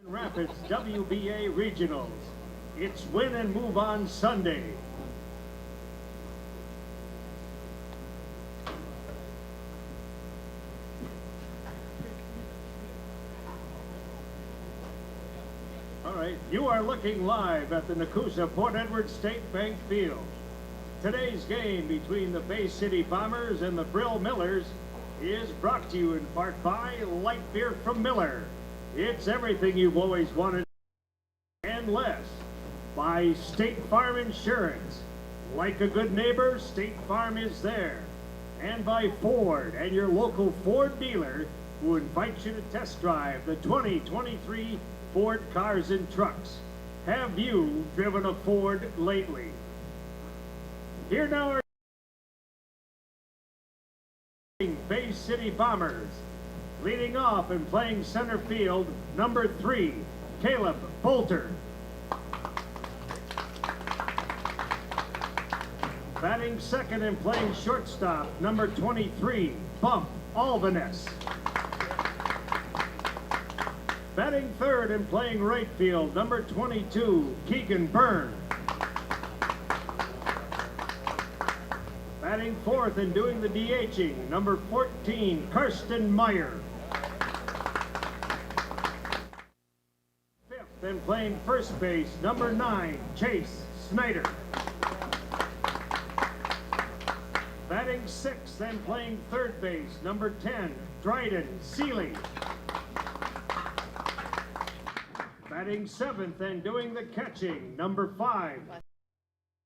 Rapids WBA Regionals. It's Win and Move On Sunday. All right, you are looking live at the Nakusa Port Edward State Bank Field. Today's game between the Bay City Bombers and the Brill Millers is brought to you in part by Light Beer from Miller. It's everything you've always wanted and less. By State Farm Insurance. Like a good neighbor, State Farm is there. And by Ford and your local Ford dealer who invites you to test drive the 2023 Ford cars and trucks. Have you driven a Ford lately? Here now are Bay City Bombers. Leading off and playing center field, number 3, Caleb Bolter. Batting second and playing shortstop, number 23, Bump Alvarez. Batting third and playing right field, number 22, Keegan Byrne. Batting fourth and doing the DHing, number 14, Karsten Meyer. Fifth and playing first base, number 9, Chase Snyder. Batting sixth and playing third base, number 10, Dryden Seeley. Batting seventh and doing the catching, number 5,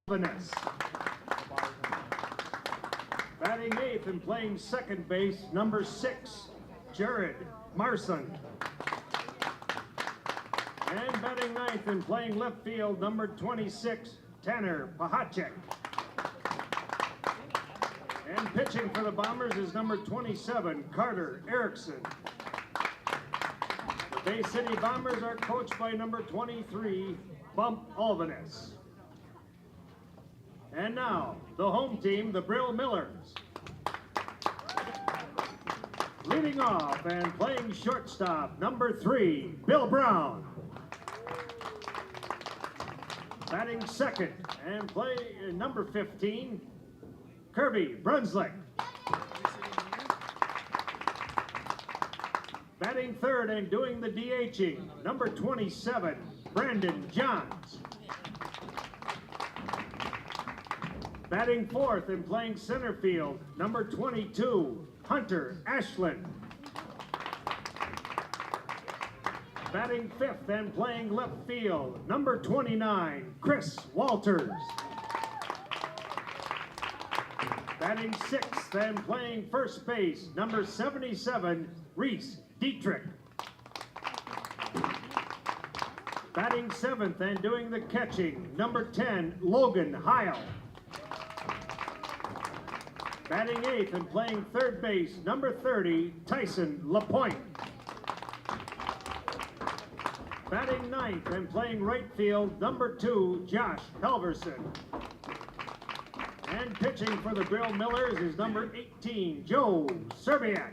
Vanessa. Batting eighth and playing second base, number 6, Jared Marson. And batting ninth and playing left field, number 26, Tanner Pahacek. And pitching for the Bombers is number 27, Carter Erickson. The Bay City Bombers are coached by number 23, Bump Alvarez. And now, the home team, the Brill Millers. Leading off and playing shortstop, number 3, Bill Brown. Batting second and play number 15, Kirby Brunslick. Batting third and doing the DHing, number 27, Brandon Johns. Batting fourth and playing center field, number 22, Hunter Ashland. Batting fifth and playing left field, number 29, Chris Walters. Batting sixth and playing first base, number 77, Reese Dietrich. Batting seventh and doing the catching, number 10, Logan Heil. Batting eighth and playing third base, number 30, Tyson LaPointe. Batting ninth and playing right field, number 2, Josh Halverson. And pitching for the Brill Millers is number 18, Joe Serbiak.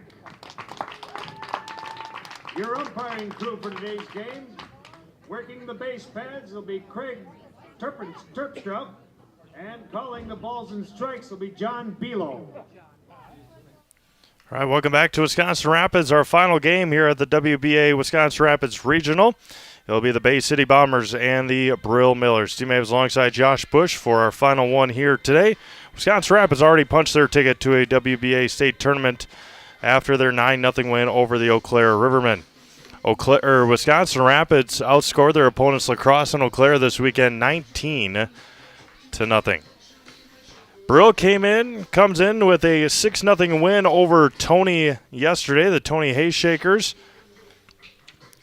Your umpiring crew for today's game, working the base pads will be Craig Terpstra, and calling the balls and strikes will be John Bilo. All right, welcome back to Wisconsin Rapids, our final game here at the WBA Wisconsin Rapids Regional. It'll be the Bay City Bombers and the Brill Millers. Teammates alongside Josh Bush for our final one here today. Wisconsin Rapids already punched their ticket to a WBA state tournament after their 9-0 win over the Eau Claire Rivermen. Wisconsin Rapids outscored their opponents La Crosse and Eau Claire this weekend 19-0. Brill comes in with a 6-0 win over Tony yesterday, the Tony Hayshakers.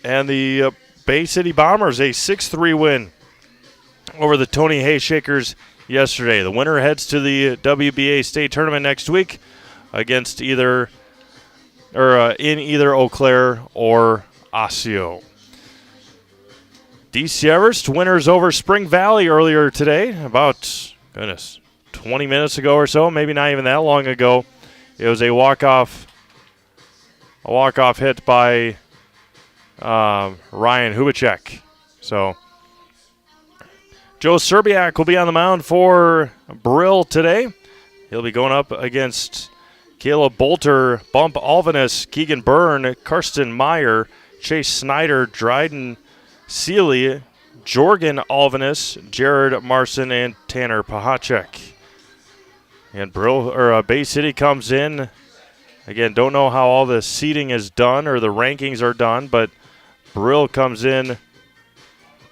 And the Bay City Bombers, a 6-3 win over the Tony Hayshakers yesterday. The winner heads to the WBA state tournament next week against in either Eau Claire or Osseo. DC Everest winners over Spring Valley earlier today, about 20 minutes ago or so, maybe not even that long ago. It was a walk-off hit by Ryan Hubacek. So Joe Serbiak will be on the mound for Brill today. He'll be going up against Caleb Bolter, Bump Alvinus, Keegan Byrne, Karsten Meyer, Chase Snyder, Dryden Seeley, Jorgen Alvinus, Jared Marson, and Tanner Pahacek. And Bay City comes in. Again, don't know how all the seating is done or the rankings are done, but Brill comes in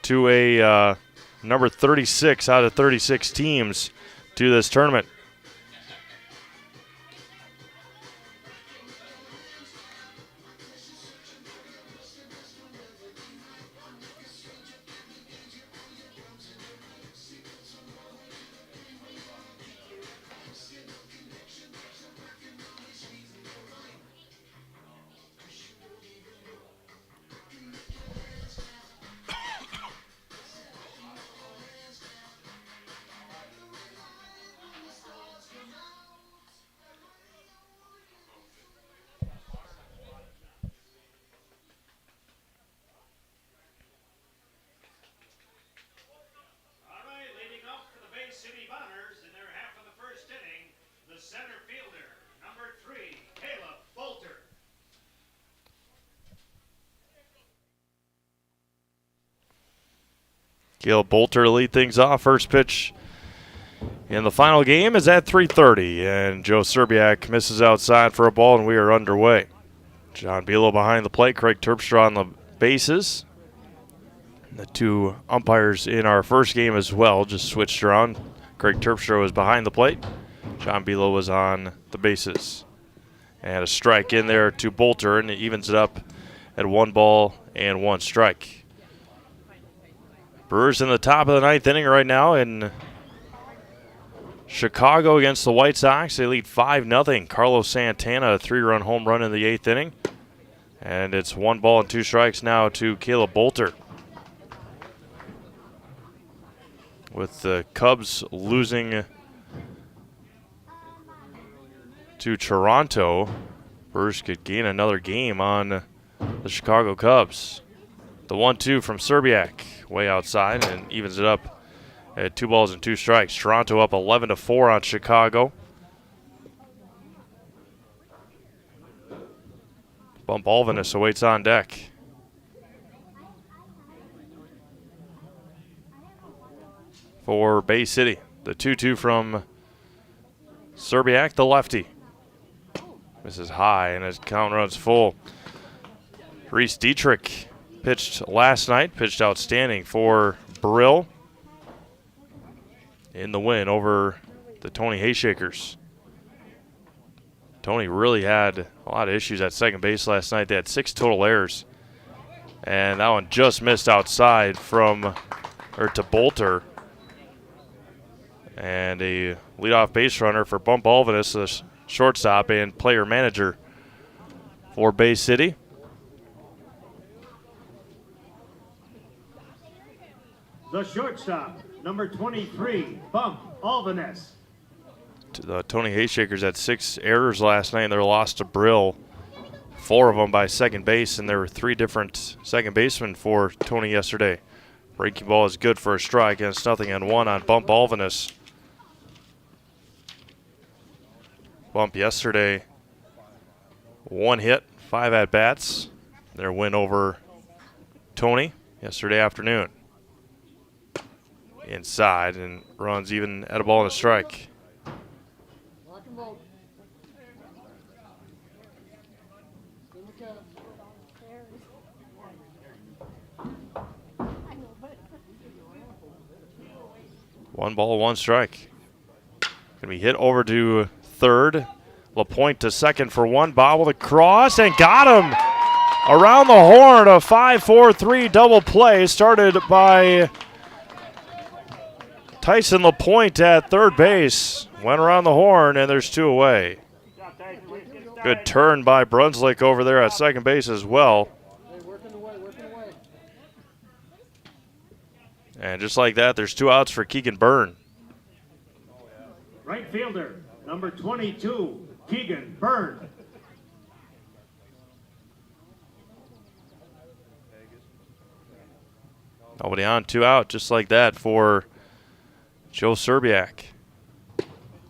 to a number 36 out of 36 teams to this tournament. Caleb Bolter lead things off. First pitch in the final game is at 3:30, and Joe Serbiak misses outside for a ball, and we are underway. John Bilo behind the plate, Craig Terpstra on the bases. The two umpires in our first game as well just switched around. Craig Terpstra was behind the plate. John Bilo was on the bases. And a strike in there to Bolter, and it evens it up at 1-1 strike. Brewers in the top of the ninth inning right now in Chicago against the White Sox. They lead 5-0. Carlos Santana, a 3-run home run in the 8th inning. And it's 1-2 strikes now to Caleb Bolter. With the Cubs losing to Toronto, Brewers could gain another game on the Chicago Cubs. The 1-2 from Serbiak, way outside, and evens it up at 2-2 strikes. Toronto up 11-4 on Chicago. Bump Alvinus awaits on deck. For Bay City, the 2-2 from Serbiak, the lefty. This is high, and his count runs full. Reese Dietrich pitched last night, pitched outstanding for Brill in the win over the Tony Hayshakers. Tony really had a lot of issues at second base last night. They had 6 total errors, and that one just missed outside to Bolter. And a leadoff base runner for Bump Alvinus, the shortstop and player manager for Bay City. The shortstop, number 23, Bump Alvinus. The Tony Hayshakers had 6 errors last night in their loss to Brill. 4 of them by second base, and there were 3 different second basemen for Tony yesterday. Breaking ball is good for a strike, and it's 0-1 on Bump Alvinus. Bump yesterday, 1 hit, 5 at-bats. Their win over Tony yesterday afternoon. Inside, and runs even at a ball and a strike. One ball, 1 strike. Gonna be hit over to third. LaPointe to second for 1. Bob with a cross, and got him around the horn. A 5-4-3 double play started by Tyson LaPointe at third base. Went around the horn, and there's 2 away. Good turn by Brunswick over there at second base as well. And just like that, there's 2 outs for Keegan Byrne. Right fielder, number 22, Keegan Byrne. Nobody on, 2 out, just like that for Joe Serbiak.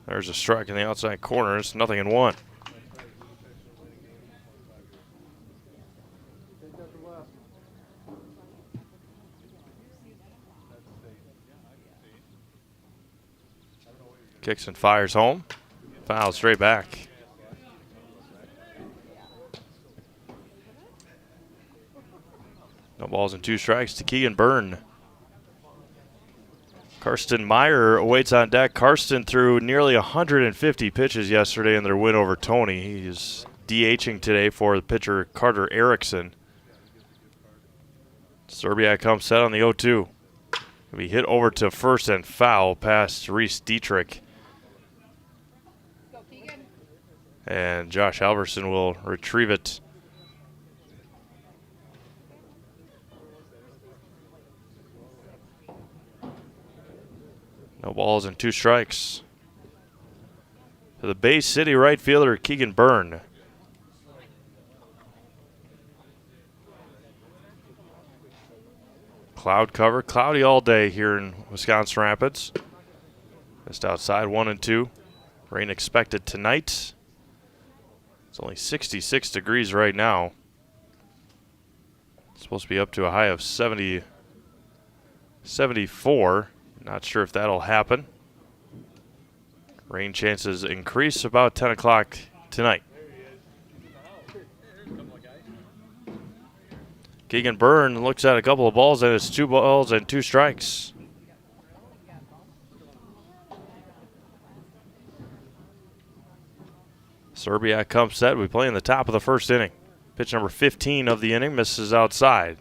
There's a strike in the outside corner. It's 0-1. Kicks and fires home. Foul straight back. No balls and 2 strikes to Keegan Byrne. Karsten Meyer awaits on deck. Karsten threw nearly 150 pitches yesterday in their win over Tony. He's DHing today for the pitcher Carter Erickson. Serbiak comes set on the 0-2. He'll be hit over to first and foul past Reese Dietrich. And Josh Alverson will retrieve it. No balls and 2 strikes. To the Bay City right fielder, Keegan Byrne. Cloud cover, cloudy all day here in Wisconsin Rapids. Just outside, 1-2. Rain expected tonight. It's only 66 degrees right now. It's supposed to be up to a high of 74. Not sure if that'll happen. Rain chances increase about 10 o'clock tonight. Keegan Byrne looks at a couple of balls, and it's 2 balls and 2 strikes. Serbiak comes set. We play in the top of the first inning. Pitch number 15 of the inning misses outside.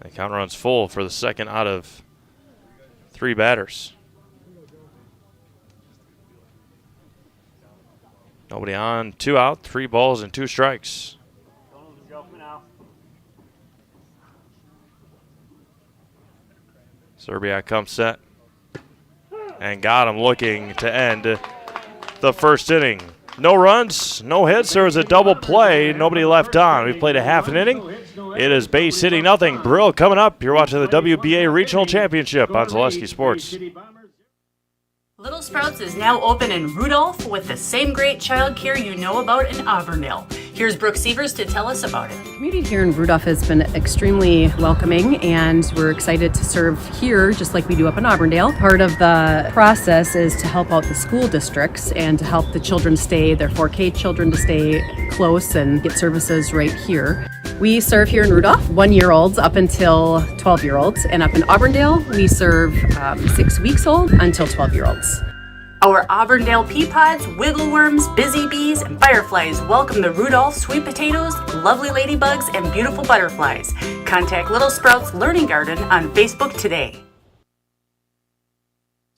The count runs full for the second out of 3 batters. Nobody on, 2 out, 3 balls and 2 strikes. Serbiak comes set and got him looking to end the first inning. No runs, no hits. There was a double play. Nobody left on. We played a half an inning. It is Bay City nothing. Brill coming up. You're watching the WBA Regional Championship on Zaleski Sports. Little Sprouts is now open in Rudolph with the same great child care you know about in Auburndale. Here's Brooke Sievers to tell us about it. The community here in Rudolph has been extremely welcoming, and we're excited to serve here just like we do up in Auburndale. Part of the process is to help out the school districts and to help the children stay, their 4K children to stay close and get services right here. We serve here in Rudolph 1-year-olds up until 12-year-olds, and up in Auburndale we serve 6 weeks old until 12-year-olds. Our Auburndale pea pods, wiggle worms, busy bees, and fireflies welcome the Rudolph sweet potatoes, lovely ladybugs, and beautiful butterflies. Contact Little Sprouts Learning Garden on Facebook today.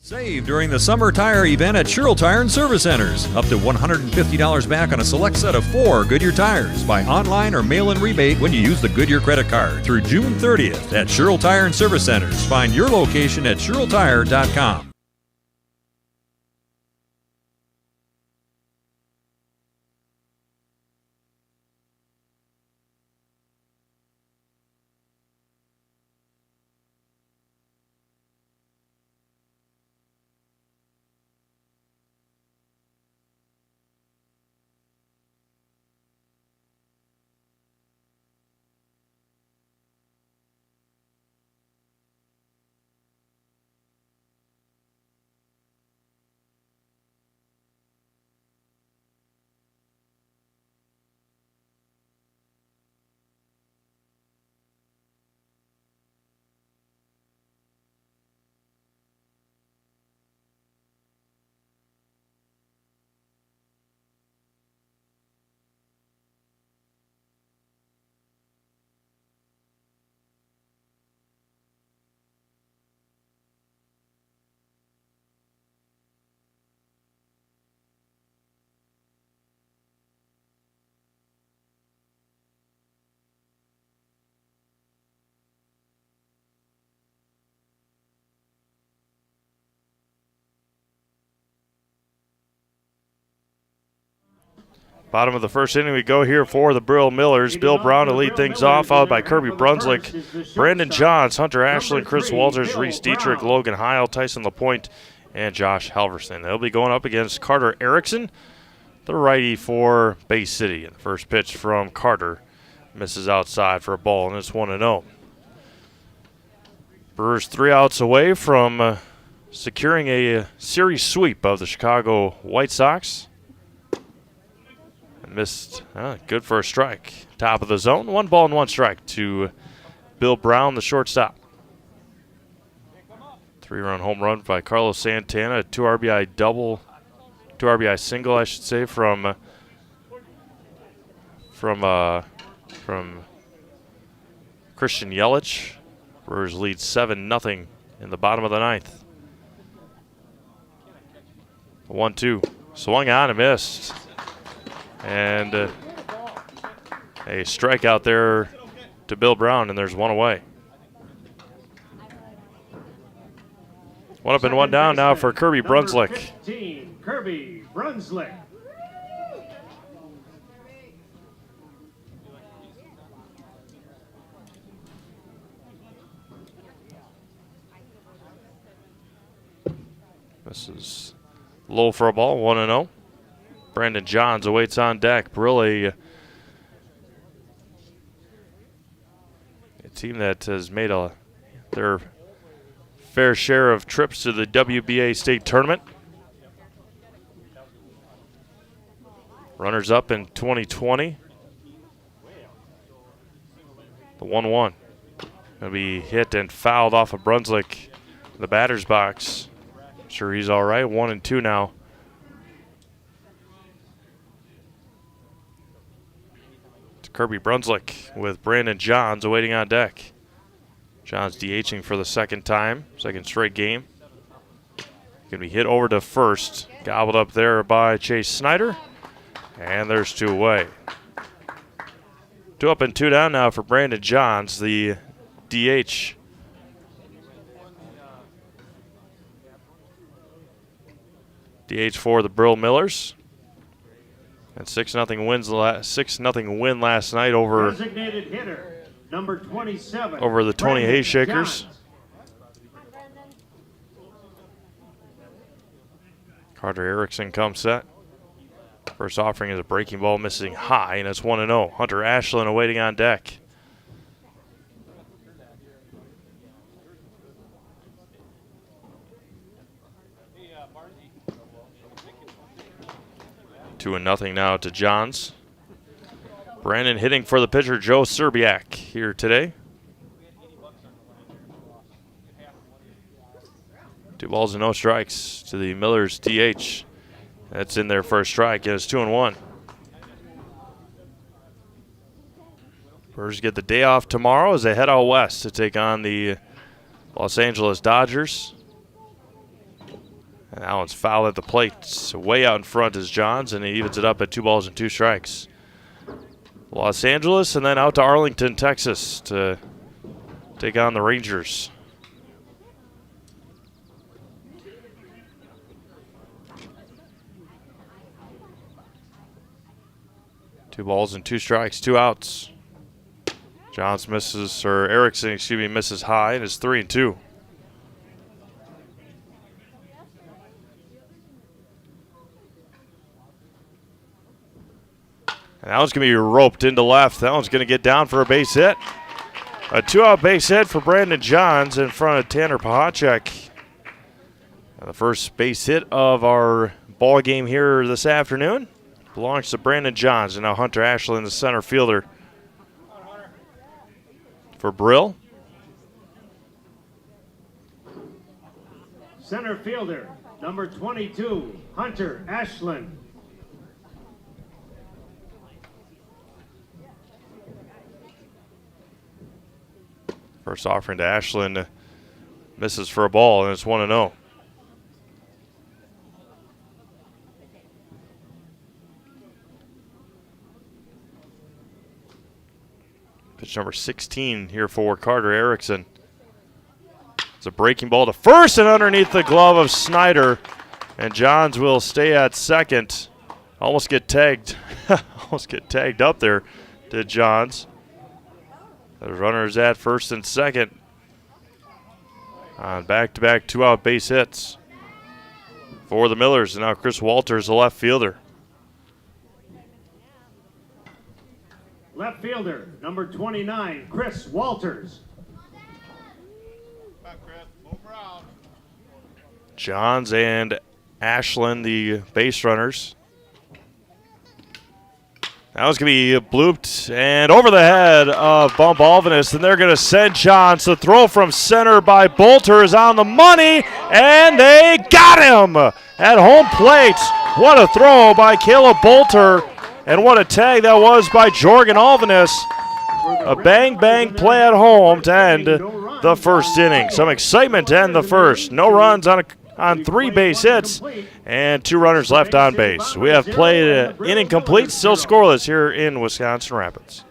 Save during the summer tire event at Sherrill Tire and Service Centers. Up to $150 back on a select set of 4 Goodyear tires. Buy online or mail-in rebate when you use the Goodyear credit card through June 30th at Sherrill Tire and Service Centers. Find your location at SherrillTire.com. Bottom of the first inning we go here for the Brill Millers. Bill Brown to lead things off, followed by Kirby Brunswick, Brandon Johns, Hunter Ashland, Chris Walters, Reese Dietrich, Logan Heil, Tyson LaPointe, and Josh Halverson. They'll be going up against Carter Erickson, the righty for Bay City. And the first pitch from Carter misses outside for a ball, and it's 1-0. Brewers 3 outs away from securing a series sweep of the Chicago White Sox. Missed, good for a strike. Top of the zone, 1 ball and 1 strike to Bill Brown, the shortstop. 3-run home run by Carlos Santana, 2 RBI double, 2 RBI single, I should say, from Christian Yelich. Brewers lead 7-0 in the bottom of the 9th. 1-2, swung on and missed. And a strikeout there to Bill Brown, and there's 1 away. 1 up and 1 down now for Kirby Brunswick. 15, Kirby Brunswick. This is low for a ball, 1-0. Brandon Johns awaits on deck. Brill, a team that has made their fair share of trips to the WBA state tournament. Runners up in 2020. The 1-1 will be hit and fouled off of Brunswick in the batter's box. I'm sure he's all right. 1-2 now. Kirby Brunswick with Brandon Johns awaiting on deck. Johns DHing for the second straight game. Going to be hit over to first. Gobbled up there by Chase Snyder. And there's 2 away. 2 up and 2 down now for Brandon Johns, the DH. DH for the Brill Millers. And 6-0 win last night over Designated hitter, number 27, over the Tony Brandon Hayshakers. Johns. Carter Erickson comes set. First offering is a breaking ball missing high, and it's 1-0. Hunter Ashland awaiting on deck. 2-0 now to Johns. Brandon hitting for the pitcher Joe Serbiak here today. 2 balls and no strikes to the Millers DH. That's in their first strike, and it's 2-1. Brewers get the day off tomorrow as they head out west to take on the Los Angeles Dodgers. And that one's foul at the plate. So way out in front is Johns, and he evens it up at 2 balls and 2 strikes. Los Angeles, and then out to Arlington, Texas to take on the Rangers. Two balls and 2 strikes, 2 outs. Johns Erickson, misses high, and it's 3-2. And that one's going to be roped into left. That one's going to get down for a base hit. A 2-out base hit for Brandon Johns in front of Tanner Pahacek. And the first base hit of our ball game here this afternoon belongs to Brandon Johns. And now Hunter Ashland, the center fielder for Brill. Center fielder, number 22, Hunter Ashland. First offering to Ashland misses for a ball, and it's 1-0. Pitch number 16 here for Carter Erickson. It's a breaking ball to first and underneath the glove of Snyder. And Johns will stay at second. Almost get tagged. Almost get tagged up there, did Johns. The runners at first and second on back-to-back two-out base hits for the Millers. And now Chris Walters, the left fielder. Left fielder, number 29, Chris Walters. Johns and Ashland, the base runners. That was going to be blooped and over the head of Bump Alvinus, and they're going to send Johns. The throw from center by Bolter is on the money, and they got him at home plate. What a throw by Caleb Bolter, and what a tag that was by Jorgen Alvinus. A bang-bang play at home to end the first inning. Some excitement to end the first. No runs on 3 base hits and 2 runners left on base. We have played inning complete, still scoreless here in Wisconsin Rapids.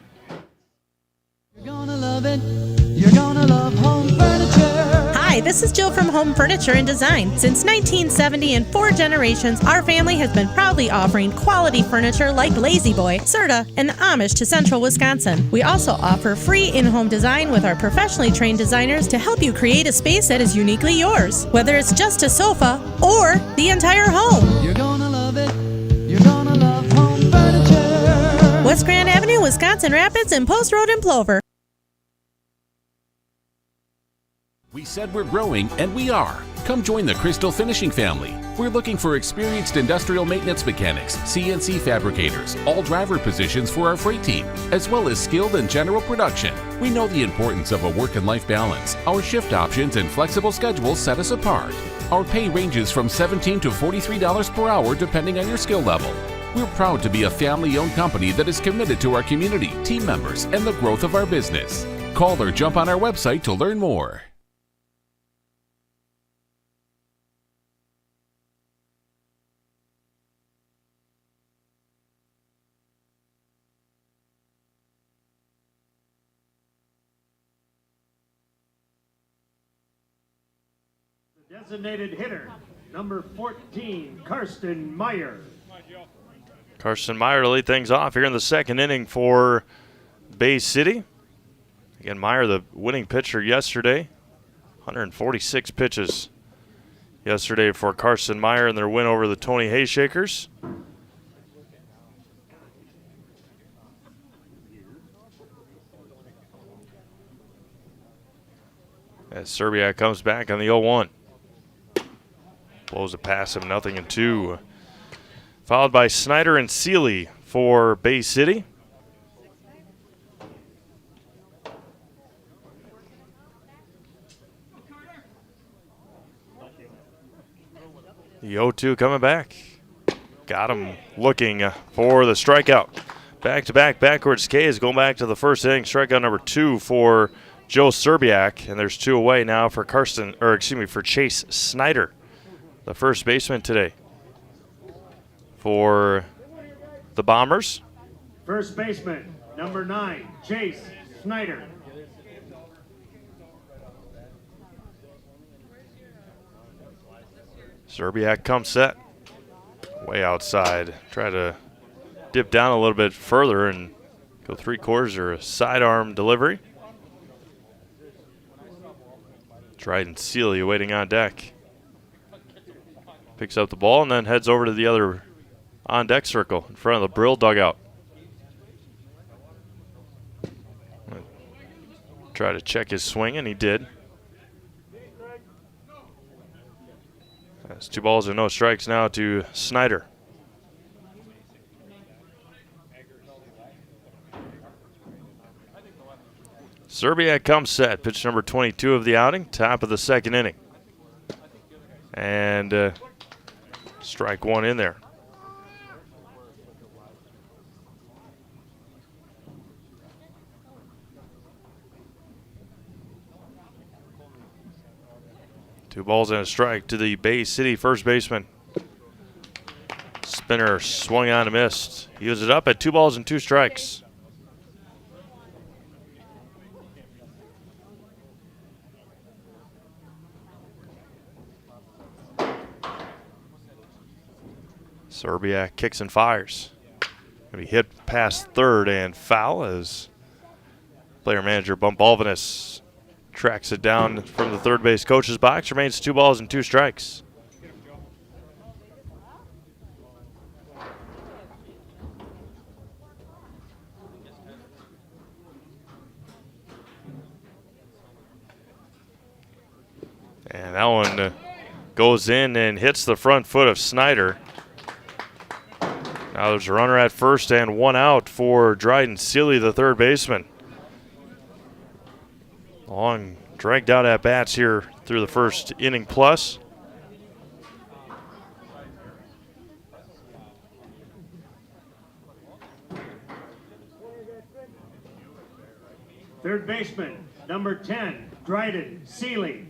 You're gonna love it. You're gonna love home furniture. Hi, this is Jill from Home Furniture and Design. Since 1970 and 4 generations, our family has been proudly offering quality furniture like Lazy Boy, Serta, and Amish to Central Wisconsin. We also offer free in-home design with our professionally trained designers to help you create a space that is uniquely yours, whether it's just a sofa or the entire home. You're gonna love it. You're gonna love home furniture. West Grand Avenue, Wisconsin Rapids, and Post Road in Plover. We said we're growing, and we are. Come join the Crystal Finishing family. We're looking for experienced industrial maintenance mechanics, CNC fabricators, all driver positions for our freight team, as well as skilled and general production. We know the importance of a work and life balance. Our shift options and flexible schedules set us apart. Our pay ranges from $17 to $43 per hour depending on your skill level. We're proud to be a family-owned company that is committed to our community, team members, and the growth of our business. Call or jump on our website to learn more. Designated hitter, number 14, Karsten Meyer. Karsten Meyer to lead things off here in the second inning for Bay City. Again, Meyer, the winning pitcher yesterday. 146 pitches yesterday for Karsten Meyer in their win over the Tony Hayshakers. As Serbiak comes back on the 0-1. Blows a pass of 0-2. Followed by Snyder and Seeley for Bay City. The 0-2 coming back. Got him looking for the strikeout. Back-to-back backwards K's going back to the first inning. Strikeout number 2 for Joe Serbiak, and there's 2 away now for for Chase Snyder, the first baseman today for the Bombers. First baseman, number 9, Chase Snyder. Serbiak comes set. Way outside. Try to dip down a little bit further and go 3/4 or a sidearm delivery. Dryden Seeley waiting on deck. Picks up the ball and then heads over to the other on-deck circle in front of the Brill dugout. Try to check his swing, and he did. That's 2 balls and no strikes now to Snyder. Serbiak comes set. Pitch number 22 of the outing, top of the second inning. And strike 1 in there. Two balls and a strike to the Bay City first baseman. Spinner swung on and missed. He was it up at 2 balls and 2 strikes. Serbiak kicks and fires. Gonna be hit past third and foul as player manager Bump Alvinus tracks it down from the third base coach's box. Remains 2 balls and 2 strikes. And that one goes in and hits the front foot of Snyder. Now there's a runner at first and 1 out for Dryden Seeley, the third baseman. Long dragged out at bats here through the first inning plus. Third baseman, number 10, Dryden Seeley.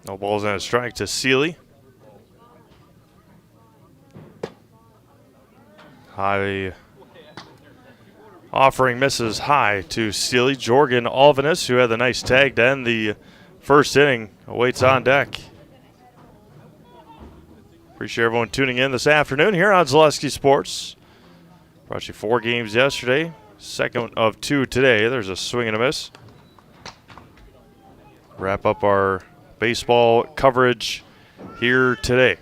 No balls and a strike to Seeley. High offering misses high to Seeley. Jorgen Alvinus, who had the nice tag to end the first inning, awaits on deck. Appreciate everyone tuning in this afternoon here on Zaleski Sports. Brought you 4 games yesterday, second of 2 today. There's a swing and a miss. Wrap up our baseball coverage here today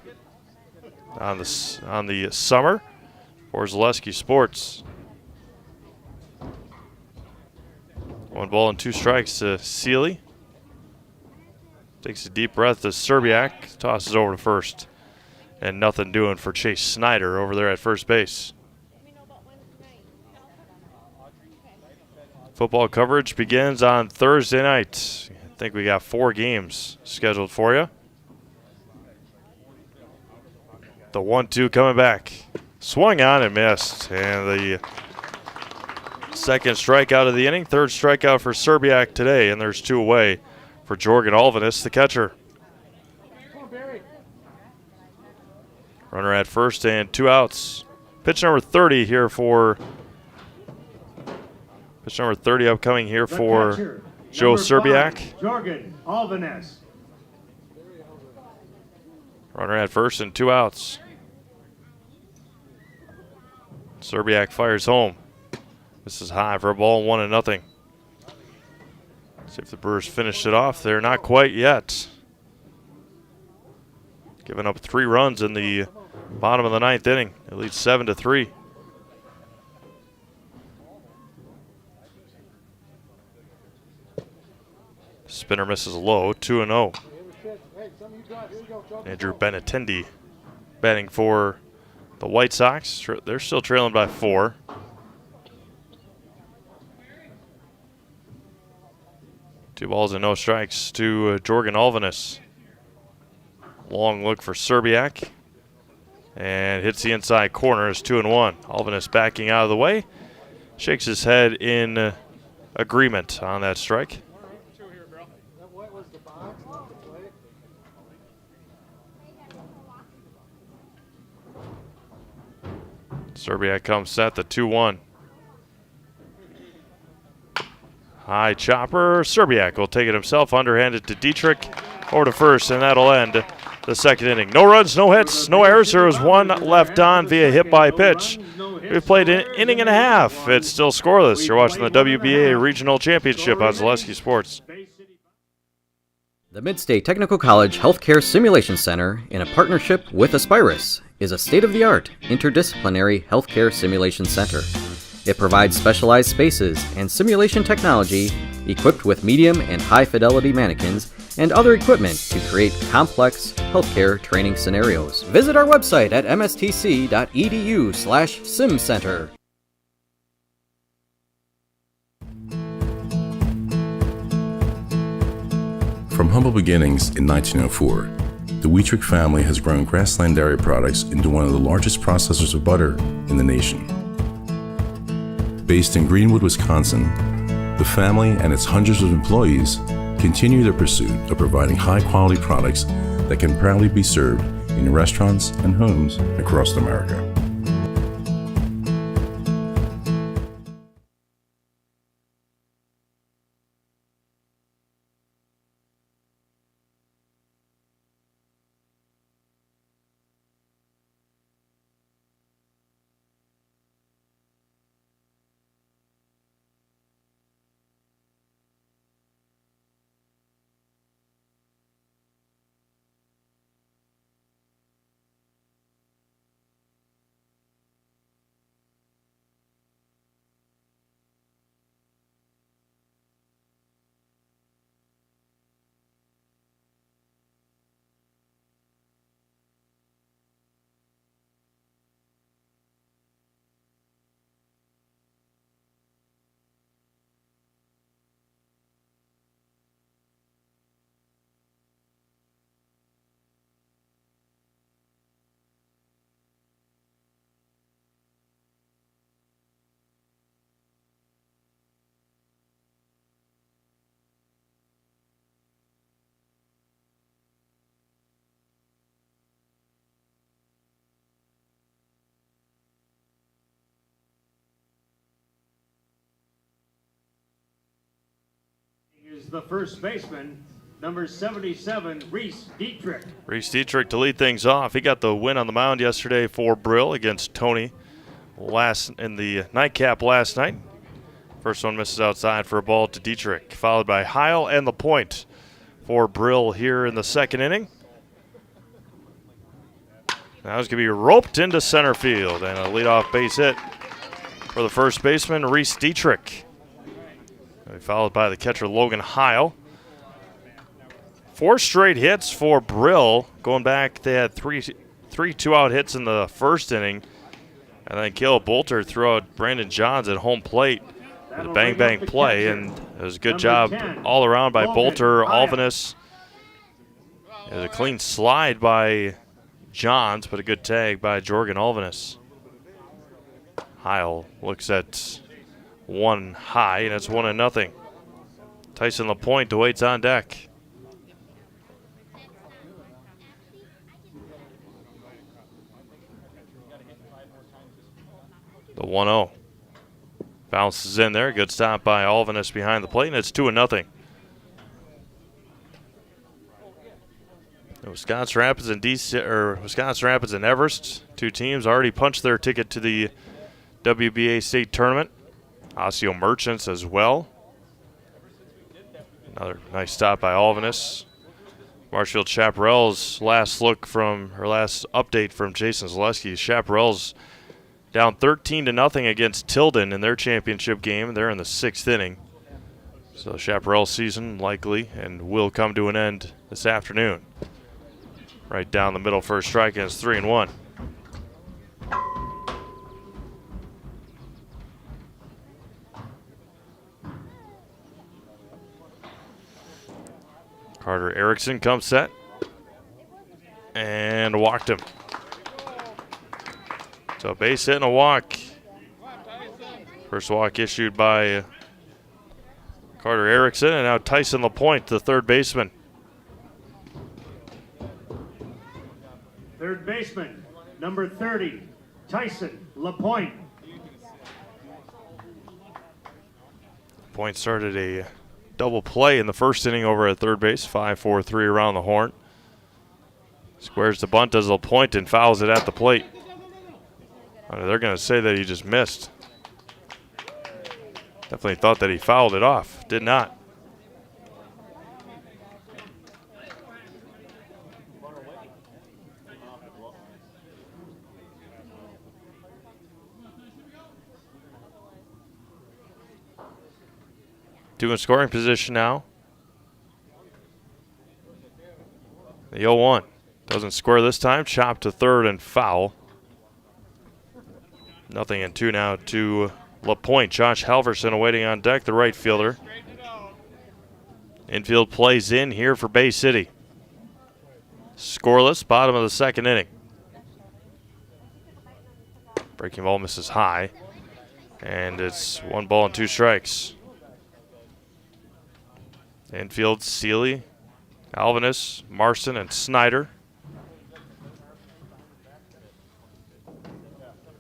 on the summer for Zaleski Sports. 1 ball and 2 strikes to Seeley. Takes a deep breath to Serbiak, tosses over to first. And nothing doing for Chase Snyder over there at first base. Football coverage begins on Thursday night. I think we got 4 games scheduled for you. The 1-2 coming back. Swung on and missed. And the second strikeout of the inning. Third strikeout for Serbiak today. And there's 2 away for Jorgen Alvinus, the catcher. Runner at first and 2 outs. Pitch number 30 here for... Pitch number 30 upcoming here for Catcher, Joe number Serbiak. 5, Jorgen Alvinus. Runner at first and 2 outs. Serbiak fires home. This is high for a ball, 1-0. See if the Brewers finished it off. They're not quite yet. Giving up 3 runs in the bottom of the 9th inning. It leads 7-3. Spinner misses low, 2-0. Andrew Benatendi batting for the White Sox. They're still trailing by 4. Two balls and no strikes to Jorgen Alvinus. Long look for Serbiak. And hits the inside corner. It's 2-1. Alvinus backing out of the way. Shakes his head in agreement on that strike. Serbiak comes set, the 2-1. High chopper. Serbiak will take it himself, underhanded to Dietrich. Over to first, and that'll end the second inning. No runs, no hits, no errors. There was 1 left on via hit by pitch. We've played an inning and a half. It's still scoreless. You're watching the WBA Regional Championship on Zaleski Sports. The Midstate Technical College Healthcare Simulation Center, in a partnership with Aspirus, is a state-of-the-art interdisciplinary healthcare simulation center. It provides specialized spaces and simulation technology equipped with medium and high-fidelity mannequins and other equipment to create complex healthcare training scenarios. Visit our website at mstc.edu/simcenter. From humble beginnings in 1904, the Wheatrick family has grown Grassland Dairy Products into one of the largest processors of butter in the nation. Based in Greenwood, Wisconsin, the family and its hundreds of employees continue their pursuit of providing high-quality products that can proudly be served in restaurants and homes across America. Is the first baseman, number 77, Reese Dietrich. Reese Dietrich to lead things off. He got the win on the mound yesterday for Brill against Tony in the nightcap last night. First one misses outside for a ball to Dietrich, followed by Heil and the point for Brill here in the second inning. Now he's going to be roped into center field, and a leadoff base hit for the first baseman, Reese Dietrich. Followed by the catcher, Logan Heil. 4 straight hits for Brill. Going back, they had three two-out hits in the first inning. And then Caleb Bolter threw out Brandon Johns at home plate with a bang-bang play. And it was a good job all around by Bolter. Alvinus. It was a clean slide by Johns, but a good tag by Jorgen Alvinus. Heil looks at one high, and it's 1-0. Tyson LaPointe waits on deck. The 1-0. Bounces in there. Good stop by Alvinus behind the plate, and it's 2-0. Wisconsin Rapids and Everest, 2 teams already punched their ticket to the WBA state tournament. Osseo Merchants as well. Another nice stop by Alvinus. Marshfield Chaparral's last update from Jason Zaleski. Chaparral's down 13-0 against Tilden in their championship game. They're in the 6th inning. So Chaparral's season likely and will come to an end this afternoon. Right down the middle for a strike, and it's 3-1. Carter Erickson comes set and walked him. So base hit and a walk. First walk issued by Carter Erickson, and now Tyson LaPointe, the third baseman. Third baseman, number 30, Tyson LaPointe. Point started a double play in the first inning over at third base, 5-4-3 around the horn. Squares the bunt as LaPointe and fouls it at the plate. They're going to say that he just missed. Definitely thought that he fouled it off. Did not. Two in scoring position now. The 0-1 doesn't square this time. Chop to third and foul. 0-2 now to LaPointe. Josh Halverson awaiting on deck, the right fielder. Infield plays in here for Bay City. Scoreless, bottom of the second inning. Breaking ball misses high. And it's 1 ball and 2 strikes. Infield, Seeley, Alvinus, Marston, and Snyder.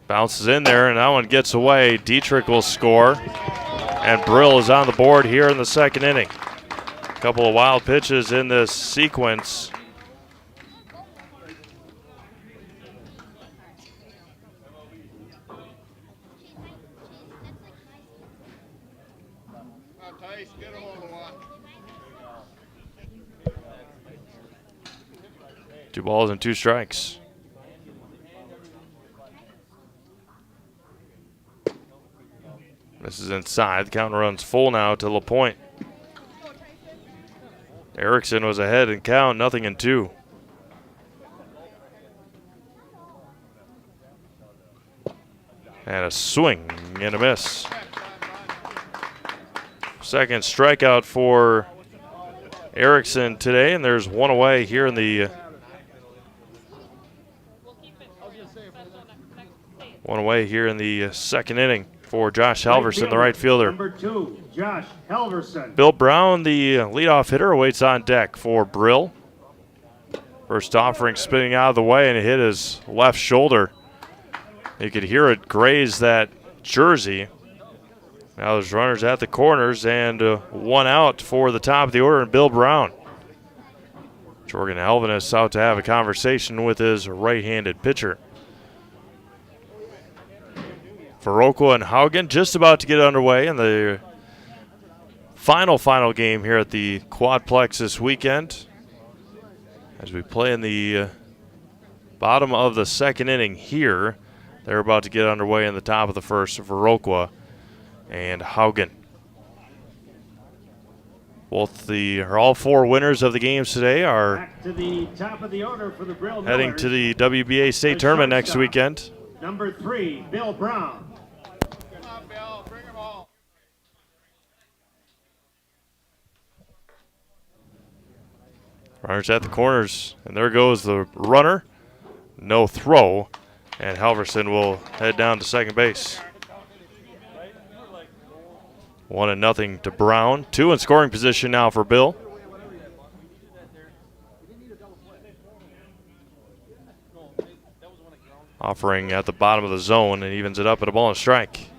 Bounces in there, and that one gets away. Dietrich will score, and Brill is on the board here in the second inning. A couple of wild pitches in this sequence. Two balls and two strikes. This is inside. The count runs full now to LaPointe. Erickson was ahead in count, 0-2. And a swing and a miss. Second strikeout for Erickson today, and there's one away here in the second inning for Josh Halverson, the right fielder. Number 2, Josh Halverson. Bill Brown, the leadoff hitter, awaits on deck for Brill. First offering spinning out of the way, and it hit his left shoulder. You could hear it graze that jersey. Now there's runners at the corners, and one out for the top of the order, and Bill Brown. Jorgen Alvinus out to have a conversation with his right-handed pitcher. Viroqua and Haugen just about to get underway in the final game here at the Quadplex this weekend. As we play in the bottom of the second inning here, they're about to get underway in the top of the first, Viroqua and Haugen. All four winners of the games today are Back to the top of the order for the Brill heading Millers. to the WBA state tournament next weekend. Number 3, Bill Brown. Runners at the corners, and there goes the runner. No throw, and Halverson will head down to second base. 1-0 to Brown. 2 in scoring position now for Bill. Offering at the bottom of the zone and evens it up at a ball and strike.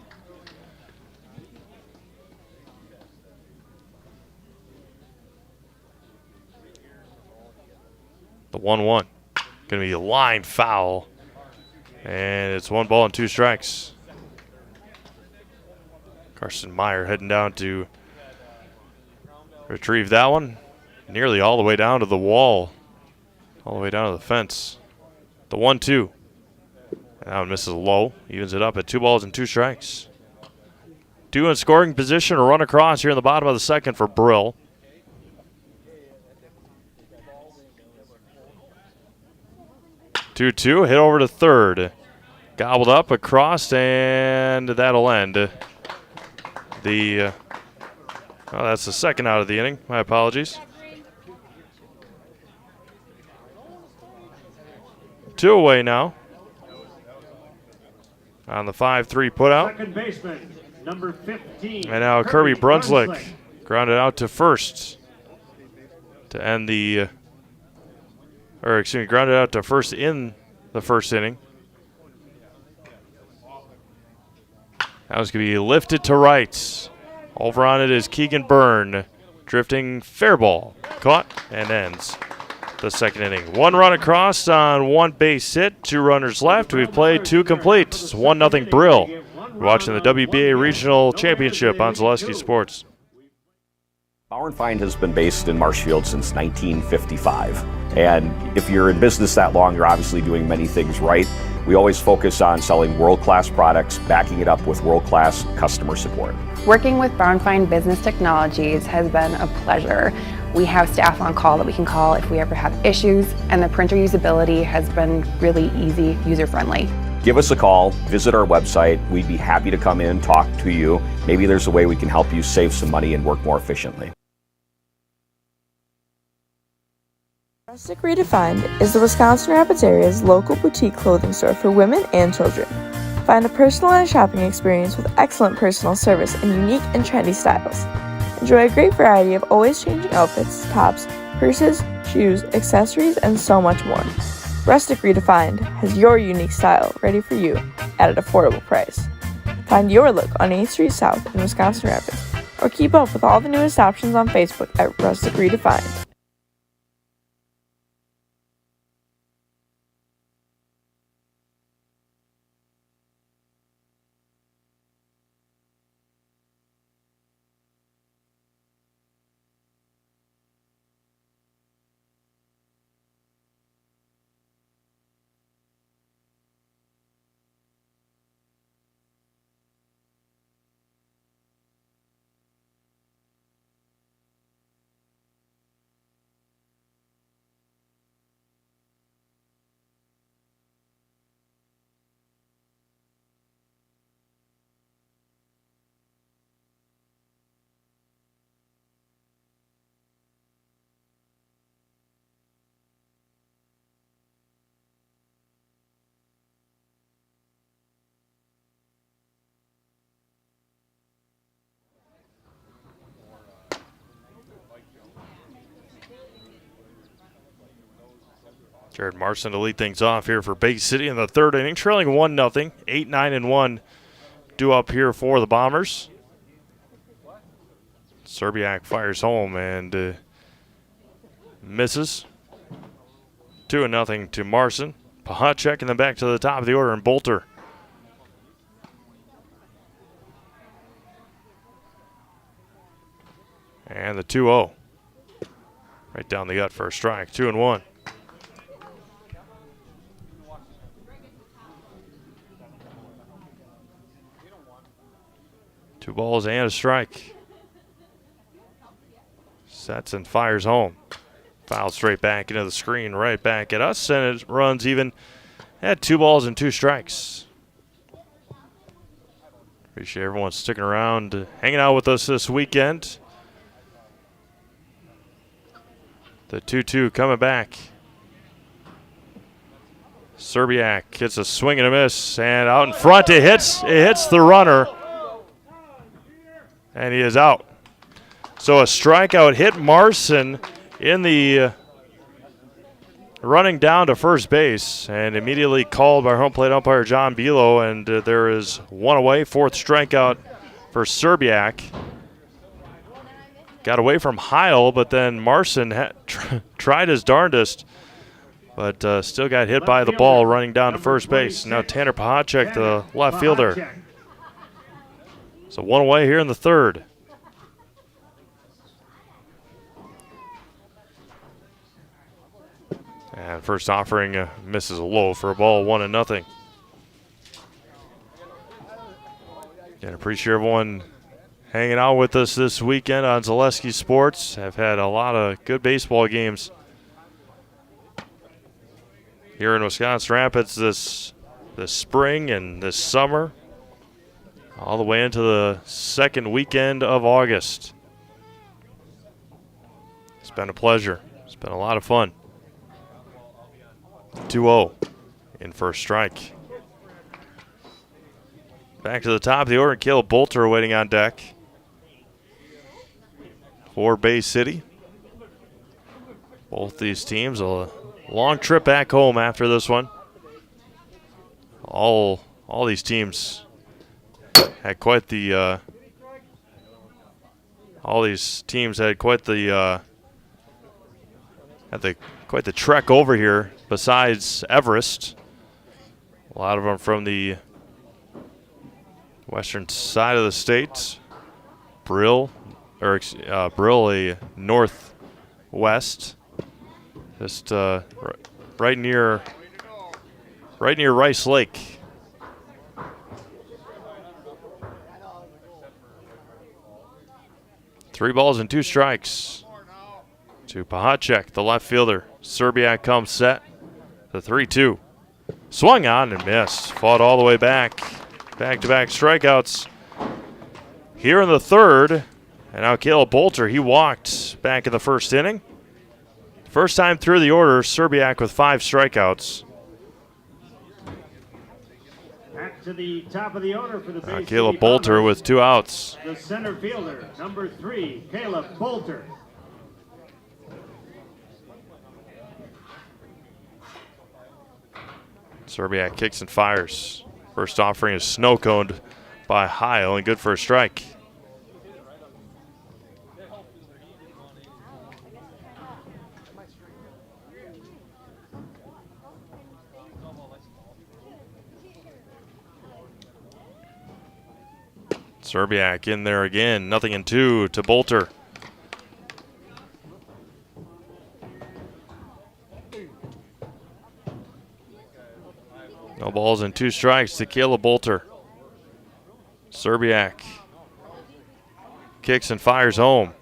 The 1-1. Going to be a line foul. And it's 1 ball and 2 strikes. Carson Meyer heading down to retrieve that one. Nearly all the way down to the wall. All the way down to the fence. The 1-2. And that one misses low. Evens it up at 2 balls and 2 strikes. 2 in scoring position. A run across here in the bottom of the second for Brill. Two-two, hit over to third. Gobbled up across, and that'll end that's the second out of the inning. My apologies. 2 away now. On the 5-3 putout. Second baseman, number 15. And now Kirby Brunslick grounded out to first to end grounded out to first in the first inning. That was going to be lifted to right. Over on it is Keegan Byrne. Drifting fair ball. Caught and ends the second inning. 1 run across on 1 base hit. 2 runners left. We've played 2 complete. It's 1-0 Brill. We're watching the WBA Regional Championship on Zaleski Sports. Bauer & Feind has been based in Marshfield since 1955. And if you're in business that long, you're obviously doing many things right. We always focus on selling world-class products, backing it up with world-class customer support. Working with Bauer & Feind Business Technologies has been a pleasure. We have staff on call that we can call if we ever have issues, and the printer usability has been really easy, user-friendly. Give us a call, visit our website. We'd be happy to come in, talk to you. Maybe there's a way we can help you save some money and work more efficiently. Rustic Redefined is the Wisconsin Rapids area's local boutique clothing store for women and children. Find a personalized shopping experience with excellent personal service and unique and trendy styles. Enjoy a great variety of always changing outfits, tops, purses, shoes, accessories, and so much more. Rustic Redefined has your unique style ready for you at an affordable price. Find your look on 8th Street South in Wisconsin Rapids, or keep up with all the newest options on Facebook at Rustic Redefined. Jared Marson to lead things off here for Bay City in the third inning, trailing 1-0. 8, 9, and 1 due up here for the Bombers. Serbiak fires home and misses. 2-0 to Marson. Pahacek and then back to the top of the order and Bolter. And the 2-0. Right down the gut for a strike. 2-1. 2 balls and a strike. Sets and fires home. Fouled straight back into the screen, right back at us, and it runs even at 2 balls and 2 strikes. Appreciate everyone sticking around, hanging out with us this weekend. The 2-2 coming back. Serbiak gets a swing and a miss, and out in front it hits the runner. And he is out. So a strikeout hit Marson in the running down to first base and immediately called by home plate umpire John Bilo. And there is 1 away, 4th strikeout for Serbiak. Got away from Heil, but then Marson tried his darndest, but still got hit by the ball running down to first base. Now Tanner Pahacek, the left fielder. So 1 away here in the third. And first offering misses low for a ball, 1-0. And appreciate everyone hanging out with us this weekend on Zaleski Sports. Have had a lot of good baseball games here in Wisconsin Rapids this spring and this summer, all the way into the second weekend of August. It's been a pleasure. It's been a lot of fun. 2-0 in first strike. Back to the top of the order, Caleb Bolter waiting on deck for Bay City. Both these teams, a long trip back home after this one. All these teams had quite the quite the trek over here. Besides Everest, a lot of them from the western side of the state. Brill, a northwest, just right near Rice Lake. Three balls and 2 strikes to Pahacek, the left fielder. Serbiak comes set. The 3-2. Swung on and missed. Fought all the way back. Back-to-back strikeouts here in the third. And now Caleb Bolter, he walked back in the first inning. First time through the order, Serbiak with 5 strikeouts. At to the top of the order for the Bay City Caleb Bolter Bombers, with 2 outs. the center fielder, number 3, Caleb Bolter. Serbiak kicks and fires. First offering is snow coned by high, only good for a strike. Serbiak in there again, 0-2 to Bolter. No balls and 2 strikes to Caleb Bolter. Serbiak kicks and fires home.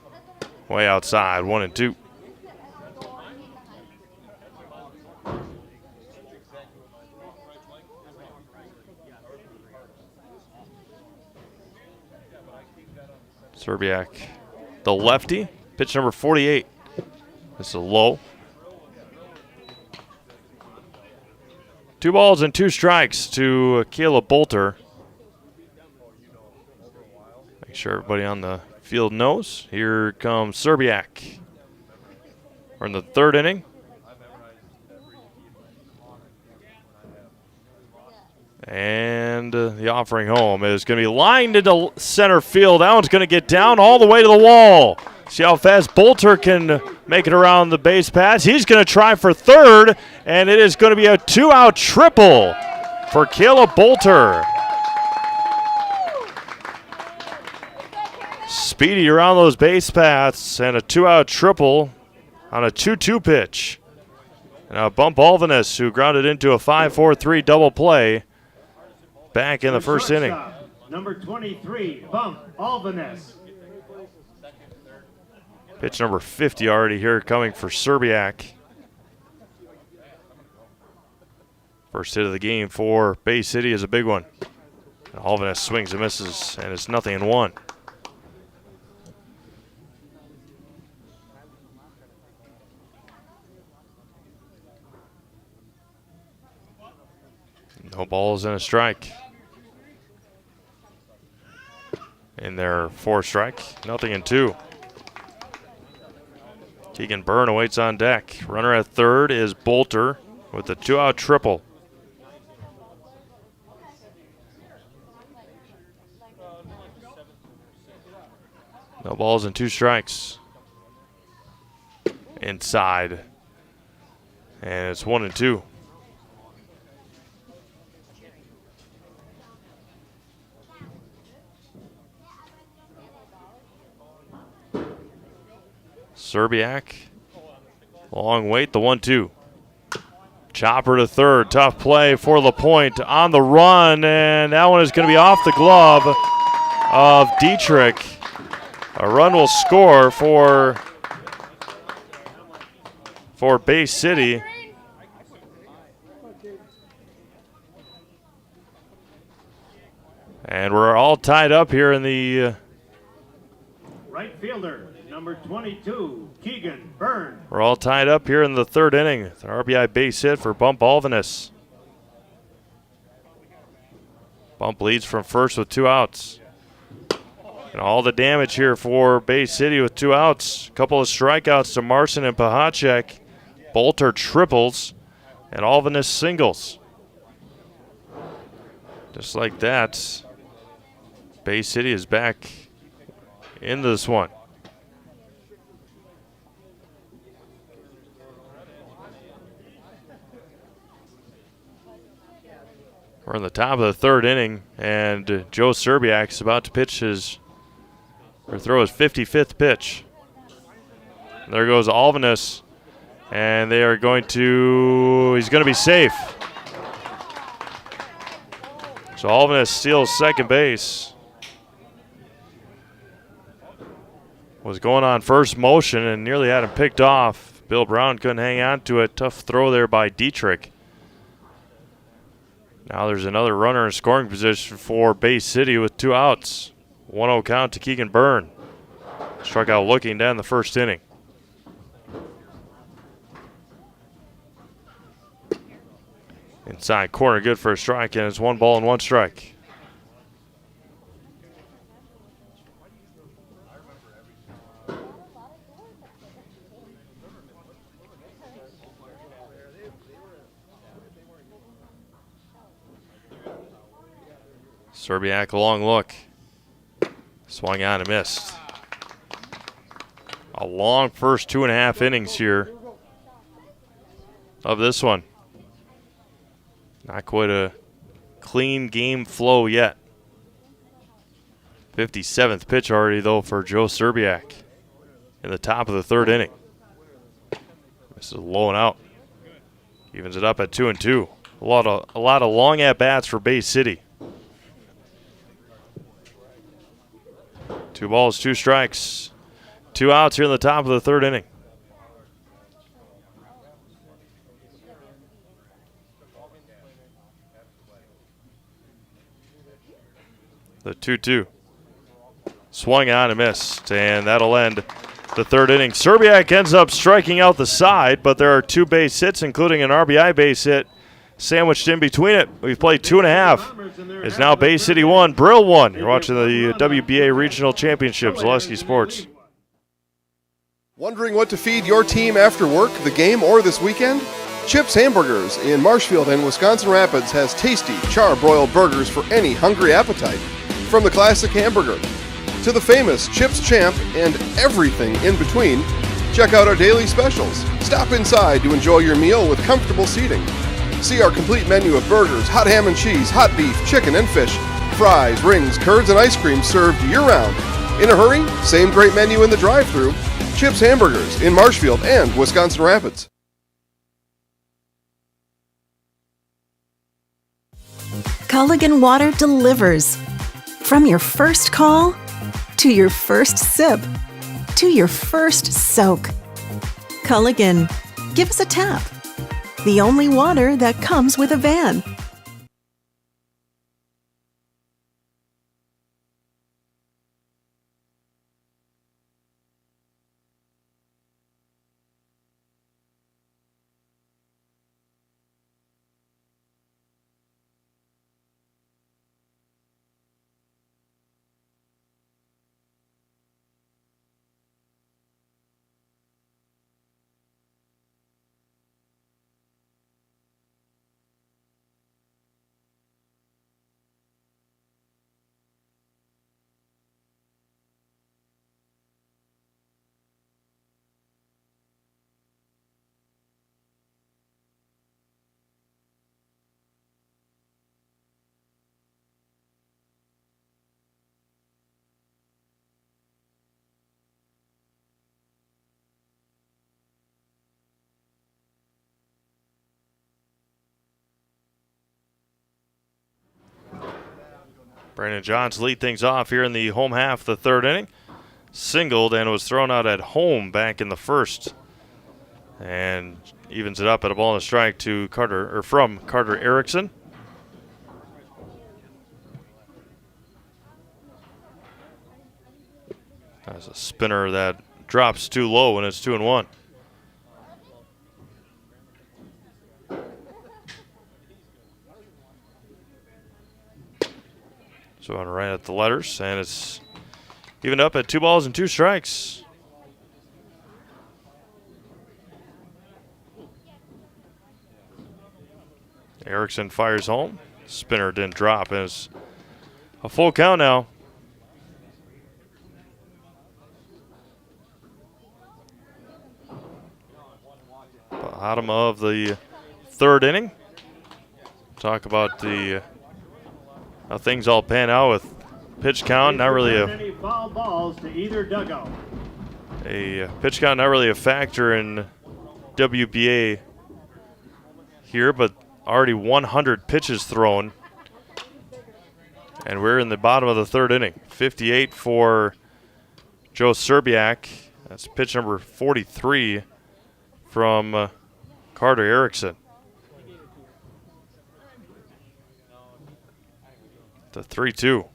Way outside, 1-2. Serbiak, the lefty, pitch number 48. This is a low. 2 balls and 2 strikes to Caleb Bolter. Make sure everybody on the field knows. Here comes Serbiak. We're in the 3rd inning. And the offering home is going to be lined into center field. That one's going to get down all the way to the wall. See how fast Bolter can make it around the base pass. He's going to try for 3rd, and it is going to be a 2-out triple for Caleb Bolter. Speedy around those base paths, and a 2-out triple on a 2-2 pitch. Now Bump Alvinus, who grounded into a 5-4-3 double play back in the first inning. Number 23, Bump Alvinus. Pitch number 50 already here coming for Serbiak. First hit of the game for Bay City is a big one. And Alvinus swings and misses, and it's 0-1. No balls and a strike. In their 4th strike, 0-2. Keegan Byrne awaits on deck. Runner at 3rd is Bolter with a 2-out triple. No balls and 2 strikes. Inside. And it's 1-2. Serbiak, long wait, the 1-2. Chopper to 3rd, tough play for LaPointe on the run, and that one is going to be off the glove of Dietrich. A run will score for Bay City. And we're all tied up here in the right fielder, number 22, Keegan Byrne. We're all tied up here in the 3rd inning. The RBI base hit for Bump Alvinus. Bump leads from first with 2 outs. And all the damage here for Bay City with 2 outs. A couple of strikeouts to Marson and Pahacek. Bolter triples and Alvinus singles. Just like that, Bay City is back in this one. We're in the top of the 3rd inning, and Joe Serbiak is about to pitch throw his 55th pitch. And there goes Alvinus, and he's going to be safe. So Alvinus steals second base. Was going on first motion and nearly had him picked off. Bill Brown couldn't hang on to it. Tough throw there by Dietrich. Now there's another runner in scoring position for Bay City with 2 outs. 1-0 count to Keegan Byrne. Struck out looking down the first inning. And Outside corner, good for a strike, and it's 1 ball and 1 strike. Serbiak, a long look. Swung on and missed. A long first 2.5 innings here of this one. Not quite a clean game flow yet. 57th pitch already, though, for Joe Serbiak in the top of the 3rd inning. This is low and out. Evens it up at 2-2. A lot of long at-bats for Bay City. 2 balls, 2 strikes. 2 outs here in the top of the 3rd inning. The 2-2. Swung on and missed, and that'll end the 3rd inning. Serbiak ends up striking out the side, but there are 2 base hits, including an RBI base hit sandwiched in between it. We've played 2.5. It's now Bay City 1, Brill 1. You're watching the WBA Regional Championship, Zaleski Sports. Wondering what to feed your team after work, the game, or this weekend? Chips Hamburgers in Marshfield and Wisconsin Rapids has tasty char-broiled burgers for any hungry appetite. From the classic hamburger to the famous Chips Champ and everything in between, check out our daily specials. Stop inside to enjoy your meal with comfortable seating. See our complete menu of burgers, hot ham and cheese, hot beef, chicken and fish, fries, rings, curds, and ice cream served year-round. In a hurry? Same great menu in the drive-thru. Chips Hamburgers in Marshfield and Wisconsin Rapids. Culligan Water delivers. From your first call, to your first sip, to your first soak. Culligan, give us a tap. The only water that comes with a van. Brandon Johns lead things off here in the home half of the 3rd inning. Singled and was thrown out at home back in the 1st. And evens it up at a ball and a strike to from Carter Erickson. That's a spinner that drops too low when it's 2-1. So on right at the letters, and it's evened up at 2 balls and 2 strikes. Erickson fires home. Spinner didn't drop, and it's a full count now. Bottom of the 3rd inning. Talk about how things all pan out with pitch count. Not really any foul balls to either dugout. a pitch count, not really a factor in WBA here, but already 100 pitches thrown. And we're in the bottom of the 3rd inning. 58 for Joe Serbiak. That's pitch number 43 from Carter Erickson. The 3-2.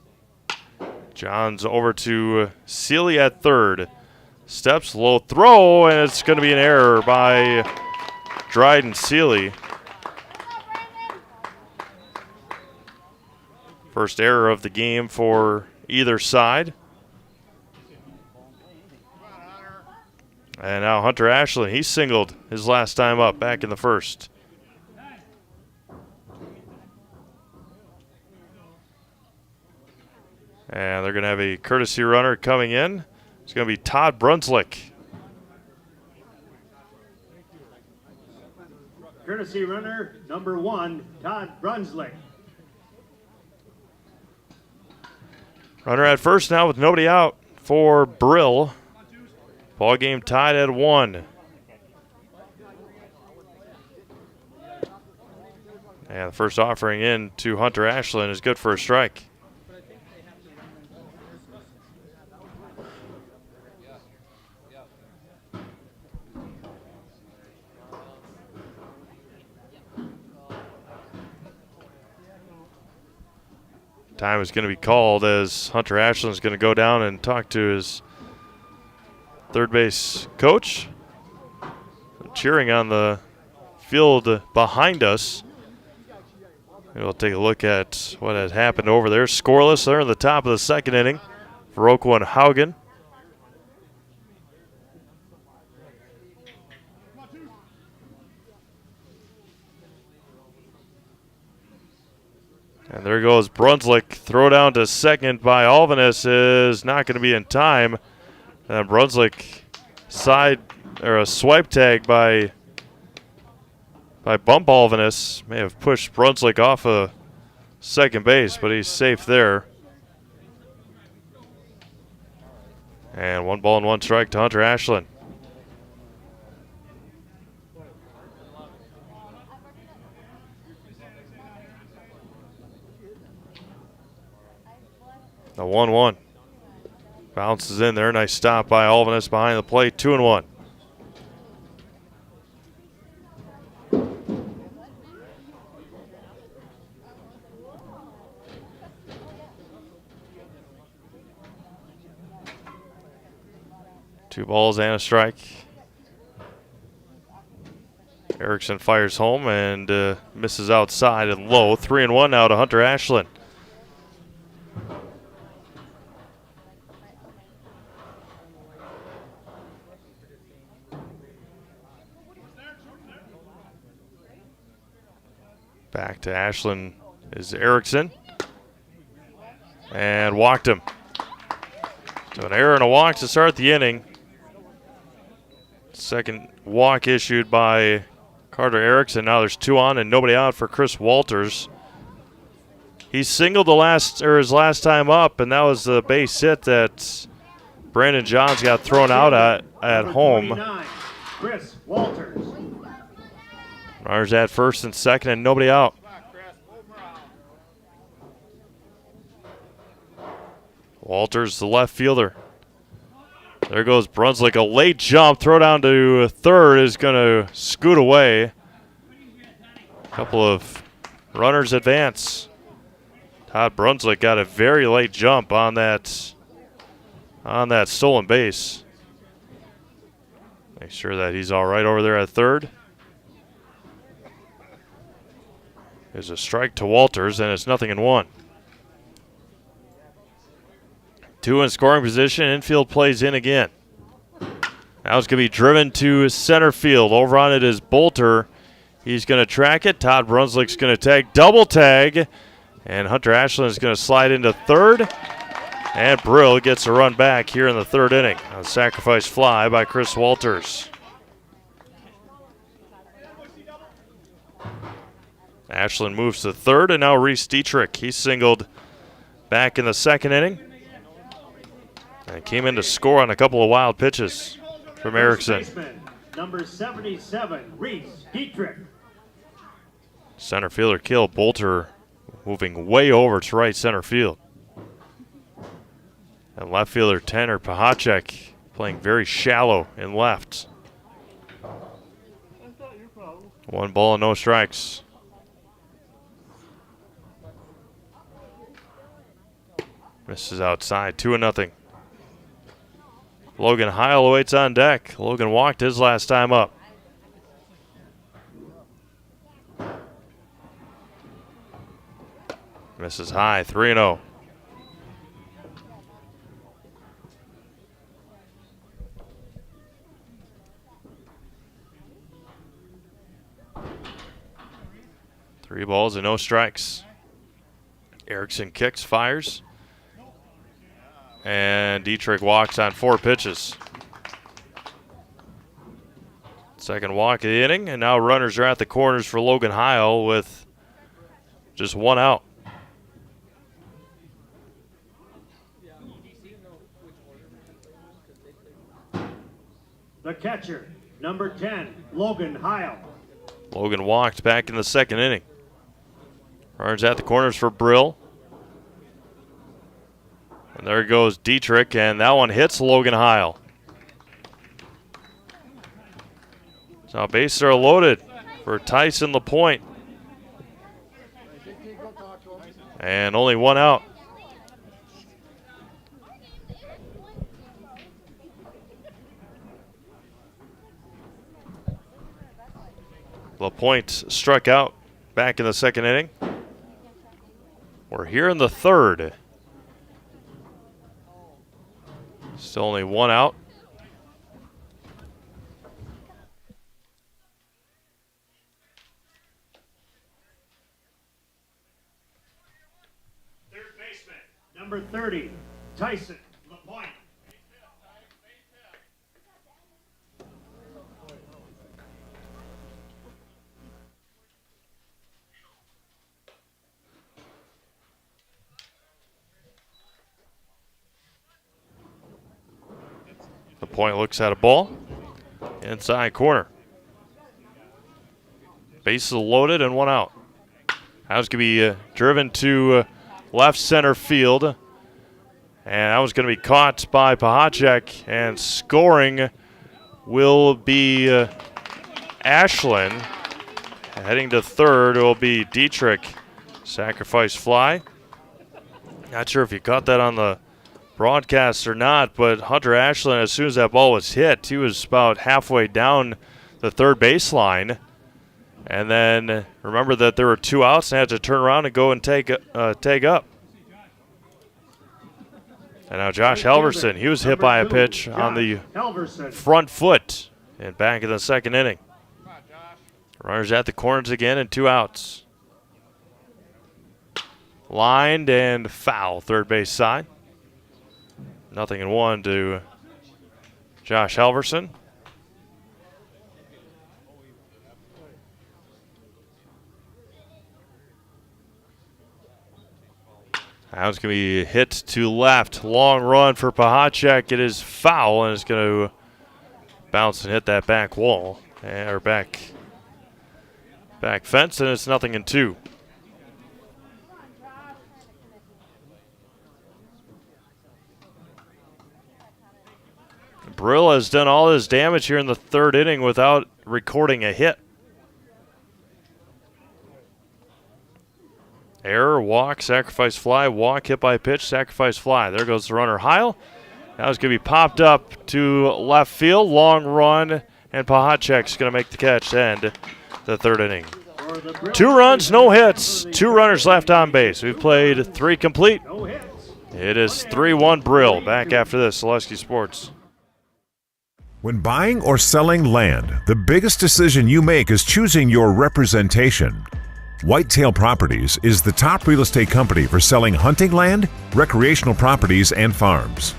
Johns over to Seeley at 3rd. Steps, low throw, and it's going to be an error by Dryden Seeley. First error of the game for either side. And now Hunter Ashland, he singled his last time up back in the first. And they're going to have a courtesy runner coming in. It's going to be Todd Brunslick. Courtesy runner number 1, Todd Brunslick. Runner at first now with nobody out for Brill. Ball game tied at 1. And the first offering in to Hunter Ashland is good for a strike. Time is going to be called as Hunter Ashland is going to go down and talk to his third base coach. Cheering on the field behind us. We'll take a look at what has happened over there. Scoreless there in the top of the second inning for Oakwood and Haugen. And there goes Brunslick. Throw down to second by Alvarez is not going to be in time. And Brunslick a swipe tag by Bump Alvarez may have pushed Brunslick off of second base, but he's safe there. And 1 ball and 1 strike to Hunter Ashland. The 1-1. Bounces in there. Nice stop by Alvarez behind the plate. 2-1. Two balls and a strike. Erickson fires home and misses outside and low. 3-1 now to Hunter Ashland. Back to Ashland is Erickson. And walked him. So an error and a walk to start the inning. Second walk issued by Carter Erickson. Now there's 2 on and nobody out for Chris Walters. He singled his last time up, and that was the base hit that Brandon Johns got thrown out at home. Chris Walters. Runners at first and second and nobody out. Walters, the left fielder. There goes Brunslick. A late jump. Throw down to third is going to scoot away. A couple of runners advance. Todd Brunslick got a very late jump on that stolen base. Make sure that he's all right over there at third. There's a strike to Walters, and it's 0-1. 2 in scoring position. Infield plays in again. Now it's going to be driven to center field. Over on it is Bolter. He's going to track it. Todd Brunslick's going to tag, double tag. And Hunter Ashland is going to slide into third. And Brill gets a run back here in the third inning. A sacrifice fly by Chris Walters. Ashland moves to third, and now Reese Dietrich. He singled back in the second inning. And came in to score on a couple of wild pitches from Erickson. Number 77, Reese Dietrich. Center fielder Kill Bolter moving way over to right center field. And left fielder Tanner Pahacek playing very shallow in left. 1 ball and no strikes. Misses outside, 2-0. Logan Heil awaits on deck. Logan walked his last time up. Misses high, 3-0. Three balls and no strikes. Erickson kicks, fires. And Dietrich walks on 4 pitches. Second walk of the inning, and now runners are at the corners for Logan Heil with just 1 out. The catcher, number 10, Logan Heil. Logan walked back in the second inning. Runners at the corners for Brill. And there goes Dietrich, and that one hits Logan Heil. So bases are loaded for Tyson LaPointe. And only 1 out. LaPointe struck out back in the second inning. We're here in the third. Still only 1 out. Third baseman, number 30, Tyson LaPointe. LaPointe looks at a ball. Inside corner. Bases loaded and 1 out. That was going to be driven to left center field. And that was going to be caught by Pahacek. And scoring will be Ashland. Heading to third will be Dietrich. Sacrifice fly. Not sure if you caught that on the broadcast or not, but Hunter Ashland, as soon as that ball was hit, he was about halfway down the third baseline. And then remember that there were 2 outs and had to turn around and go and tag up. And now Josh Halverson, he was hit by a pitch on the front foot and back in the second inning. Runners at the corners again and 2 outs. Lined and foul, third base side. 0-1 to Josh Halverson. That was going to be hit to left. Long run for Pahacek. It is foul, and it's going to bounce and hit that back wall, or back fence, and it's 0-2. Brill has done all his damage here in the third inning without recording a hit. Error, walk, sacrifice fly, walk, hit by pitch, sacrifice fly. There goes the runner, Heil. That was going to be popped up to left field. Long run, and Pahacek's going to make the catch to end the third inning. 2 runs, no hits, 2 runners left on base. We've played 3 complete. It is 3-1 Brill. Back after this, Zaleski Sports. When buying or selling land, the biggest decision you make is choosing your representation. Whitetail Properties is the top real estate company for selling hunting land, recreational properties, and farms.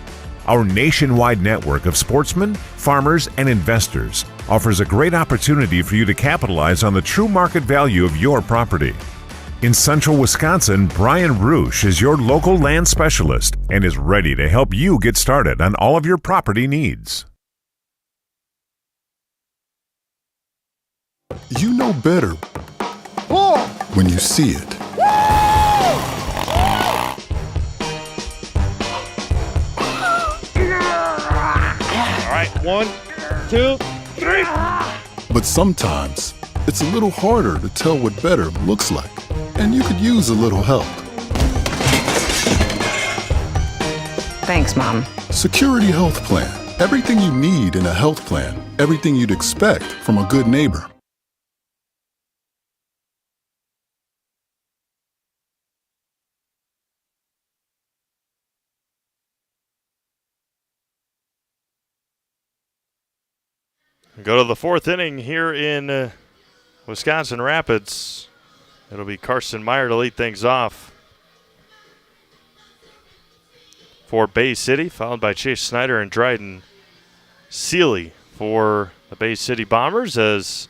Our nationwide network of sportsmen, farmers, and investors offers a great opportunity for you to capitalize on the true market value of your property. In central Wisconsin, Brian Roosh is your local land specialist and is ready to help you get started on all of your property needs. You know better when you see it. All right, 1, 2, 3. But sometimes it's a little harder to tell what better looks like, and you could use a little help. Thanks, Mom. Security Health Plan. Everything you need in a health plan. Everything you'd expect from a good neighbor. Go to the fourth inning here in Wisconsin Rapids. It'll be Carson Meyer to lead things off for Bay City, followed by Chase Snyder and Dryden Seeley for the Bay City Bombers, as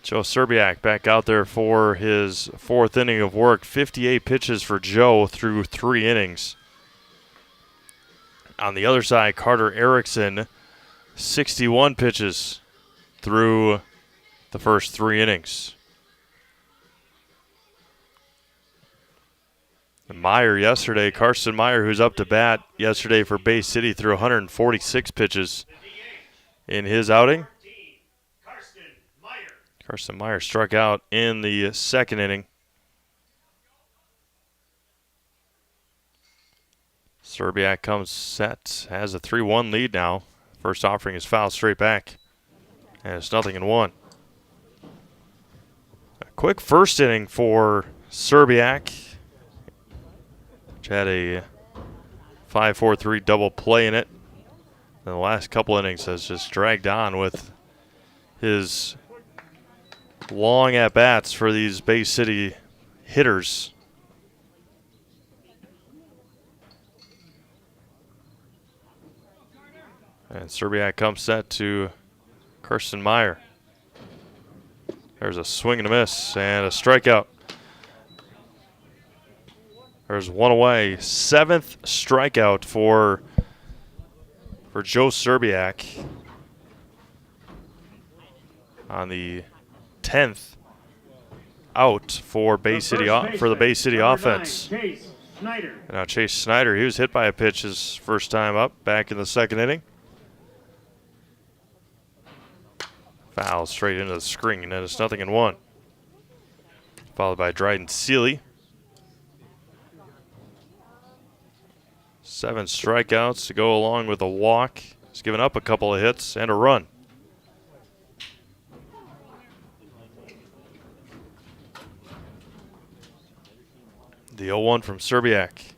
Joe Serbiak back out there for his fourth inning of work. 58 pitches for Joe through 3 innings. On the other side, Carter Erickson, 61 pitches through the first 3 innings. And Meyer yesterday, Carson Meyer, who's up to bat yesterday for Bay City, threw 146 pitches in his outing. Carson Meyer struck out in the second inning. Serbiak comes set, has a 3-1 lead now. First offering is fouled straight back, and it's 0-1. A quick first inning for Serbiak, which had a 5-4-3 double play in it. And the last couple innings has just dragged on with his long at-bats for these Bay City hitters. And Serbiak comes set to Carson Meyer. There's a swing and a miss and a strikeout. There's one away. 7th strikeout for Joe Serbiak on the 10th out for Bay City for the Bay City offense. Chase Snyder. And now Chase Snyder, he was hit by a pitch his first time up back in the second inning. Foul straight into the screen, and it's 0-1. Followed by Dryden Seeley. 7 strikeouts to go along with a walk. He's given up a couple of hits and a run. The 0-1 from Serbiak.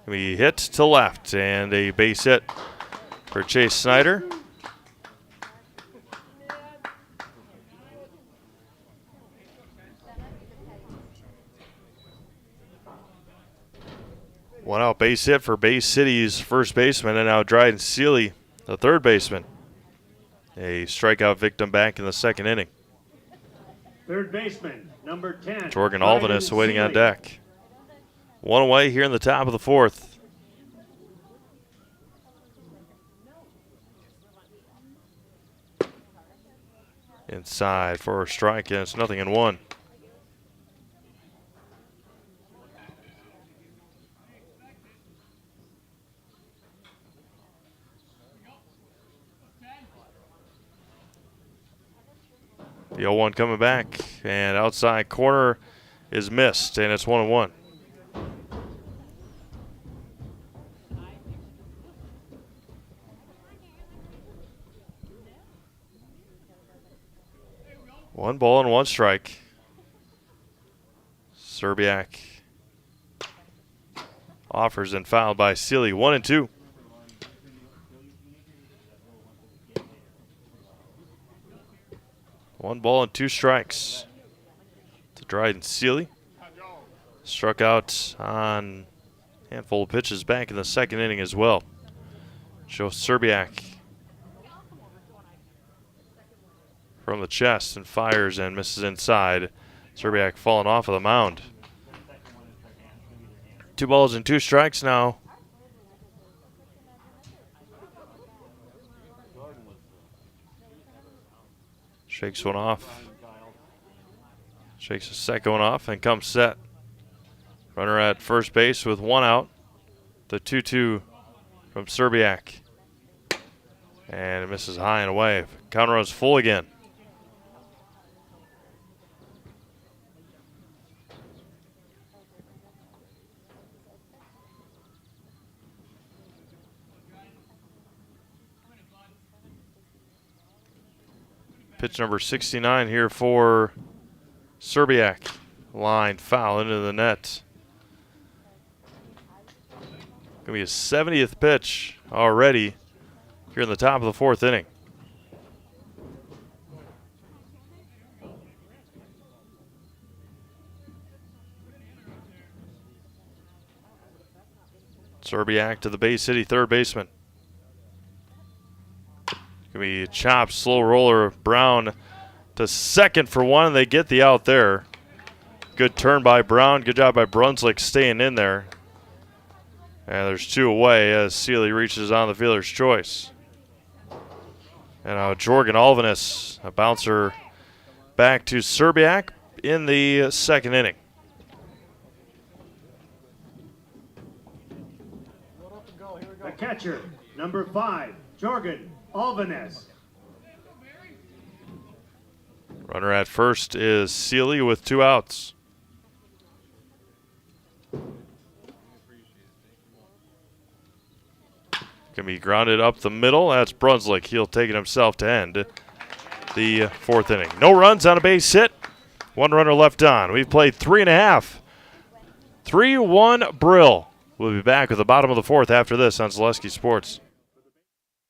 We hit to left, and a base hit for Chase Snyder. One out base hit for Bay City's first baseman, and now Dryden Seeley, the third baseman. A strikeout victim back in the second inning. Third baseman, number 10. Jorgen Alvinus waiting on deck. One away here in the top of the fourth. Inside for a strike, and it's 0-1. The 0-1 coming back, and outside corner is missed, and it's 1-1. One ball and 1 strike. Serbiak offers and fouled by Seeley. 1-2. One ball and 2 strikes to Dryden Seeley. Struck out on a handful of pitches back in the second inning as well. Joe Serbiak from the chest and fires and misses inside. Serbiak falling off of the mound. 2 balls and 2 strikes now. Shakes one off. Shakes the second one off and comes set. Runner at first base with 1 out. The 2-2 from Serbiak. And it misses high and away. Counter runs full again. Pitch number 69 here for Serbiak. Line foul into the net. Going to be his 70th pitch already here in the top of the fourth inning. Serbiak to the Bay City third baseman. Gonna be chopped, slow roller. Brown to second for one. They get the out there. Good turn by Brown. Good job by Brunswick staying in there. And there's two away as Sealy reaches on the fielder's choice. And now Jorgen Alvarez, a bouncer back to Serbiak in the second inning. The catcher, number 5, Jorgen Alvarez. Runner at first is Sealy with 2 outs. Can be grounded up the middle. That's Brunswick. He'll take it himself to end the fourth inning. No runs on a base hit. 1 runner left on. We've played 3.5. 3-1 Brill. We'll be back with the bottom of the fourth after this on Zaleski Sports.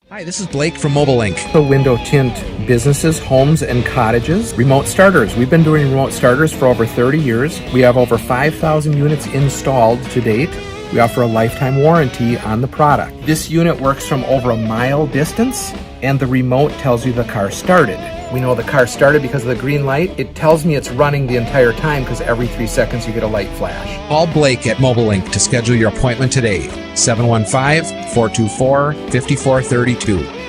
Hi, this is Blake from Mobile Link. The window tint businesses, homes, and cottages. Remote starters. We've been doing remote starters for over 30 years. We have over 5,000 units installed to date. We offer a lifetime warranty on the product. This unit works from over a mile distance, and the remote tells you the car started. We know the car started because of the green light. It tells me it's running the entire time because every 3 seconds you get a light flash. Call Blake at Mobile Link to schedule your appointment today. 715-424-5432.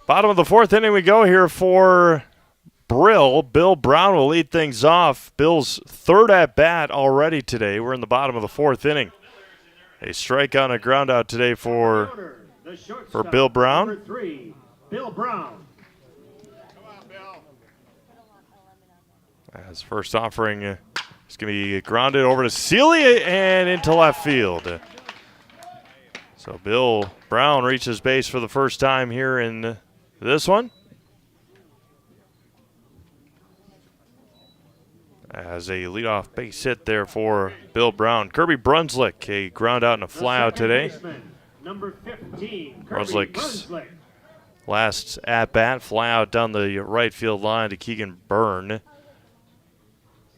Bottom of the fourth inning we go here for Brill. Bill Brown will lead things off. Bill's third at bat already today. We're in the bottom of the fourth inning. A strikeout and a ground out today for Bill Brown. Number 3, Bill Brown. As first offering is going to be grounded over to Sealy and into left field. So Bill Brown reaches base for the first time here in this one. As a leadoff base hit there for Bill Brown. Kirby Brunswick, a ground out and a fly out today. Number 15, Brunswick's last at bat, fly out down the right field line to Keegan Byrne.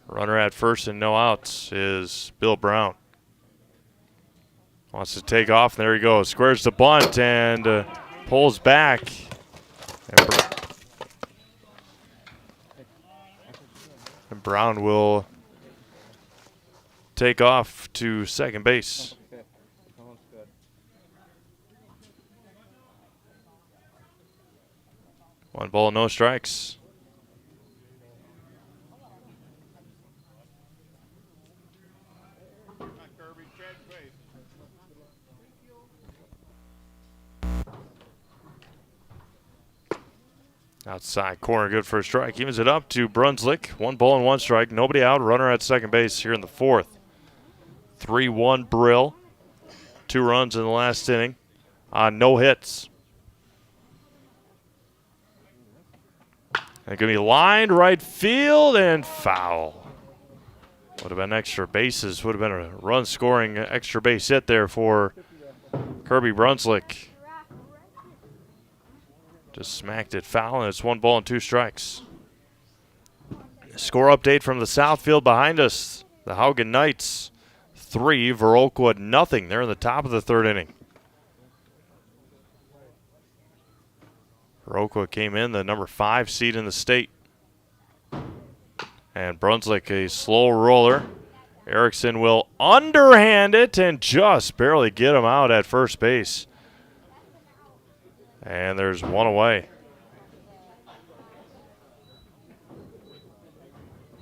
Runner at first and no outs is Bill Brown. Wants to take off, and there he goes. Squares the bunt and pulls back. And Brown will take off to second base. One ball, no strikes. Outside corner, good for a strike. Evens it up to Brunswick. 1 ball and 1 strike. Nobody out. Runner at second base here in the fourth. 3-1 Brill. 2 runs in the last inning on no hits. And going to be lined right field and foul. Would have been extra bases. Would have been a run-scoring extra base hit there for Kirby Brunswick just smacked it foul, and it's 1 ball and 2 strikes. Score update from the south field behind us. The Haugen Knights 3, Viroqua nothing. They're in the top of the 3rd inning. Viroqua came in the number 5 seed in the state. And Brunswick, a slow roller. Erickson will underhand it and just barely get him out at first base. And there's 1 away.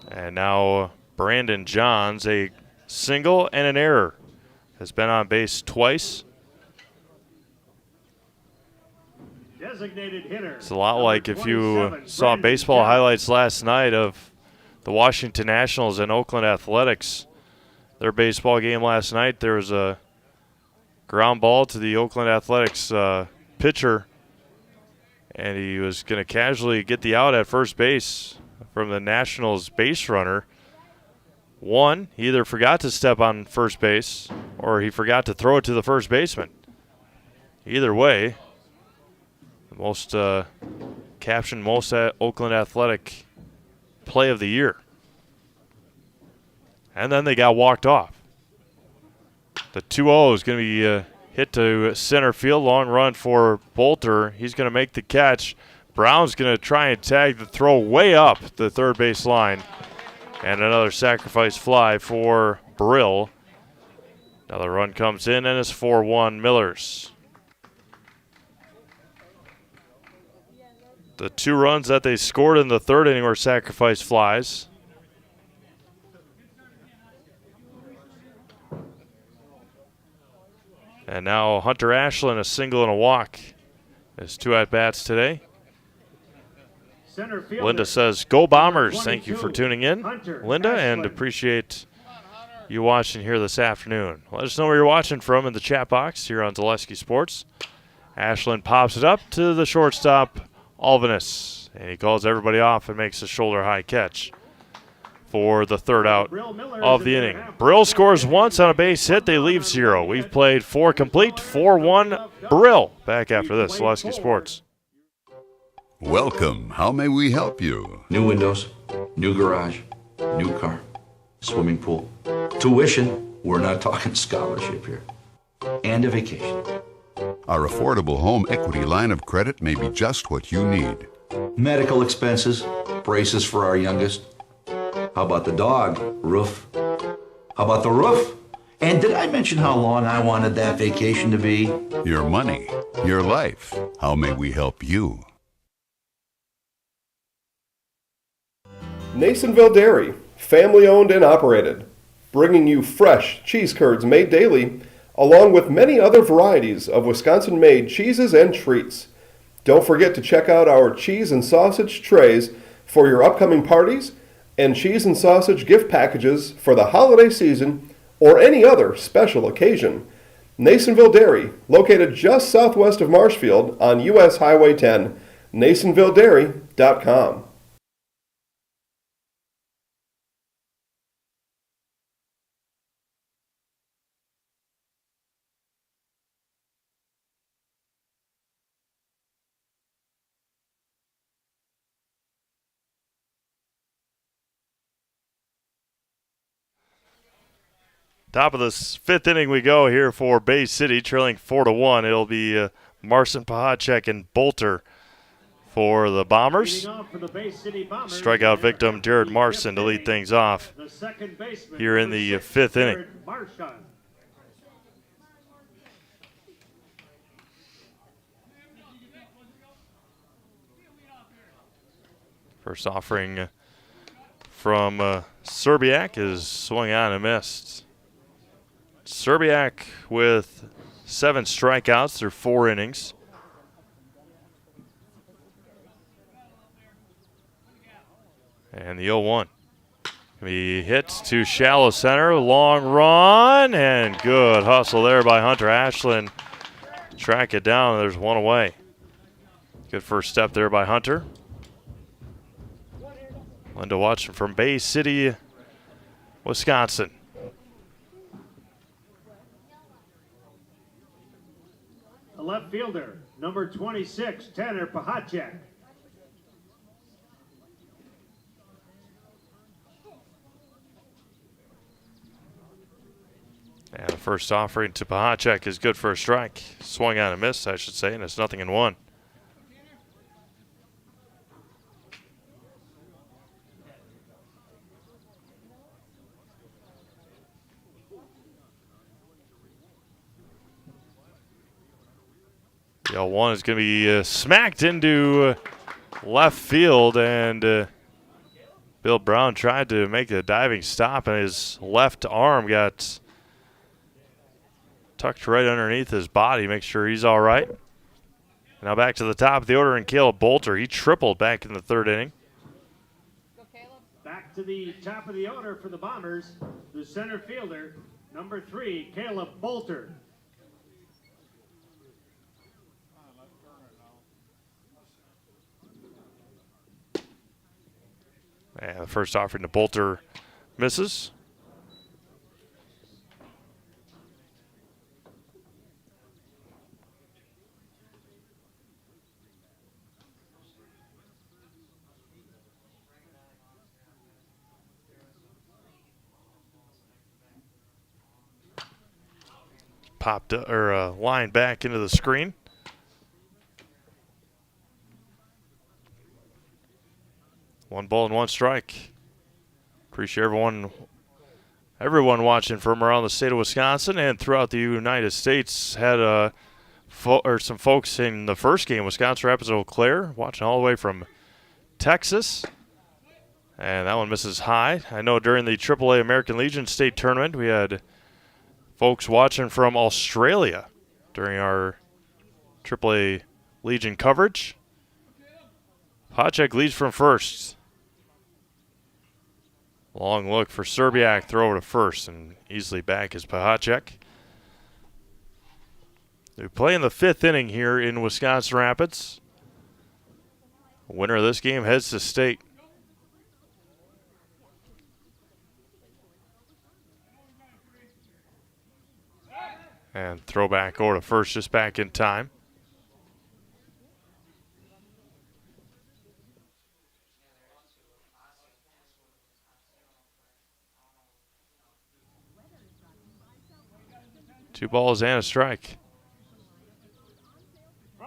And now Brandon Johns, a single and an error, has been on base twice. Designated hitter. It's a lot like if you saw baseball highlights last night of the Washington Nationals and Oakland Athletics. Their baseball game last night, there was a ground ball to the Oakland Athletics pitcher, and he was going to casually get the out at first base from the Nationals base runner. One, he either forgot to step on first base or he forgot to throw it to the first baseman. Either way, the most captioned most Oakland Athletic play of the year. And then they got walked off. The 2-0 is going to be hit to center field. Long run for Bolter. He's going to make the catch. Brown's going to try and tag the throw way up the third base line. And another sacrifice fly for Brill. Another run comes in, and it's 4-1 Millers. The 2 runs that they scored in the 3rd inning were sacrifice flies. And now Hunter Ashland, a single and a walk. His 2 at-bats today. Linda says, "Go Bombers." Thank you for tuning in, Linda, and appreciate you watching here this afternoon. Let us know where you're watching from in the chat box here on Zaleski Sports. Ashland pops it up to the shortstop, Alvinus, and he calls everybody off and makes a shoulder-high catch for the 3rd out of the inning. Brill scores once on a base hit. They leave 0. We've played 4 complete, 4-1 Brill. Back after this, Zaleski Sports. Welcome. How may we help you? New windows, new garage, new car, swimming pool, tuition. We're not talking scholarship here. And a vacation. Our affordable home equity line of credit may be just what you need. Medical expenses, braces for our youngest. How about the dog? Roof. How about the roof? And did I mention how long I wanted that vacation to be? Your money, your life. How may we help you? Nasonville Dairy, family owned and operated, bringing you fresh cheese curds made daily, along with many other varieties of Wisconsin-made cheeses and treats. Don't forget to check out our cheese and sausage trays for your upcoming parties and cheese and sausage gift packages for the holiday season or any other special occasion. Nasonville Dairy, located just southwest of Marshfield on US Highway 10, NasonvilleDairy.com. Top of the 5th inning we go here for Bay City, trailing 4-1. It'll be Marcin Pahacek and Bolter for the Bombers. Strikeout victim Jared Marcin to lead things off here in the 5th inning. First offering from Serbiak is swung on and missed. Serbiak with 7 strikeouts through 4 innings. And the 0-1. He hits to shallow center, long run, and good hustle there by Hunter Ashland. Track it down, there's 1 away. Good first step there by Hunter. Linda watching from Bay City, Wisconsin. fielder, number 26, Tanner Pahacek. And the first offering to Pahacek is good for a strike. Swung on and missed, I should say, and it's 0-1. The 0-1 is going to be smacked into left field, and Bill Brown tried to make a diving stop, and his left arm got tucked right underneath his body. Make sure he's all right. Now back to the top of the order, and Caleb Bolter. He tripled back in the third inning. Back to the top of the order for the Bombers, the center fielder, number 3, Caleb Bolter. And the first offering to Bolter misses. Popped or line back into the screen. One ball and one strike. Appreciate everyone watching from around the state of Wisconsin and throughout the United States. Had some folks in the first game, Wisconsin Rapids Eau Claire, watching all the way from Texas. And that one misses high. I know during the AAA American Legion State Tournament, we had folks watching from Australia during our AAA Legion coverage. Pahacek leads from first. Long look for Serbiak, throw over to first, and easily back is Pahacek. We play in the 5th inning here in Wisconsin Rapids. The winner of this game heads to state. And throw back over to first, just back in time. Two balls and a strike.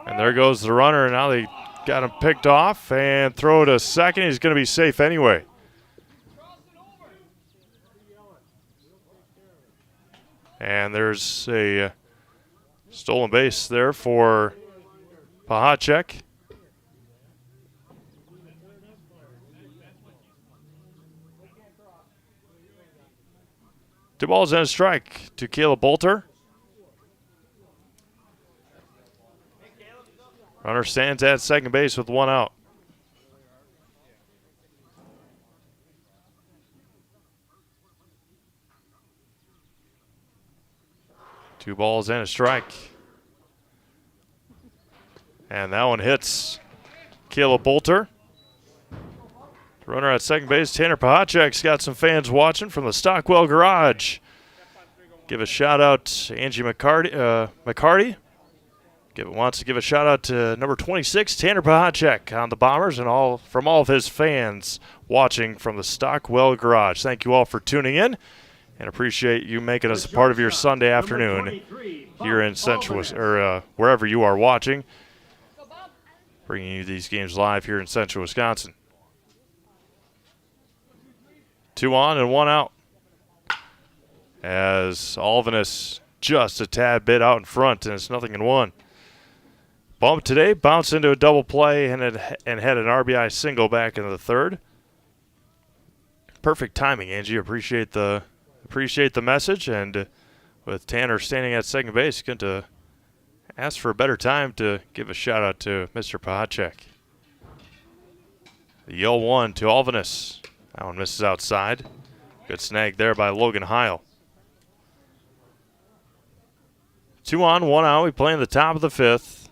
And there goes the runner, and now they got him picked off and throw to second. He's going to be safe anyway. And there's a stolen base there for Pahacek. Two balls and a strike to Caleb Bolter. Runner stands at second base with one out. Two balls and a strike. And that one hits Caleb Bolter. Runner at second base, Tanner Pahacek's got some fans watching from the Stockwell Garage. Give a shout out to Angie McCarty. Wants to give a shout out to number 26, Tanner Pahacek on the Bombers, and from all of his fans watching from the Stockwell Garage. Thank you all for tuning in, and appreciate you making us a part of your Sunday afternoon here in Central, or wherever you are watching. Bringing you these games live here in Central Wisconsin. 2 on and 1 out. As Alvinus just a tad bit out in front, and it's 0-1. Bump today, bounced into a double play and had an RBI single back in the third. Perfect timing, Angie. Appreciate the message, and with Tanner standing at second base, going to ask for a better time to give a shout out to Mr. Pahacek. The 0-1 to Alvinus. That one misses outside. Good snag there by Logan Heil. 2 on, 1 out. We play in the top of the 5th.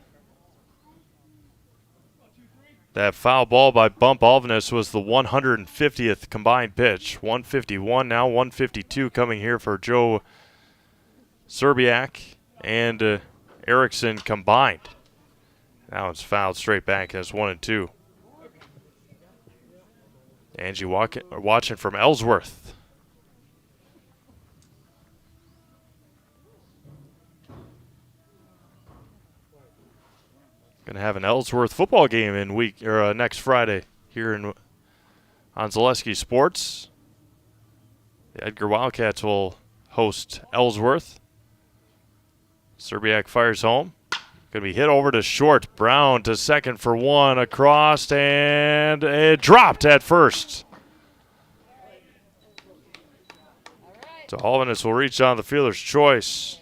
That foul ball by Bump Alvinus was the 150th combined pitch. 151 now, 152 coming here for Joe Serbiak and Erickson combined. Now it's fouled straight back as 1-2. Angie watching from Ellsworth. Going to have an Ellsworth football game in next Friday here on Zaleski Sports. The Edgar Wildcats will host Ellsworth. Serbiak fires home. Going to be hit over to short. Brown to second for one. Across, and it dropped at first. So Alvinus will reach on the fielder's choice.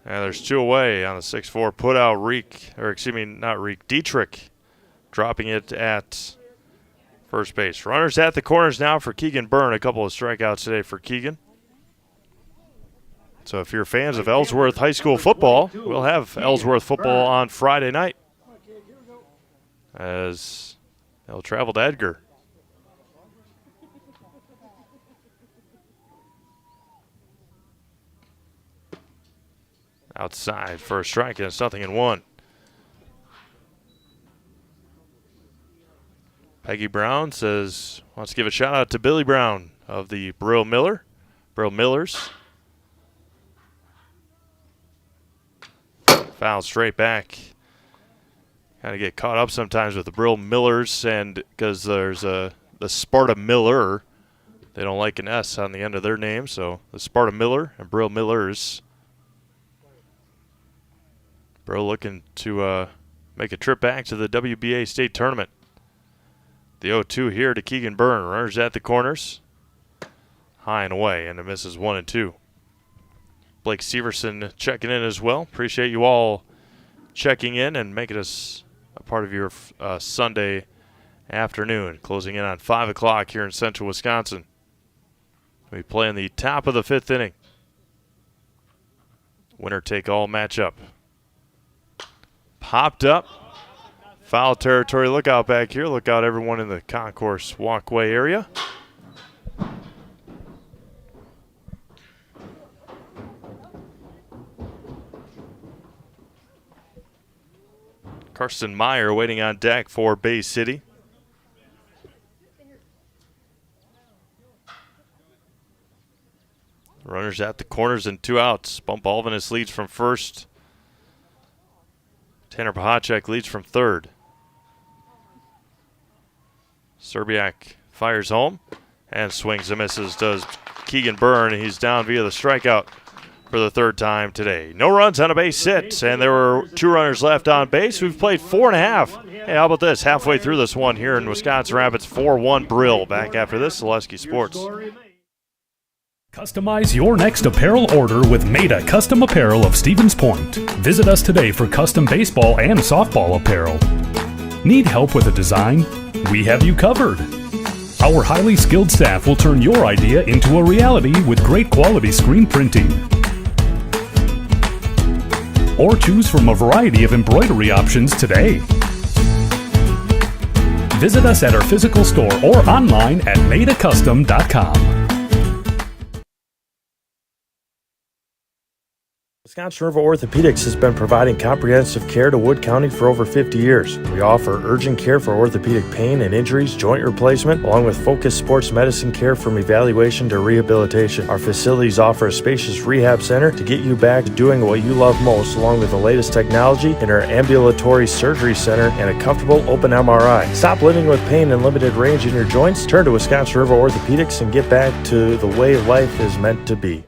And there's two away on the 6-4 put out. Dietrich dropping it at first base. Runners at the corners now for Keegan Byrne. A couple of strikeouts today for Keegan. So if you're fans of Ellsworth High School football, we'll have Ellsworth football on Friday night as they'll travel to Edgar. Outside for a strike, and it's 0-1. Peggy Brown wants to give a shout out to Billy Brown of the Brill Millers. Foul straight back. Kind of get caught up sometimes with the Brill Millers, and because there's the Sparta Miller, they don't like an S on the end of their name, so the Sparta Miller and Brill Millers. Brill looking to make a trip back to the WBA state tournament. The 0-2 here to Keegan Byrne. Runners at the corners. High and away, and it misses 1-2. Blake Severson checking in as well. Appreciate you all checking in and making us a part of your Sunday afternoon. Closing in on 5 o'clock here in central Wisconsin. We play in the top of the 5th inning. Winner take all matchup. Popped up. Foul territory. Look out back here. Look out everyone in the concourse walkway area. Karsten Meyer waiting on deck for Bay City. Runners at the corners and 2 outs. Bump Alvinus leads from first. Tanner Pahacek leads from third. Serbiak fires home and swings and misses does Keegan Byrne. He's down via the strikeout for the 3rd time today. No runs on a base hit, and there were 2 runners left on base. We've played 4.5. Hey, how about this? Halfway through this one here in Wisconsin Rapids, 4-1 Brill. Back after this, Zaleski Sports. Customize your next apparel order with Maida Custom Apparel of Stevens Point. Visit us today for custom baseball and softball apparel. Need help with a design? We have you covered. Our highly skilled staff will turn your idea into a reality with great quality screen printing. Or choose from a variety of embroidery options today. Visit us at our physical store or online at maidacustom.com. Wisconsin River Orthopedics has been providing comprehensive care to Wood County for over 50 years. We offer urgent care for orthopedic pain and injuries, joint replacement, along with focused sports medicine care from evaluation to rehabilitation. Our facilities offer a spacious rehab center to get you back to doing what you love most, along with the latest technology in our ambulatory surgery center and a comfortable open MRI. Stop living with pain and limited range in your joints. Turn to Wisconsin River Orthopedics and get back to the way life is meant to be.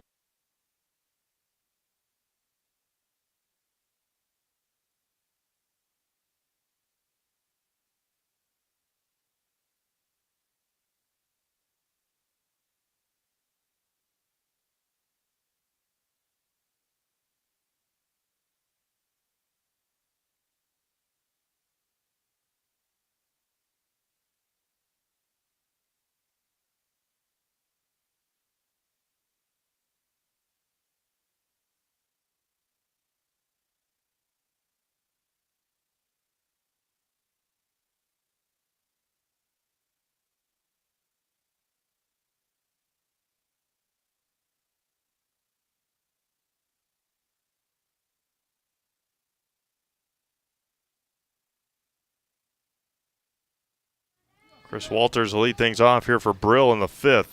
Chris Walters will lead things off here for Brill in the 5th.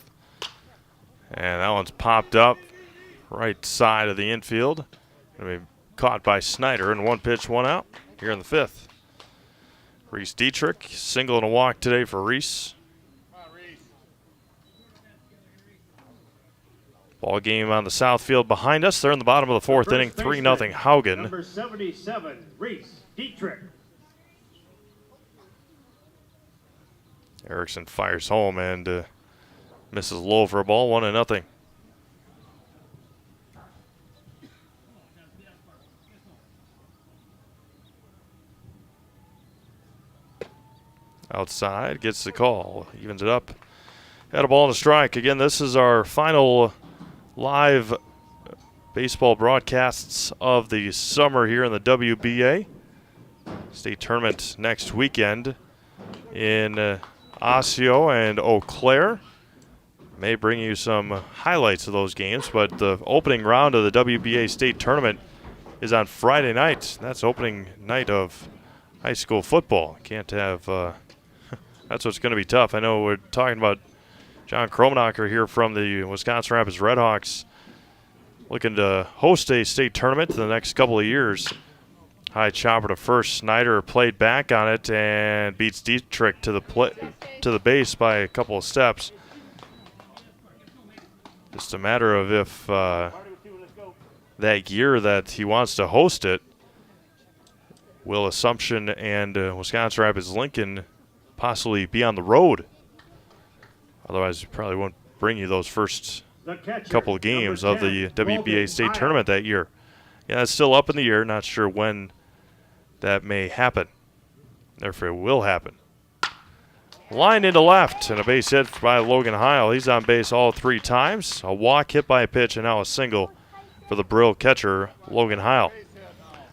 And that one's popped up right side of the infield. Going to be caught by Snyder, and 1 pitch, 1 out here in the 5th. Reese Dietrich, single and a walk today for Reese. Ball game on the south field behind us. They're in the bottom of the 4th inning, 3-0 Haugen. Number 77, Reese Dietrich. Erickson fires home and misses low for a ball, 1-0. Outside, gets the call, evens it up. Had a ball and a strike. Again, this is our final live baseball broadcasts of the summer here in the WBA. State tournament next weekend in Osseo and Eau Claire. May bring you some highlights of those games, but the opening round of the WBA state tournament is on Friday night. That's opening night of high school football. Can't have, that's what's going to be tough. I know we're talking about John Kromenacher here from the Wisconsin Rapids Redhawks, looking to host a state tournament in the next couple of years. High chopper to first. Snyder played back on it and beats Dietrich to the base by a couple of steps. Just a matter of if that year that he wants to host it, will Assumption and Wisconsin Rapids Lincoln possibly be on the road? Otherwise, he probably won't bring you those first couple of games of the WBA state tournament that year. Yeah, it's still up in the air. Not sure when that may happen. Therefore, it will happen. Line into left, and a base hit by Logan Heil. He's on base all 3 times. A walk hit by a pitch, and now a single for the Brill catcher, Logan Heil.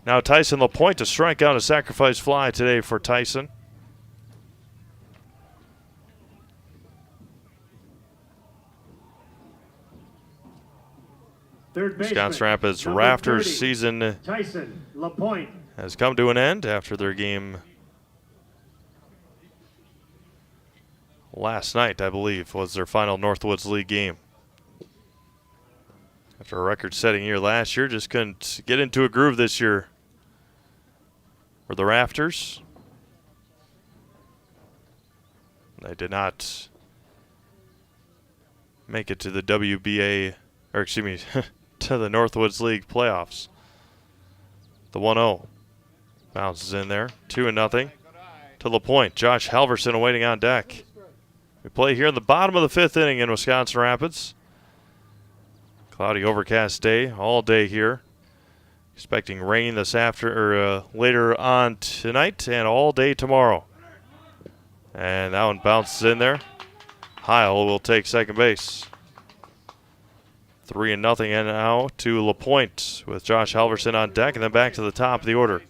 Now Tyson LaPointe to strike out a sacrifice fly today for Tyson. Wisconsin Rapids Rafters 30, season Tyson LaPointe has come to an end after their game last night, I believe, was their final Northwoods League game. After a record-setting year last year, just couldn't get into a groove this year for the Rafters. They did not make it to the WBA, or excuse me, to the Northwoods League playoffs. The 1-0 bounces in there, 2-0 to LaPointe. Josh Halverson awaiting on deck. We play here in the bottom of the 5th inning in Wisconsin Rapids. Cloudy, overcast day all day here. Expecting rain this later on tonight and all day tomorrow. And that one bounces in there. Heil will take second base. 3-0 and now to LaPointe with Josh Halverson on deck, and then back to the top of the order.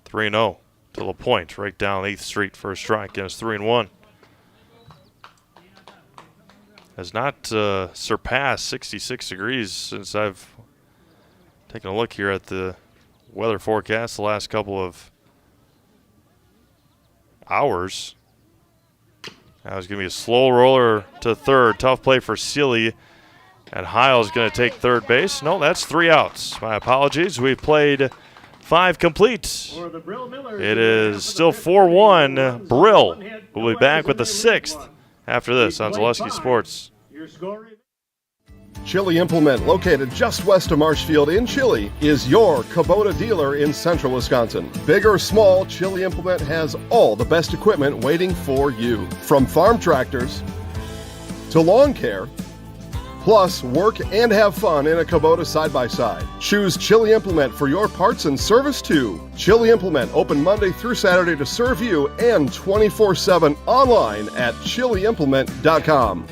(3-0) to LaPointe, right down 8th Street for a strike, and it's 3-1. Has not surpassed 66 degrees since I've taken a look here at the weather forecast the last couple of hours. That was going to be a slow roller to third. Tough play for Sealy. And Heil's going to take third base. No, that's 3 outs. My apologies. We've played 5 complete. It is still 4-1. Brill will be back with the 6th after this on Zaleski Sports. Chili Implement, located just west of Marshfield in Chili, is your Kubota dealer in central Wisconsin. Big or small, Chili Implement has all the best equipment waiting for you. From farm tractors to lawn care, plus work and have fun in a Kubota side-by-side. Choose Chili Implement for your parts and service too. Chili Implement, open Monday through Saturday to serve you and 24/7 online at chiliimplement.com.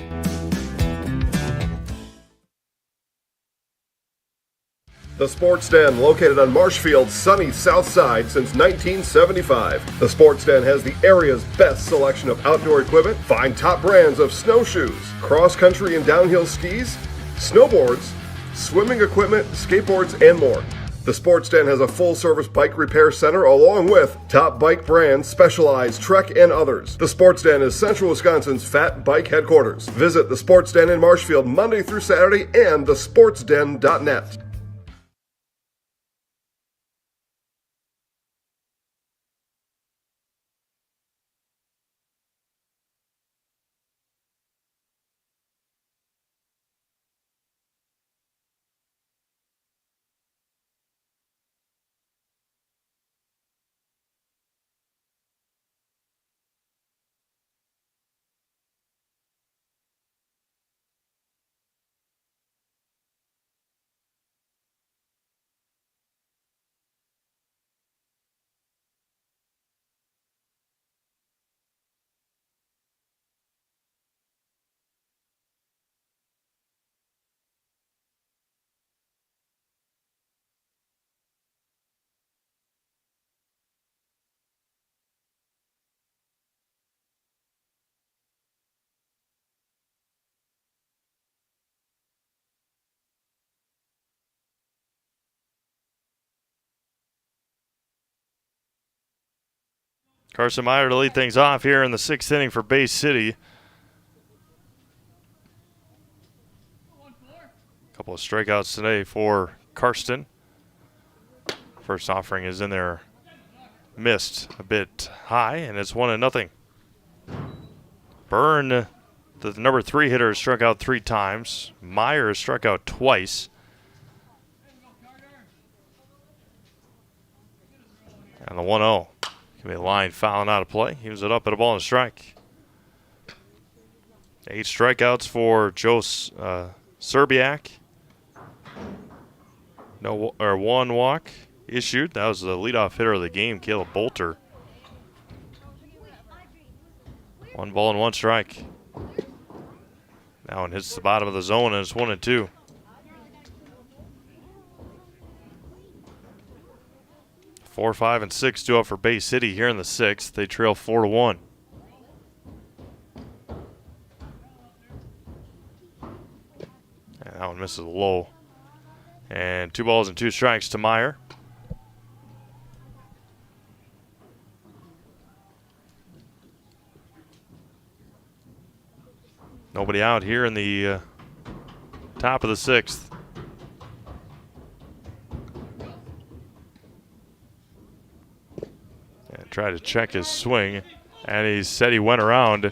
The Sports Den, located on Marshfield's sunny south side since 1975. The Sports Den has the area's best selection of outdoor equipment. Find top brands of snowshoes, cross-country and downhill skis, snowboards, swimming equipment, skateboards, and more. The Sports Den has a full-service bike repair center along with top bike brands, Specialized, Trek, and others. The Sports Den is Central Wisconsin's fat bike headquarters. Visit the Sports Den in Marshfield Monday through Saturday and thesportsden.net. Carson Meyer to lead things off here in the 6th inning for Bay City. A couple of strikeouts today for Karsten. First offering is in there, missed a bit high, and it's 1-0. Byrne, the number 3 hitter, struck out 3 times. Meyer struck out twice. And the 1-0. Give me a line fouling out of play. He was it up at a ball and a strike. 8 strikeouts for Joe Serbiak. One walk issued. That was the leadoff hitter of the game, Caleb Bolter. 1 ball and 1 strike. Now it hits the bottom of the zone, and it's 1-2. Four, 5, and 6 due up for Bay City here in the 6th. They trail 4-1. And that one misses low. And 2 balls and 2 strikes to Meyer. Nobody out here in the top of the 6th. Try to check his swing, and he said he went around.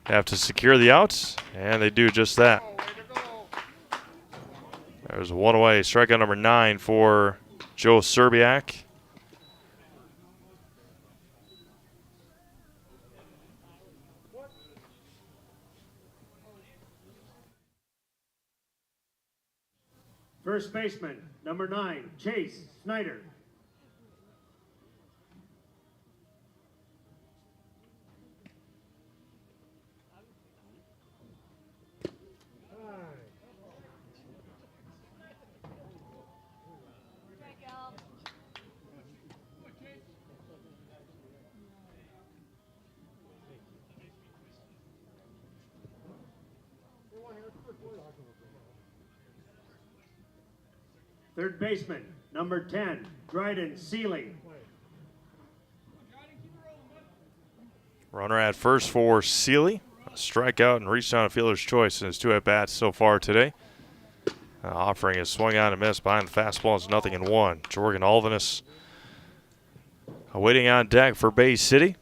Have to secure the outs, and they do just that. There's 1 away. Strikeout number 9 for Joe Serbiak. First baseman, number 9, Chase Snyder. Third baseman, number 10, Dryden Seeley. Runner at first for Seeley. A strikeout and reached on a fielder's choice in his 2 at-bats so far today. Offering is swung on and missed behind the fastball. It's 0-1. Jorgen Alvinus awaiting on deck for Bay City.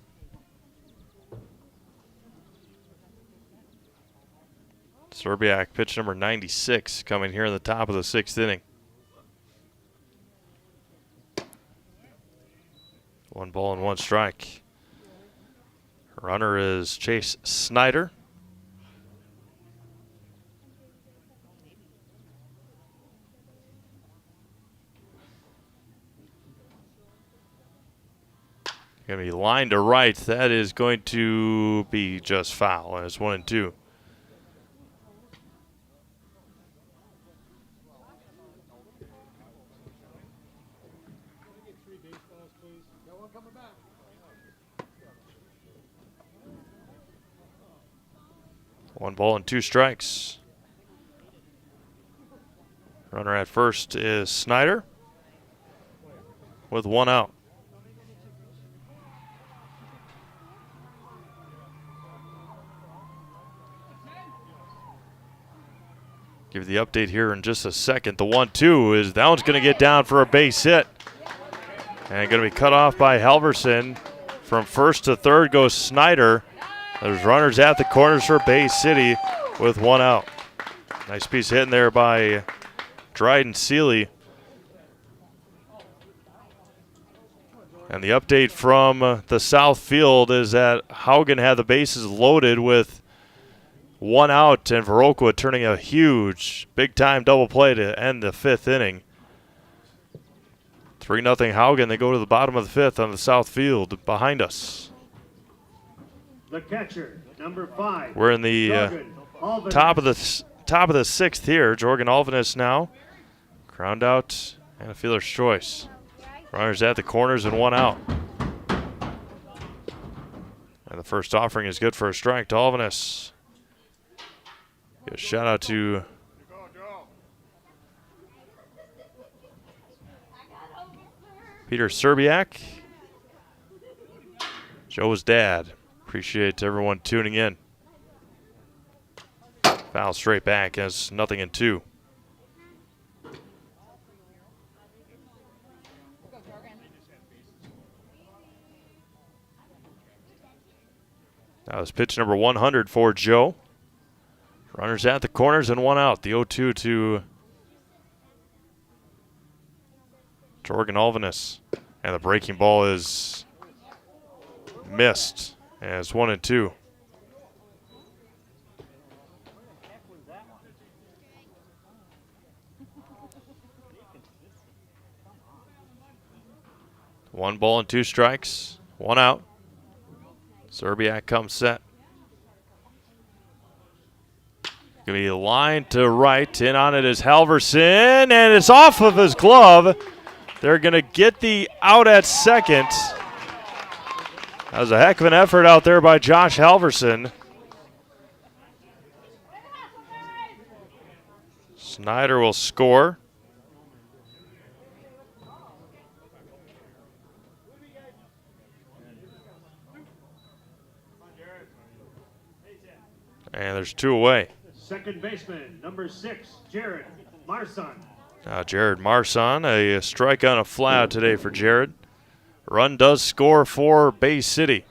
Serbiak, pitch number 96, coming here in the top of the 6th inning. 1 ball and 1 strike. Runner is Chase Snyder. Going to be lined to right. That is going to be just foul, and it's 1-2. 1 ball and 2 strikes. Runner at first is Snyder with 1 out. Give you the update here in just a second. The 1-2 is that one's going to get down for a base hit. And going to be cut off by Halverson. From first to third goes Snyder. There's runners at the corners for Bay City with 1 out. Nice piece hitting there by Dryden Seeley. And the update from the south field is that Haugen had the bases loaded with 1 out, and Viroqua turning a huge, big-time double play to end the 5th inning. 3-0 Haugen. They go to the bottom of the 5th on the south field behind us. The catcher, number 5. We're in the top of the 6th here. Jorgen Alvinus now. Ground out and a fielder's choice. Runners at the corners and 1 out. And the first offering is good for a strike to Alvinus. Give a shout out to Peter Serbiak, Joe's dad. Appreciate everyone tuning in. Foul straight back as 0-2. That was pitch number 100 for Joe. Runners at the corners and 1 out. The 0-2 to Jorgen Alvinus. And the breaking ball is missed as 1-2. One ball and 2 strikes, 1 out. Serbiak comes set. Going to be a line to right. In on it is Halverson, and it's off of his glove. They're going to get the out at second. That was a heck of an effort out there by Josh Halverson. Snyder will score. And there's 2 away. Second baseman, number 6, Jared Marson. Jared Marson, a strike on a fly out today for Jared. Run does score for Bay City.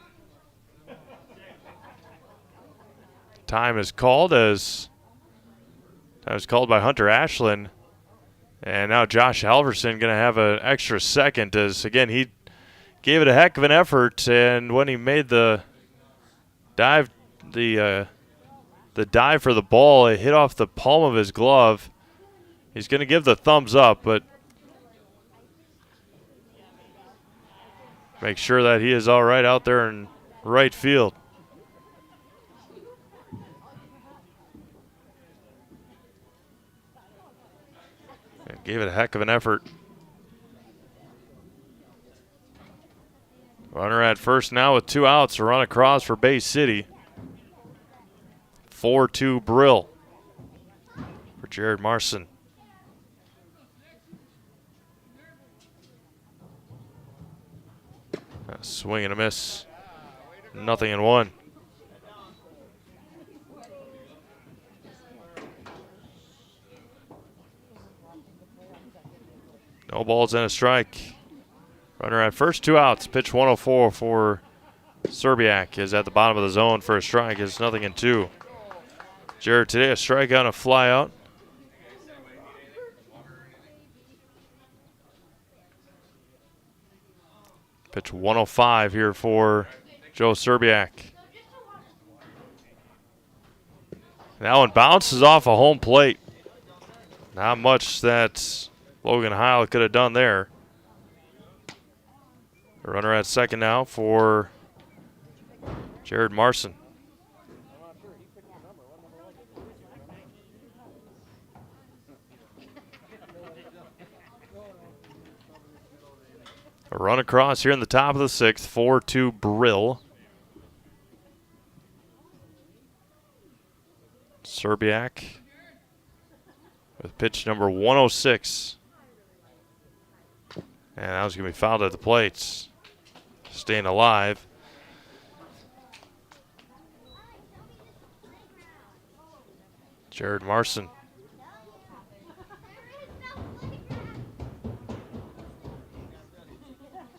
Time is called by Hunter Ashland. And now Josh Halverson going to have an extra second as, again, he gave it a heck of an effort. And when he made the dive, the dive for the ball, it hit off the palm of his glove. He's going to give the thumbs up, but make sure that he is all right out there in right field. And gave it a heck of an effort. Runner at first now with 2 outs. A run across for Bay City. 4-2 Brill for Jared Marson. A swing and a miss. 0-1. No balls and a strike. Runner at first, 2 outs. Pitch 104 for Serbiak is at the bottom of the zone for a strike. It's 0-2. Jared today a strikeout and a fly out. Pitch 105 here for Joe Serbiak. That one bounces off a home plate. Not much that Logan Heil could have done there. The runner at second now for Jared Marson. A run across here in the top of the 6th, 4-2 Brill. Serbiak with pitch number 106. And that was going to be fouled at the plates. Staying alive. Jared Marson.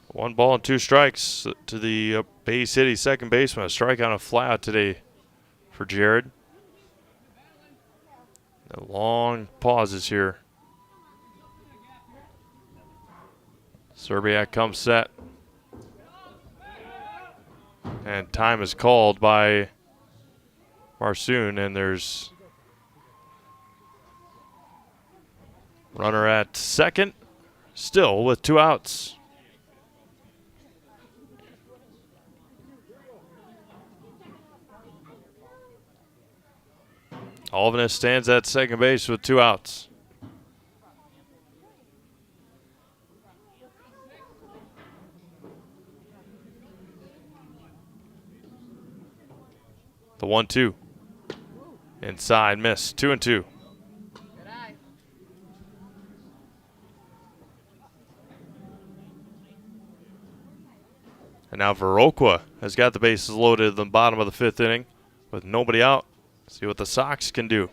One ball and 2 strikes to the Bay City second baseman. A strike on a fly out today for Jared. The long pauses here. Serbiak comes set. And time is called by Marsoon, and there's runner at second, still with 2 outs. Alvarez stands at second base with 2 outs. The 1-2. Inside, miss. 2-2. And now Verokwa has got the bases loaded at the bottom of the 5th inning with nobody out. See what the Sox can do.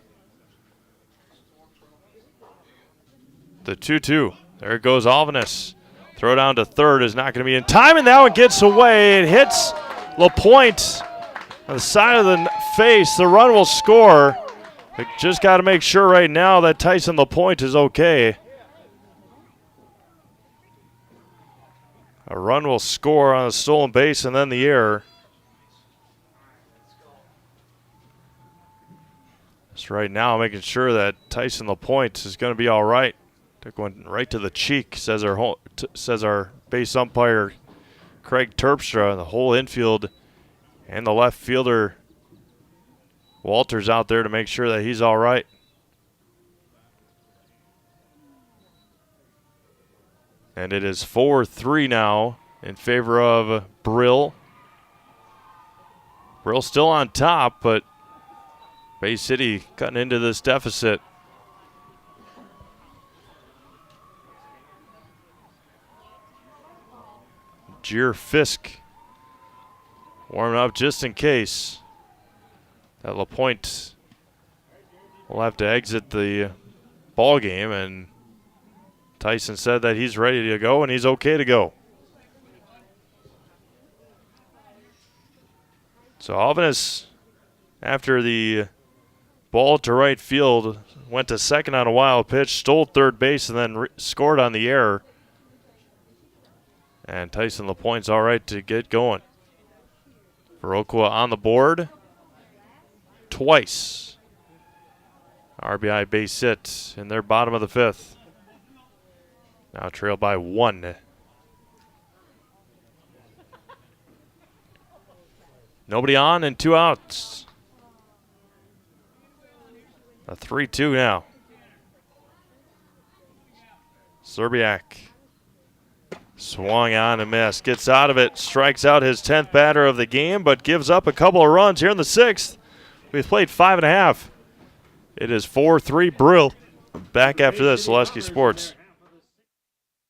The 2-2. There it goes, Alvarez. Throw down to third is not going to be in time, and that one gets away. It hits LaPointe on the side of the face. The run will score. But just got to make sure right now that Tyson LaPointe is okay. A run will score on a stolen base and then the error. Just right now making sure that Tyson LaPointe is going to be all right. Took one right to the cheek, says our base umpire Craig Terpstra. The whole infield and the left fielder Walter's out there to make sure that he's all right. And it is 4-3 now in favor of Brill. Brill still on top, but Bay City cutting into this deficit. Jeer Fisk warming up just in case that LaPointe will have to exit the ball game, and Tyson said that he's ready to go and he's okay to go. So Alvarez, after the ball to right field, went to second on a wild pitch, stole third base, and then scored on the error. And Tyson LaPointe's all right to get going. Verokwa on the board twice. RBI base hit in their bottom of the 5th. Now trailed by 1. Nobody on and 2 outs. A 3-2 now. Serbiak swung on and missed. Gets out of it. Strikes out his 10th batter of the game, but gives up a couple of runs here in the 6th. We've played 5.5. It is 4-3 Brill. Back after this, Zaleski Sports.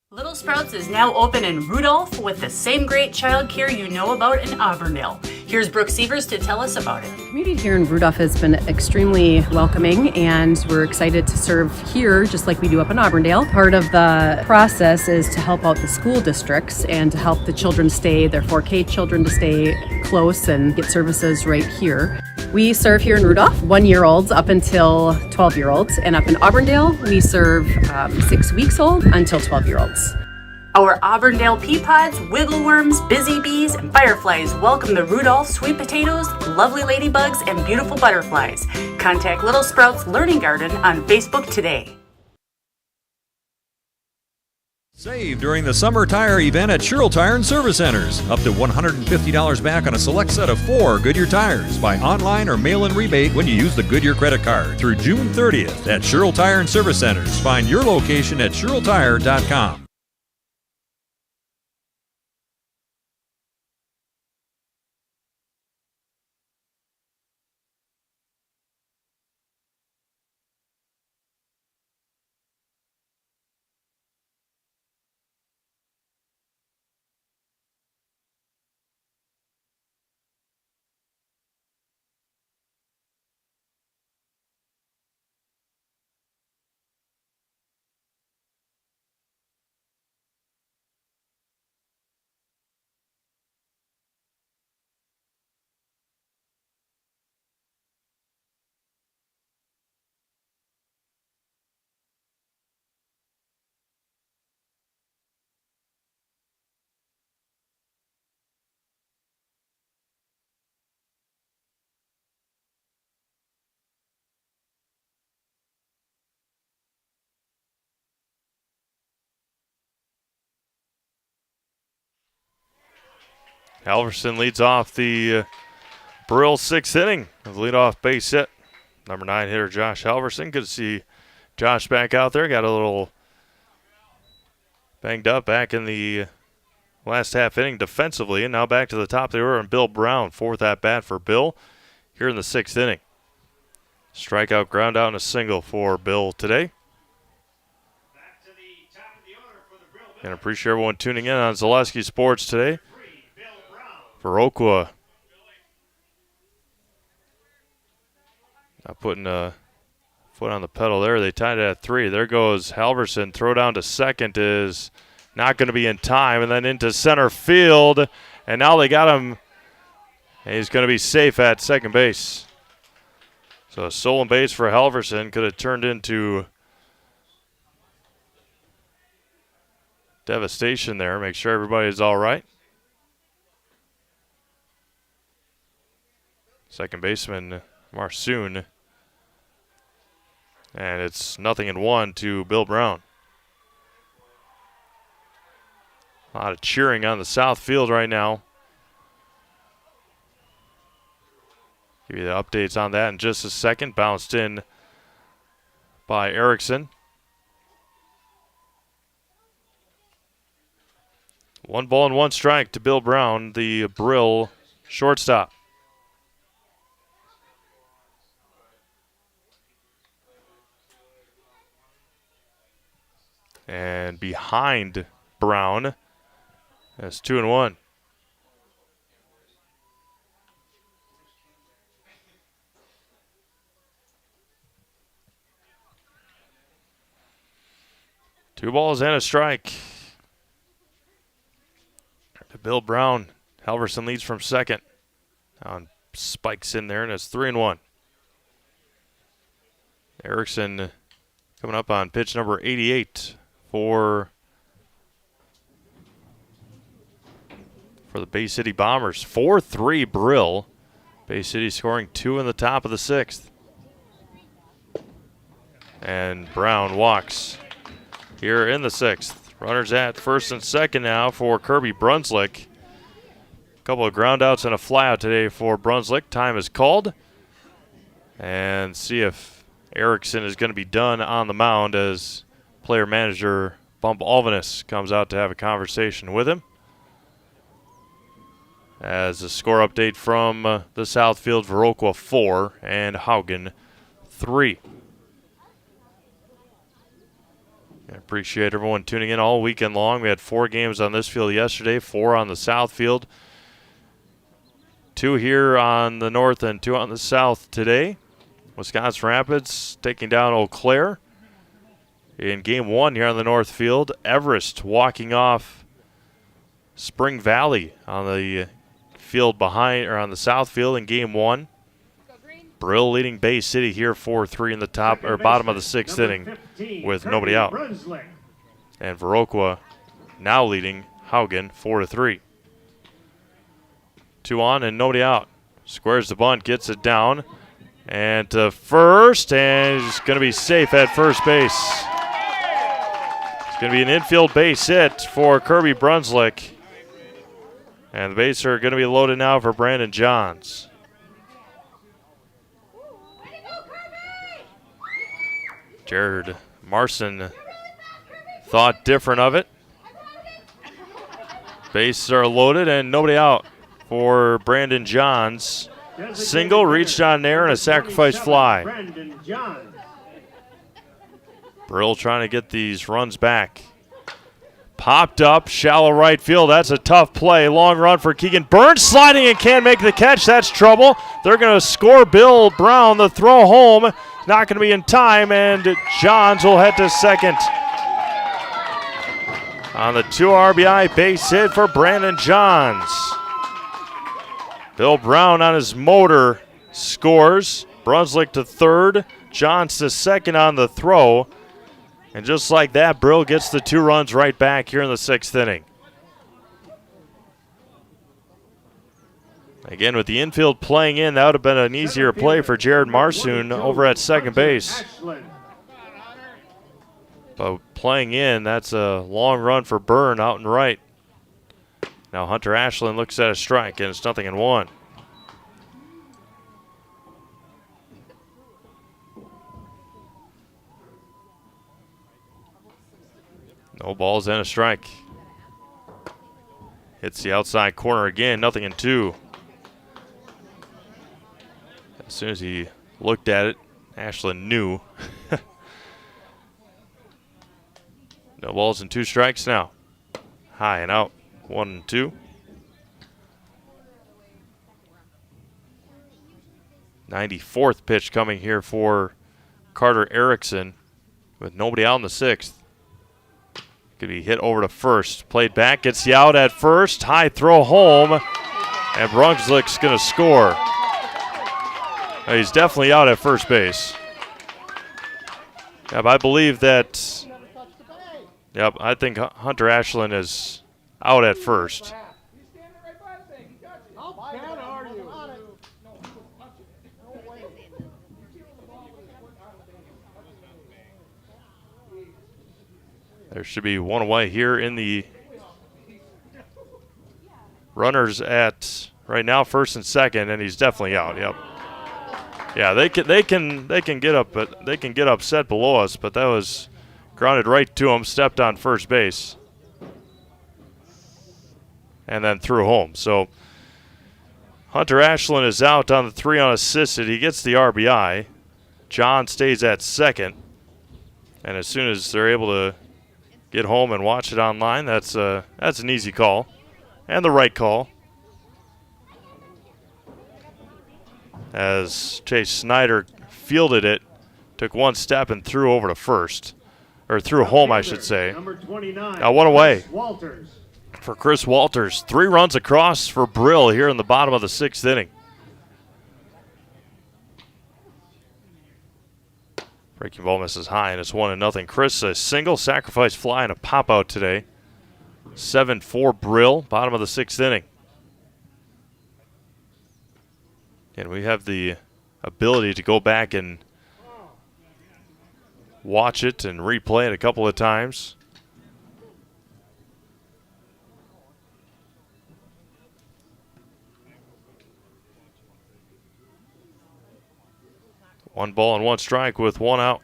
Little Sprouts is now open in Rudolph with the same great childcare you know about in Auburndale. Here's Brooke Sievers to tell us about it. The community here in Rudolph has been extremely welcoming, and we're excited to serve here just like we do up in Auburndale. Part of the process is to help out the school districts and to help the children stay, their 4K children to stay close and get services right here. We serve here in Rudolph 1-year-olds up until 12-year-olds, and up in Auburndale we serve 6 weeks old until 12-year-olds. Our Auburndale pea pods, wiggle worms, busy bees, and fireflies welcome the Rudolph sweet potatoes, lovely ladybugs, and beautiful butterflies. Contact Little Sprouts Learning Garden on Facebook today. Save during the summer tire event at Sherrill Tire and Service Centers. Up to $150 back on a select set of 4 Goodyear tires. Buy online or mail-in rebate when you use the Goodyear credit card through June 30th at Sherrill Tire and Service Centers. Find your location at SherrillTire.com. Halverson leads off the Brill 6th inning of the leadoff base hit. Number 9 hitter Josh Halverson. Good to see Josh back out there. Got a little banged up back in the last half inning defensively, and now back to the top of the order, and Bill Brown, 4th at bat for Bill here in the 6th inning. Strikeout, ground out, and a single for Bill today. And appreciate everyone tuning in on Zaleski Sports today. Viroqua not putting a foot on the pedal there. They tied it at 3. There goes Halverson. Throw down to second is not going to be in time. And then into center field. And now they got him. And he's going to be safe at second base. So a stolen base for Halverson could have turned into devastation there. Make sure everybody's all right. Second baseman Marsoon. And it's 0-1 to Bill Brown. A lot of cheering on the south field right now. Give you the updates on that in just a second. Bounced in by Erickson. 1 ball and 1 strike to Bill Brown, the Brill shortstop. And behind Brown, that's 2-1. Two balls and a strike to Bill Brown. Halverson leads from second. Now spikes in there, and it's 3-1. Erickson coming up on pitch number 88 for the Bay City Bombers. 4-3 Brill. Bay City scoring 2 in the top of the 6th. And Brown walks here in the 6th. Runners at first and second now for Kirby Brunslick. A couple of ground outs and a flyout today for Brunslick. Time is called. And see if Erickson is going to be done on the mound as player manager Bump Alvinus comes out to have a conversation with him. As a score update from the south field, Viroqua 4 and Haugen 3. I appreciate everyone tuning in all weekend long. We had 4 games on this field yesterday, 4 on the south field, 2 here on the north and 2 on the south today. Wisconsin Rapids taking down Eau Claire in game 1 here on the north field. Everest walking off Spring Valley on the field behind, or on the south field in game 1. Brill leading Bay City here 4-3 in the top or bottom of the 6th inning with nobody out. And Viroqua now leading Haugen 4-3. 2 on and nobody out. Squares the bunt, gets it down and to first, and he's going to be safe at first base. It's going to be an infield base hit for Kirby Brunslick. And the bases are going to be loaded now for Brandon Johns. Jared Marson thought different of it. Bases are loaded and nobody out for Brandon Johns. Single reached on there and a sacrifice fly. Brill trying to get these runs back. Popped up, shallow right field. That's a tough play. Long run for Keegan Burns, sliding and can't make the catch. That's trouble. They're going to score Bill Brown. The throw home, not going to be in time, and Johns will head to second. On the 2 RBI base hit for Brandon Johns. Bill Brown on his motor scores. Brunslick to third. Johns to second on the throw. And just like that, Brill gets the 2 runs right back here in the 6th inning. Again, with the infield playing in, that would have been an easier play for Jared Marsoon over at second base. But playing in, that's a long run for Byrne out and right. Now Hunter Ashland looks at a strike, and it's 0-1. No balls and a strike. Hits the outside corner again, 0-2. As soon as he looked at it, Ashland knew. No balls and 2 strikes now. High and out, 1-2. '94th pitch coming here for Carter Erickson with nobody out in the 6th. Could be hit over to first. Played back, gets the out at first. High throw home, and Brunswick's going to score. He's definitely out at first base. Yep, I believe that. Yep, I think Hunter Ashland is out at first. There should be one away here in the runners at right now first and second, and he's definitely out. Yep. Yeah, they can get up, but they can get upset below us. But that was grounded right to him, stepped on first base, and then threw home. So Hunter Ashland is out on the 3 unassisted. He gets the RBI. John stays at second, and as soon as they're able to get home and watch it online, that's an easy call and the right call. As Chase Snyder fielded it, took one step and threw over to first, or threw home, I should say. Number 29. Now one away Walters. for Chris Walters. 3 runs across for Brill here in the bottom of the 6th inning. Breaking ball misses high, and it's 1-0. Chris, a single, sacrifice fly, and a pop out today. 7-4 Brill, bottom of the 6th inning. And we have the ability to go back and watch it and replay it a couple of times. One ball and 1 strike with 1 out.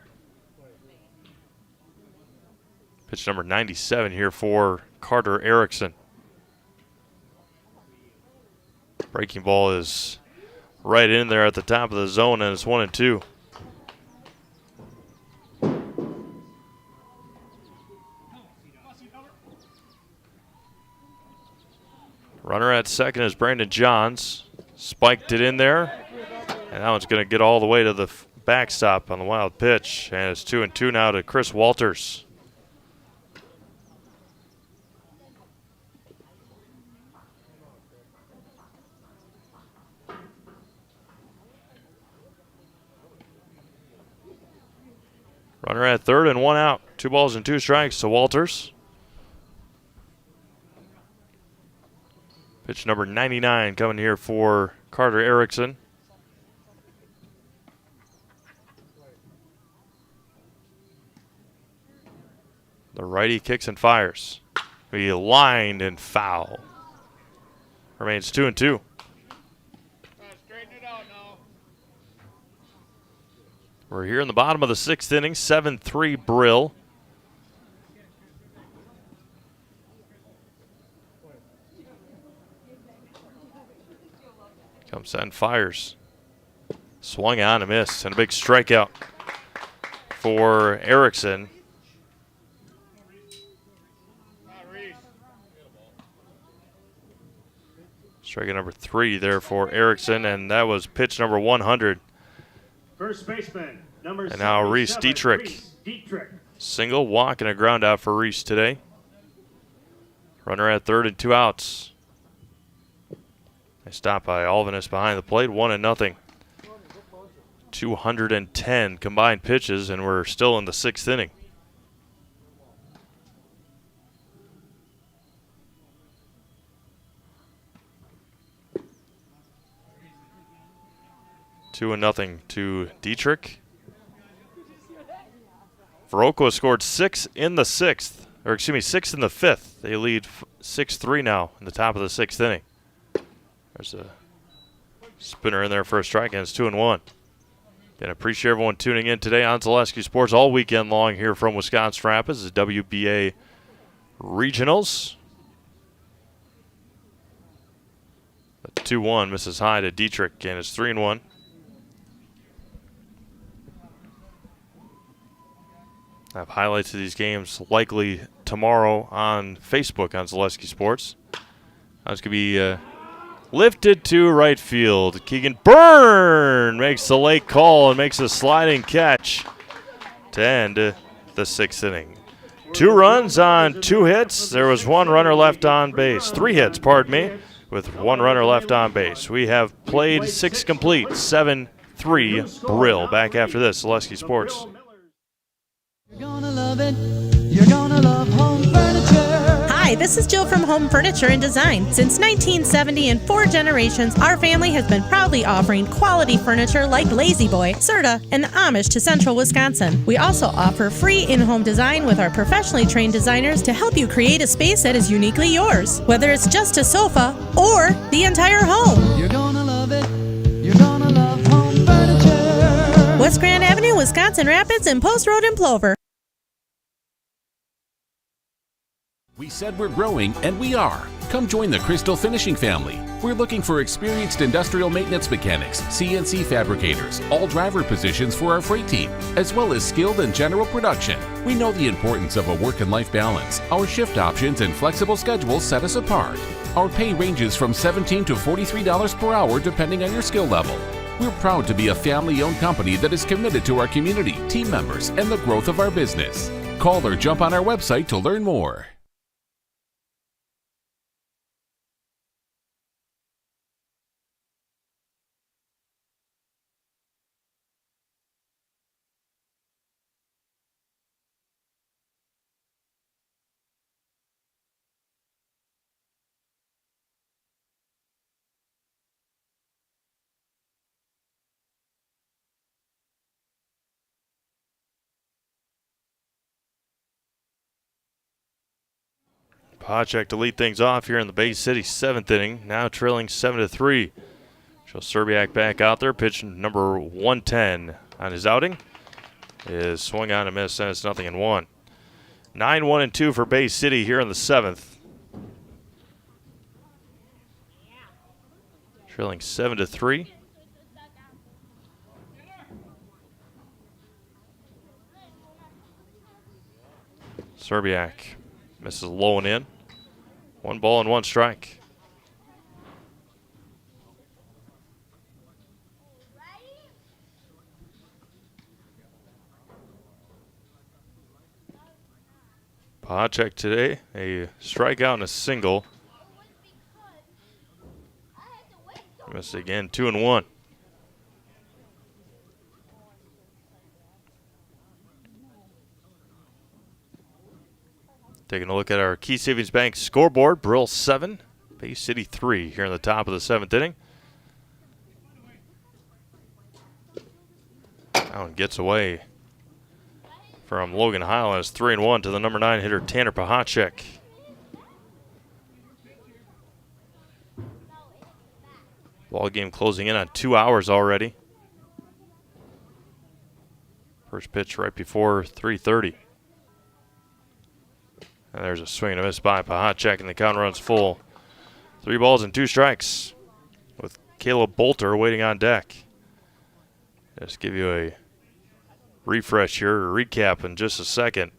Pitch number 97 here for Carter Erickson. Breaking ball is right in there at the top of the zone, and it's 1-2. Runner at second is Brandon Johns. Spiked it in there. And that one's going to get all the way to the backstop on the wild pitch. And it's 2-2 now to Chris Walters. Runner at third and 1 out. 2 balls and 2 strikes to Walters. Pitch number 99 coming here for Carter Erickson. The righty kicks and fires. He lined and foul. Remains 2-2. We're here in the bottom of the 6th inning. 7-3 Brill. Comes and fires. Swung on and missed. And a big strikeout for Erickson. Strikeout number 3 there for Erickson, and that was pitch number 100. First baseman, number and now Reese Dietrich. Single, walk, and a ground out for Reese today. Runner at third and 2 outs. Nice stop by Alvinus behind the plate, 1-0. 210 combined pitches, and we're still in the 6th inning. Two and 0 to Dietrich. Veroko scored 6 in the 6th. 6th in the 5th. They lead 6-3 now in the top of the 6th inning. There's a spinner in there for a strike, and it's 2-1. Again, appreciate everyone tuning in today on Zaleski Sports all weekend long here from Wisconsin Rapids, the WBA Regionals. A 2-1 misses high to Dietrich, and it's 3-1. I have highlights of these games likely tomorrow on Facebook on Zaleski Sports. That's going to be lifted to right field. Keegan Byrne makes the late call and makes a sliding catch to end the 6th inning. 2 runs on 2 hits. There was 1 runner left on base. 3 hits, pardon me, with 1 runner left on base. We have played 6 complete, 7-3 Brill. Back after this, Zaleski Sports. You're gonna love it. You're gonna love home furniture. Hi, this is Jill from Home Furniture and Design. Since 1970 and 4 generations, our family has been proudly offering quality furniture like Lazy Boy, Serta, and Amish to Central Wisconsin. We also offer free in-home design with our professionally trained designers to help you create a space that is uniquely yours, whether it's just a sofa or the entire home. You're gonna love it. You're gonna love home furniture. West Grand Avenue, Wisconsin Rapids, and Post Road in Plover. We said we're growing, and we are. Come join the Crystal Finishing family. We're looking for experienced industrial maintenance mechanics, CNC fabricators, all driver positions for our freight team, as well as skilled and general production. We know the importance of a work and life balance. Our shift options and flexible schedules set us apart. Our pay ranges from $17 to $43 per hour depending on your skill level. We're proud to be a family-owned company that is committed to our community, team members, and the growth of our business. Call or jump on our website to learn more. Pacek to lead things off here in the Bay City 7th inning, now trailing 7-3. Joe Serbiak back out there, pitch number 110 on his outing. Is swung on and miss, and it's 0-1. 9-1-2 for Bay City here in the 7th. Trailing 7-3. Serbiak misses low and in. 1 ball and 1 strike. Pacek today, a strikeout and a single. Missed again, 2-1. Taking a look at our Key Savings Bank scoreboard. Brill 7, Bay City 3 here in the top of the 7th inning. Now it gets away from Logan Heil, and it's 3-1 to the number 9 hitter Tanner Pacek. Ball game closing in on 2 hours already. First pitch right before 3:30. And there's a swing and a miss by Pacek, and the count runs full. 3 balls and 2 strikes with Caleb Bolter waiting on deck. Just give you a refresh here, a recap in just a second.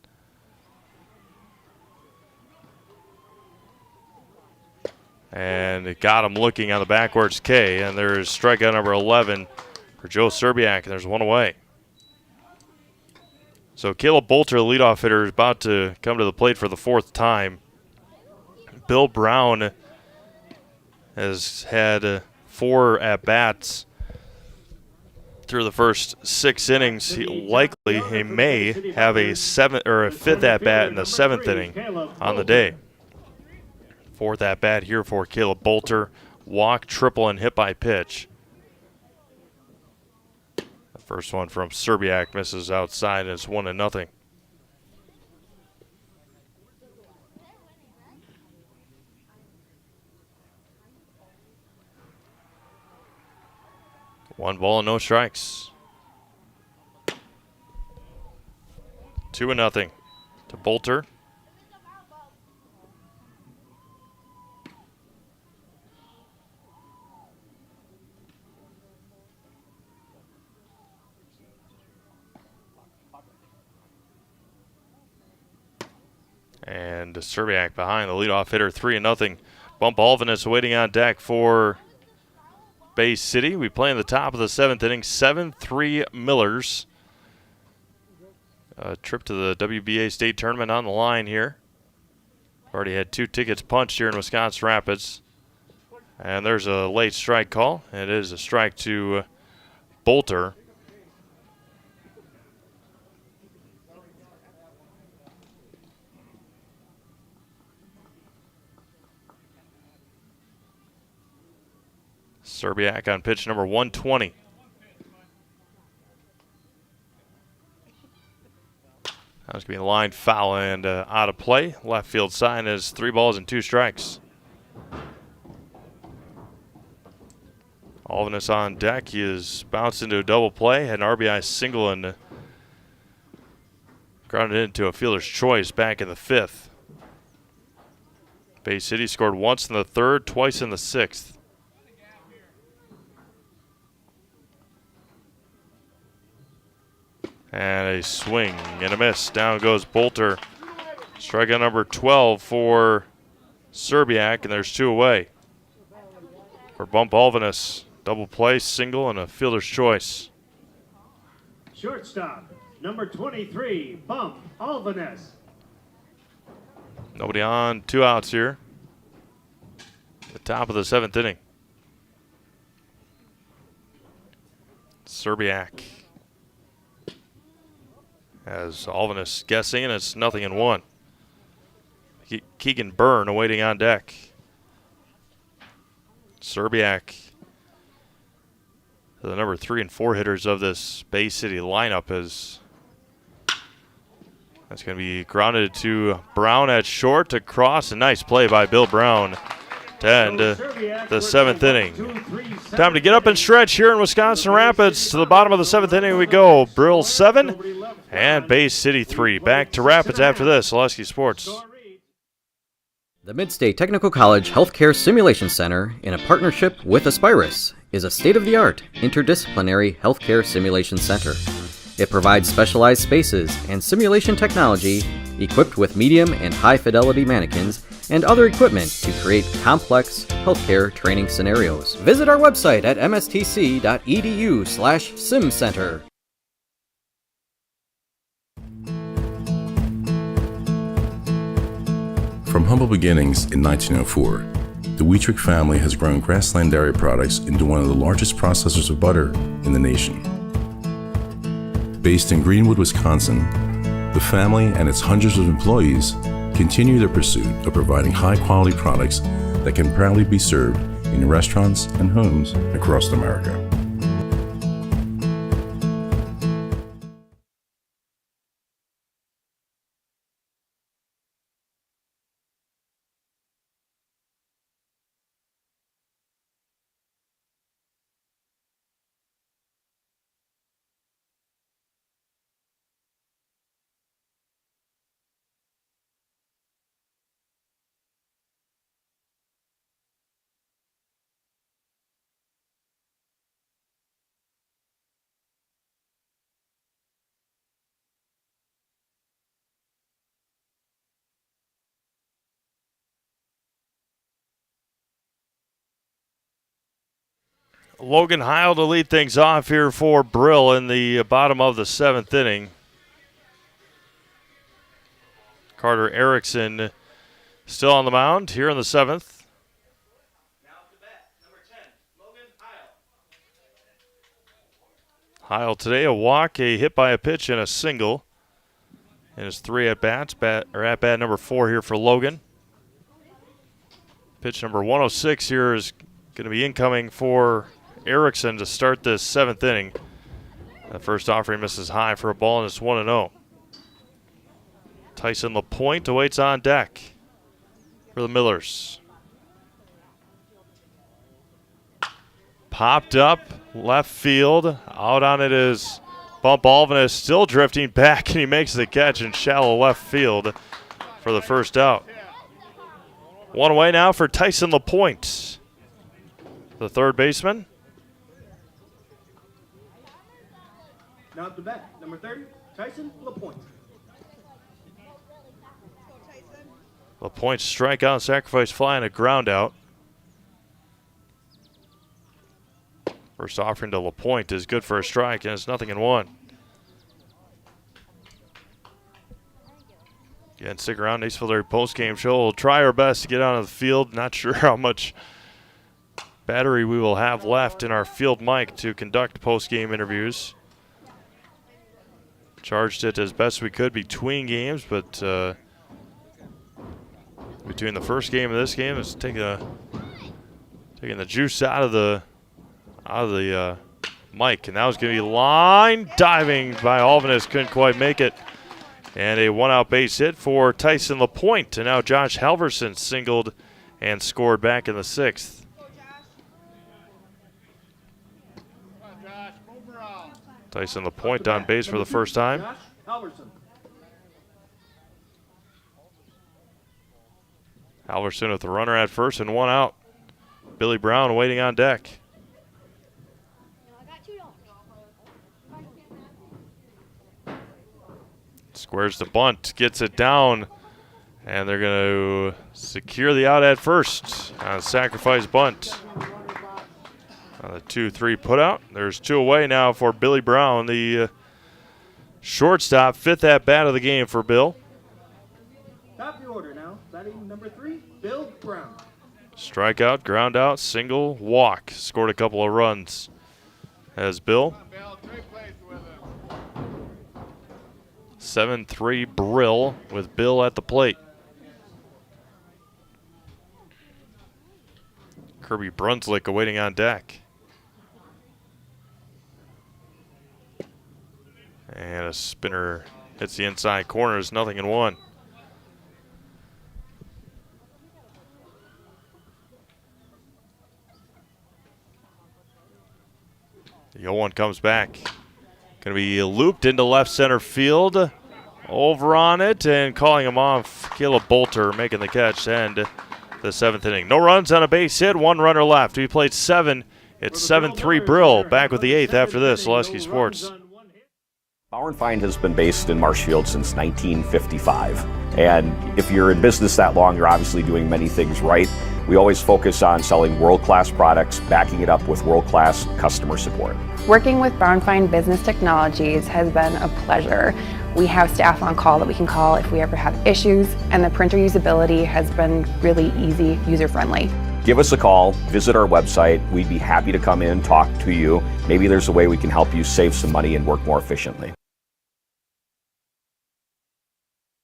And it got him looking on the backwards K, and there's strikeout number 11 for Joe Serbiak, and there's 1 away. So Caleb Bolter, the leadoff hitter, is about to come to the plate for the 4th time. Bill Brown has had 4 at-bats through the first 6 innings. He may have a 5th at-bat in the 7th inning on the day. 4th at-bat here for Caleb Bolter. Walk, triple, and hit by pitch. First one from Serbiak misses outside, and it's 1-0. 1 ball and no strikes. 2-0 to Bolter. And Serbiak behind the leadoff hitter, 3-0. Bump Alvinus waiting on deck for Bay City. We play in the top of the 7th inning, 7-3 Millers. A trip to the WBA state tournament on the line here. Already had 2 tickets punched here in Wisconsin Rapids. And there's a late strike call. It is a strike to Bolter. Serbiak on pitch number 120. That's going to be line foul and out of play. Left field sign is 3 balls and 2 strikes. Alvinus on deck. He is bounced into a double play. Had an RBI single and grounded into a fielder's choice back in the 5th. Bay City scored once in the 3rd, twice in the 6th. And a swing and a miss. Down goes Bolter. Strikeout number 12 for Serbiak, and there's 2 away. For Bump Alvinus, double play, single, and a fielder's choice. Shortstop, number 23, Bump Alvinus. Nobody on, 2 outs here. The top of the 7th inning. Serbiak has Alvinus guessing, and it's 0-1. Keegan Byrne awaiting on deck. Serbiak, the number 3 and 4 hitters of this Bay City lineup, that's going to be grounded to Brown at short to cross. A nice play by Bill Brown to end the 7th inning. Time to get up and stretch here in Wisconsin Rapids. To the bottom of the 7th inning we go. Brill 7 and Bay City 3. Back to Rapids after this. Oleski Sports. The Midstate Technical College Healthcare Simulation Center, in a partnership with Aspirus, is a state-of-the-art interdisciplinary healthcare simulation center. It provides specialized spaces and simulation technology equipped with medium and high-fidelity mannequins and other equipment to create complex healthcare training scenarios. Visit our website at mstc.edu/simcenter. From humble beginnings in 1904, the Wheatrick family has grown Grassland Dairy Products into one of the largest processors of butter in the nation. Based in Greenwood, Wisconsin, the family and its hundreds of employees continue their pursuit of providing high-quality products that can proudly be served in restaurants and homes across America. Logan Heil to lead things off here for Brill in the bottom of the 7th inning. Carter Erickson still on the mound here in the 7th. Heil today, a walk, a hit by a pitch, and a single. And his 3 at-bats, at bat number 4 here for Logan. Pitch number 106 here is going to be incoming for Erickson to start this 7th inning. The first offering misses high for a ball, and it's 1-0. Tyson LaPointe awaits on deck for the Millers. Popped up left field. Out on it is Bump Alvin, is still drifting back, and he makes the catch in shallow left field for the first out. One away now for Tyson LaPointe, the third baseman. Now up to bat, number 30, Tyson LaPointe. LaPointe strikeout, sacrifice fly, and a ground out. First offering to LaPointe is good for a strike, and it's 0-1. Again, stick around. Nacefield post-game show. We'll try our best to get out of the field. Not sure how much battery we will have left in our field mic to conduct post-game interviews. Charged it as best we could between games, but between the first game and this game, it's taking the juice out of the mic, and that was going to be line diving by Alvinus, couldn't quite make it, and a one-out base hit for Tyson LaPointe. And now Josh Halverson singled and scored back in the sixth. Tyson LaPointe on base for the first time. Halverson with the runner at first and one out. Billy Brown waiting on deck. Squares the bunt, gets it down, and they're going to secure the out at first on a sacrifice bunt. On the 2-3 putout. There's two away now for Billy Brown, the shortstop, fifth at bat of the game for Bill. Top of the order now, batting number 3, Bill Brown. Strikeout, ground out, single, walk. Scored a couple of runs as Bill. 7-3 Brill with Bill at the plate. Kirby Brunslick awaiting on deck. And a spinner hits the inside corner. It's 0-1. The 0-1 comes back. Going to be looped into left center field. Over on it and calling him off. Caleb Bolter making the catch to end the seventh inning. No runs on a base hit, one runner left. We played 7. It's 7-3 Brill. Back with the 8th after this. Zaleski Sports. Bauer & Feind has been based in Marshfield since 1955. And if you're in business that long, you're obviously doing many things right. We always focus on selling world-class products, backing it up with world-class customer support. Working with Bauer & Feind Business Technologies has been a pleasure. We have staff on call that we can call if we ever have issues, and the printer usability has been really easy, user-friendly. Give us a call, visit our website. We'd be happy to come in, talk to you. Maybe there's a way we can help you save some money and work more efficiently.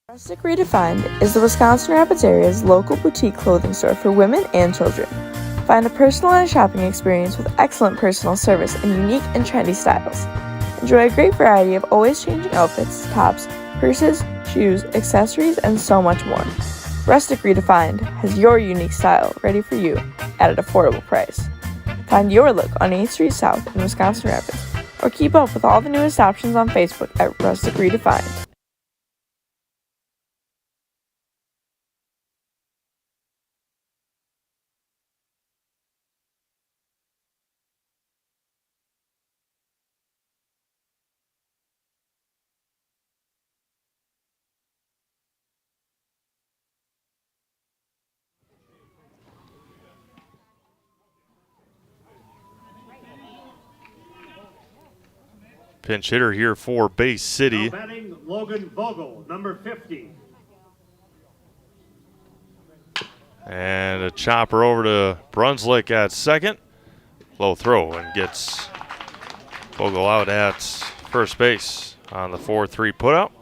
Rustic Redefined is the Wisconsin Rapids area's local boutique clothing store for women and children. Find a personalized shopping experience with excellent personal service and unique and trendy styles. Enjoy a great variety of always changing outfits, tops, purses, shoes, accessories, and so much more. Rustic Redefined has your unique style ready for you at an affordable price. Find your look on 8th Street South in Wisconsin Rapids, or keep up with all the newest options on Facebook at Rustic Redefined. Pinch hitter here for Bay City. Now batting Logan Vogel, number 50. And a chopper over to Brunslick at second. Low throw and gets Vogel out at first base on the 4-3 putout.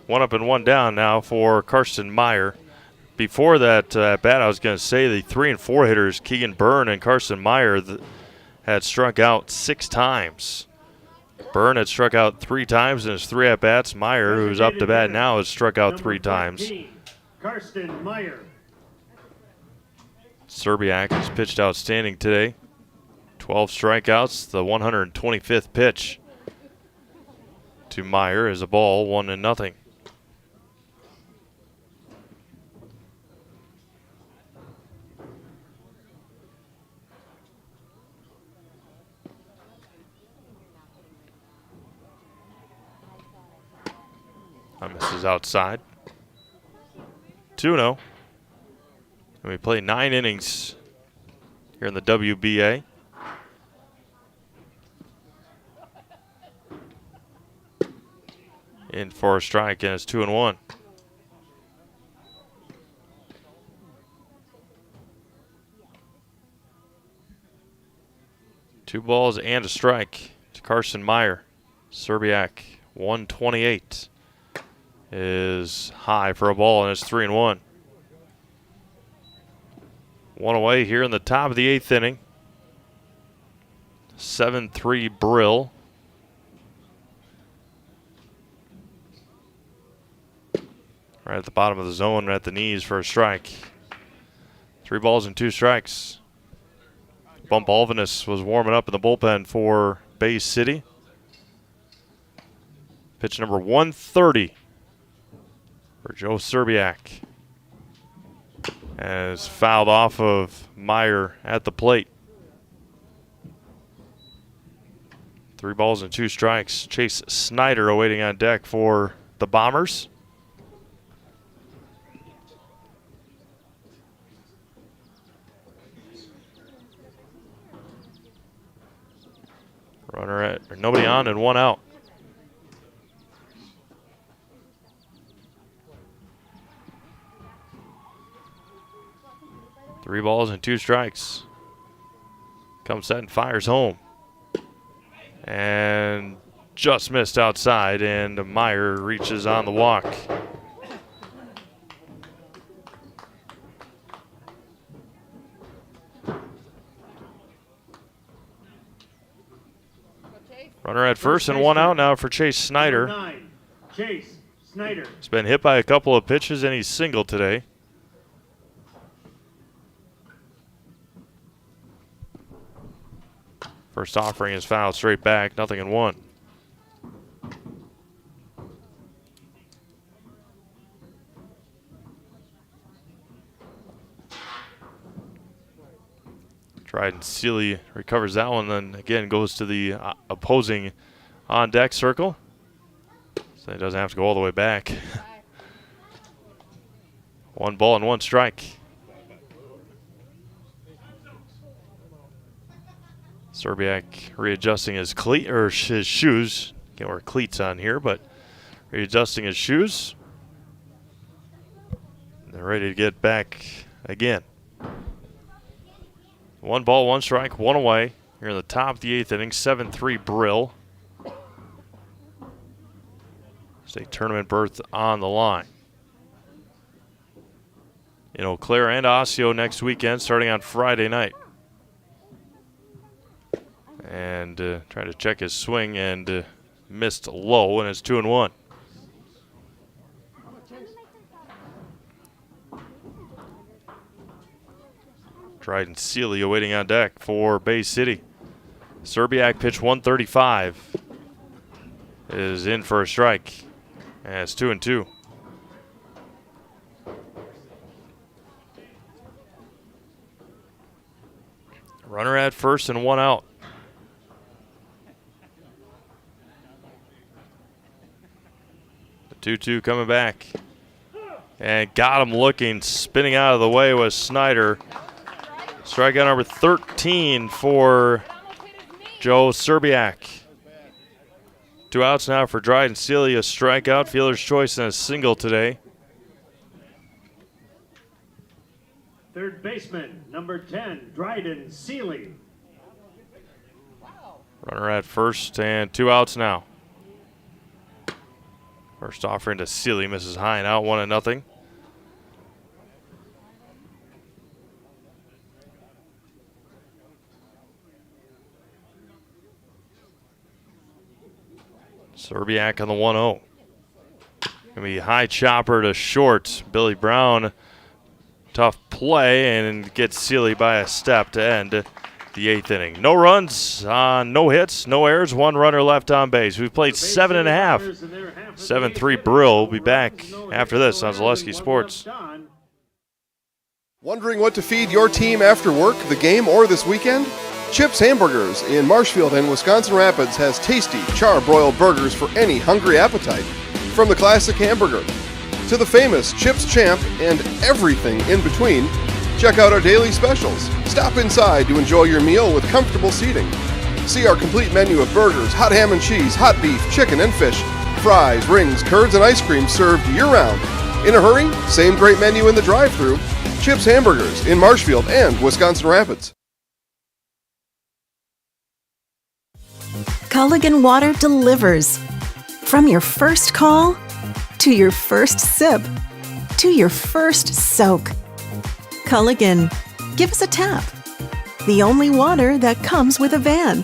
One up and one down now for Karsten Meyer. Before that bat, I was going to say the 3 and 4 hitters, Keegan Byrne and Karsten Meyer, had struck out 6 times. Byrne had struck out 3 times in his 3 at-bats. Meyer, who's up to bat now, has struck out 3 times. Karsten Meyer. Serbiak has pitched outstanding today. 12 strikeouts, the 125th pitch to Meyer is a ball, 1-0. That misses outside. 2-0. And we play 9 innings here in the WBA. In for a strike, and it's 2-1. Two balls and a strike to Carson Meyer. Serbiak, 128 is high for a ball, and it's 3-1. One away here in the top of the 8th inning. 7-3 Brill. Right at the bottom of the zone, right at the knees for a strike. 3 balls and 2 strikes. Bump Alvinus was warming up in the bullpen for Bay City. Pitch number 130 for Joe Serbiak. As fouled off of Meyer at the plate. 3 balls and 2 strikes. Chase Snyder awaiting on deck for the Bombers. Runner at, or nobody on and 1 out. Three balls and 2 strikes. Comes set and fires home. And just missed outside, and Meyer reaches on the walk. Runner at first and 1 out now for Chase Snyder. 9, Chase Snyder. He's been hit by a couple of pitches and he's singled today. First offering is fouled straight back, 0-1. Dryden Seeley recovers that one, then again goes to the opposing on-deck circle. So he doesn't have to go all the way back. 1 ball and 1 strike. Serbiak readjusting his his shoes. Can't wear cleats on here, but readjusting his shoes. They're ready to get back again. 1 ball, 1 strike, 1 away. Here in the top of the 8th inning, 7-3 Brill. State tournament berth on the line. In Eau Claire and Osseo next weekend, starting on Friday night. And trying to check his swing and missed low, and it's 2-1. Dryden Seeley awaiting on deck for Bay City. Serbiak pitch 135 is in for a strike. And it's 2-2. Runner at first and 1 out. The 2-2 coming back. And got him looking, spinning out of the way was Snyder. Strikeout number 13 for Joe Serbiak. 2 outs now for Dryden Seeley, a strikeout, fielder's choice, and a single today. Third baseman, number 10, Dryden Seeley. Runner at first and 2 outs now. First offering to Seeley, misses high and out, 1-0. Serbiak on the 1-0. Gonna be high chopper to short. Billy Brown, tough play, and gets Seeley by a step to end the 8th inning. No runs, no hits, no errors, 1 runner left on base. We've played 7.5. 7-3 Brill will be back after this on Zaleski Sports. Wondering what to feed your team after work, the game, or this weekend? Chips Hamburgers in Marshfield and Wisconsin Rapids has tasty char-broiled burgers for any hungry appetite. From the classic hamburger to the famous Chips Champ and everything in between, check out our daily specials. Stop inside to enjoy your meal with comfortable seating. See our complete menu of burgers, hot ham and cheese, hot beef, chicken and fish, fries, rings, curds, and ice cream served year-round. In a hurry? Same great menu in the drive-thru. Chips Hamburgers in Marshfield and Wisconsin Rapids. Culligan Water delivers. From your first call, to your first sip, to your first soak. Culligan, give us a tap. The only water that comes with a van.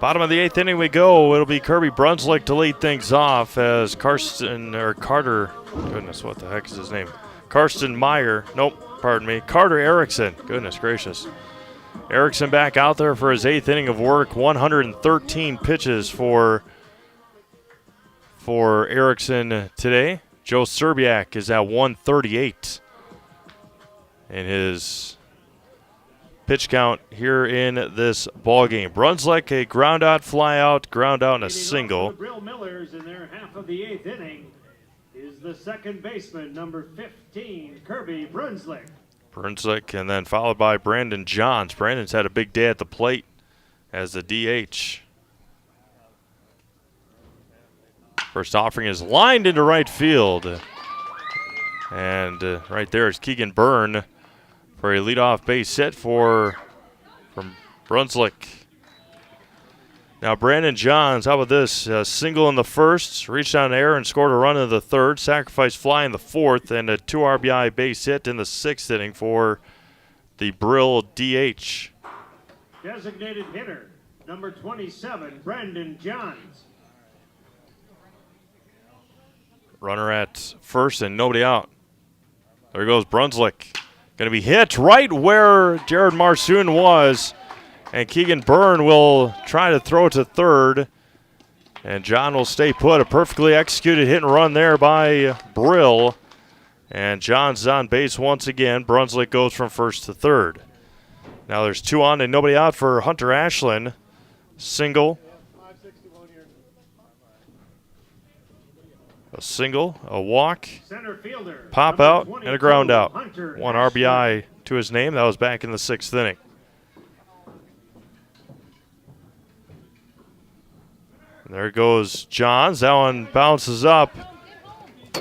Bottom of the 8th inning we go. It'll be Kirby Brunswick to lead things off as Carter, goodness, what the heck is his name? Carter Erickson, goodness gracious. Erickson back out there for his 8th inning of work, 113 pitches for Erickson today. Joe Serbiak is at 138 in his pitch count here in this ball game. Brunswick, a ground out, fly out, ground out, and a single. The Brill Millers in their half of the 8th inning is the second baseman, number 15, Kirby Brunswick. Brunswick, and then followed by Brandon Johns. Brandon's had a big day at the plate as the DH. First offering is lined into right field. And right there is Keegan Byrne for a leadoff base hit from Brunswick. Now Brandon Johns, how about this? Single in the first, reached down air and scored a run in the third, sacrifice fly in the fourth, and a 2 RBI base hit in the 6th inning for the Brill DH. Designated hitter, number 27, Brandon Johns. Runner at first and nobody out. There goes Brunswick. Going to be hit right where Jared Marsoon was. And Keegan Byrne will try to throw to third. And John will stay put. A perfectly executed hit and run there by Brill. And John's on base once again. Brunswick goes from first to third. Now there's 2 on and nobody out for Hunter Ashland. Single. A single, a walk, pop out, and a ground out. 1 RBI to his name. That was back in the 6th inning. And there goes Johns. That one bounces up.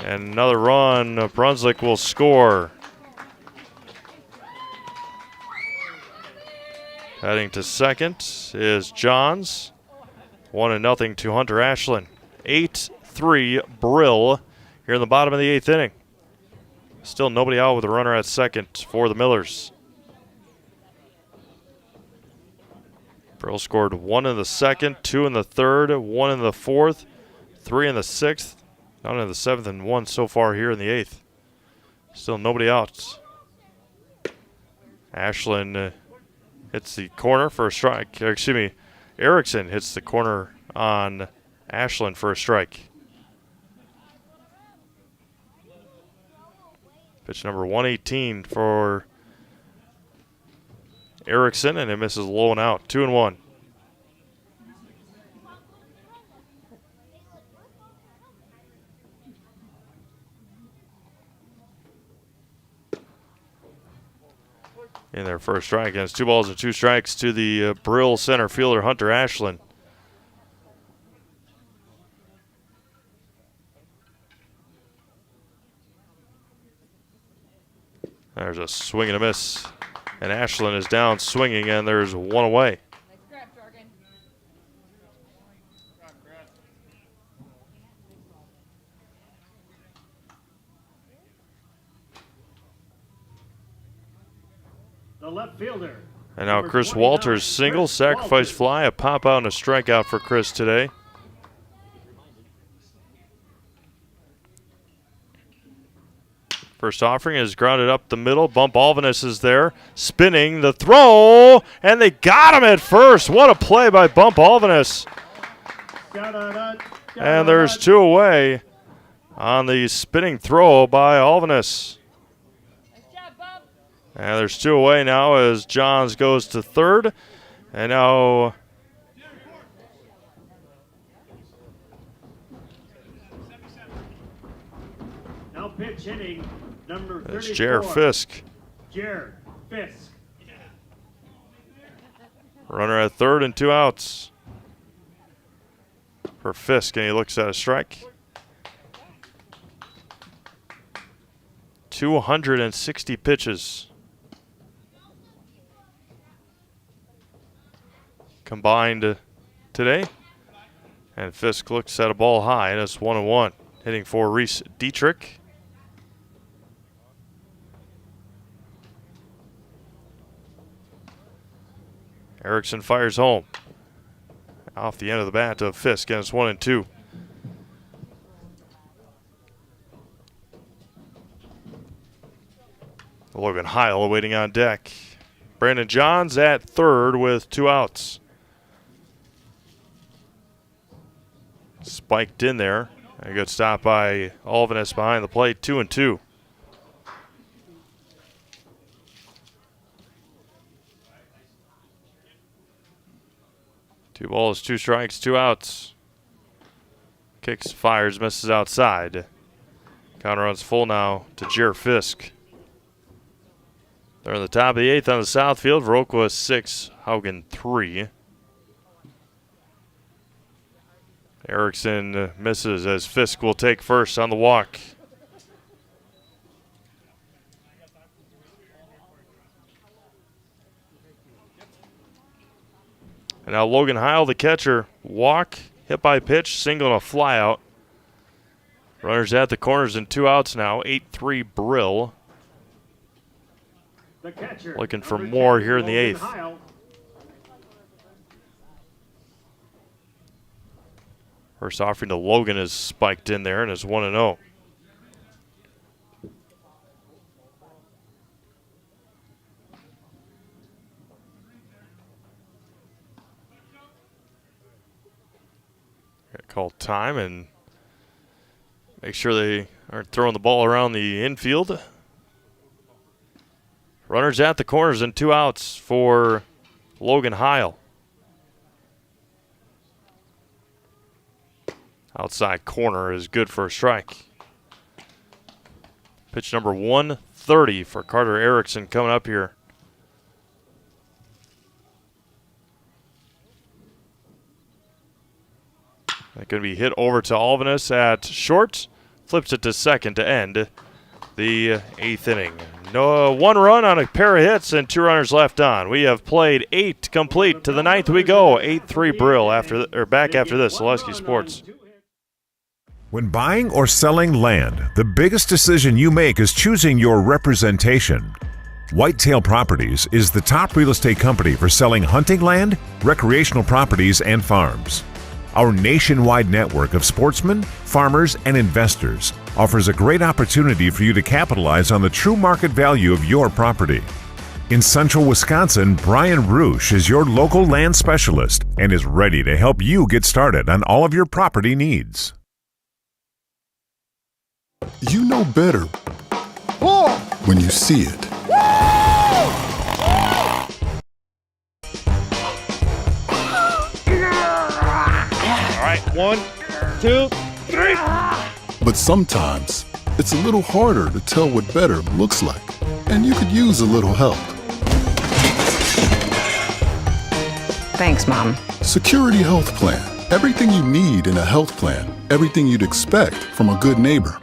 And another run. Brunswick will score. Heading to second is Johns. 1-0 to Hunter Ashland. 8-3 Brill here in the bottom of the 8th inning. Still nobody out with a runner at second for the Millers. Brill scored 1 in the 2nd, 2 in the 3rd, 1 in the 4th, 3 in the 6th, none in the 7th, and 1 so far here in the 8th. Still nobody out. Ashland hits the corner for a strike. Erickson hits the corner on Ashland for a strike. Pitch number 118 for Erickson, and it misses low and out. 2-1. In their first strike, and it's 2 balls and 2 strikes to the Brill center fielder, Hunter Ashland. There's a swing and a miss. And Ashland is down swinging, and there's 1 away. the left fielder. And now Number Chris 29, Walters single, Chris sacrifice Walters. fly, a pop out and a strikeout for Chris today. First offering is grounded up the middle. Bump Alvinus is there. Spinning the throw, and they got him at first. What a play by Bump Alvinus. And there's 2 away on the spinning throw by Alvinus. And there's 2 away now as Johns goes to third. And now pitch hitting number 34. it's Jared Fisk. Jared Fisk. Runner at third and 2 outs for Fisk, and he looks at a strike. 260 pitches combined today. And Fisk looks at a ball high, and it's 1-1. Hitting for Reese Dietrich. Erickson fires home. Off the end of the bat of Fisk, and it's 1-2. Logan Heil waiting on deck. Brandon Johns at third with 2 outs. Spiked in there. A good stop by Alvinus behind the plate, 2-2. Two balls, 2 strikes, 2 outs. Kicks, fires, misses outside. Counter runs full now to Jer Fisk. They're in the top of the 8th on the south field. Viroqua 6, Haugen 3. Erickson misses as Fisk will take first on the walk. And now Logan Heil, the catcher, walk, hit by pitch, single and a fly out. Runners at the corners and 2 outs now, 8-3 Brill. The catcher, looking for number more 10, here in the Logan 8th. Heil. First offering to Logan is spiked in there and is 1-0. Call time and make sure they aren't throwing the ball around the infield. Runners at the corners and 2 outs for Logan Heil. Outside corner is good for a strike. Pitch number 130 for Carter Erickson coming up here. Going to be hit over to Alvinus at short. Flips it to second to end the 8th inning. No, 1 run on a pair of hits and 2 runners left on. We have played 8 complete. To the 9th we go. 8-3 Brill back after this. Zaleski Sports. When buying or selling land, the biggest decision you make is choosing your representation. Whitetail Properties is the top real estate company for selling hunting land, recreational properties, and farms. Our nationwide network of sportsmen, farmers, and investors offers a great opportunity for you to capitalize on the true market value of your property. In central Wisconsin, Brian Roosh is your local land specialist and is ready to help you get started on all of your property needs. You know better when you see it. All right, 1, 2, 3. But sometimes it's a little harder to tell what better looks like, and you could use a little help. Thanks, Mom. Security Health Plan. Everything you need in a health plan. Everything you'd expect from a good neighbor.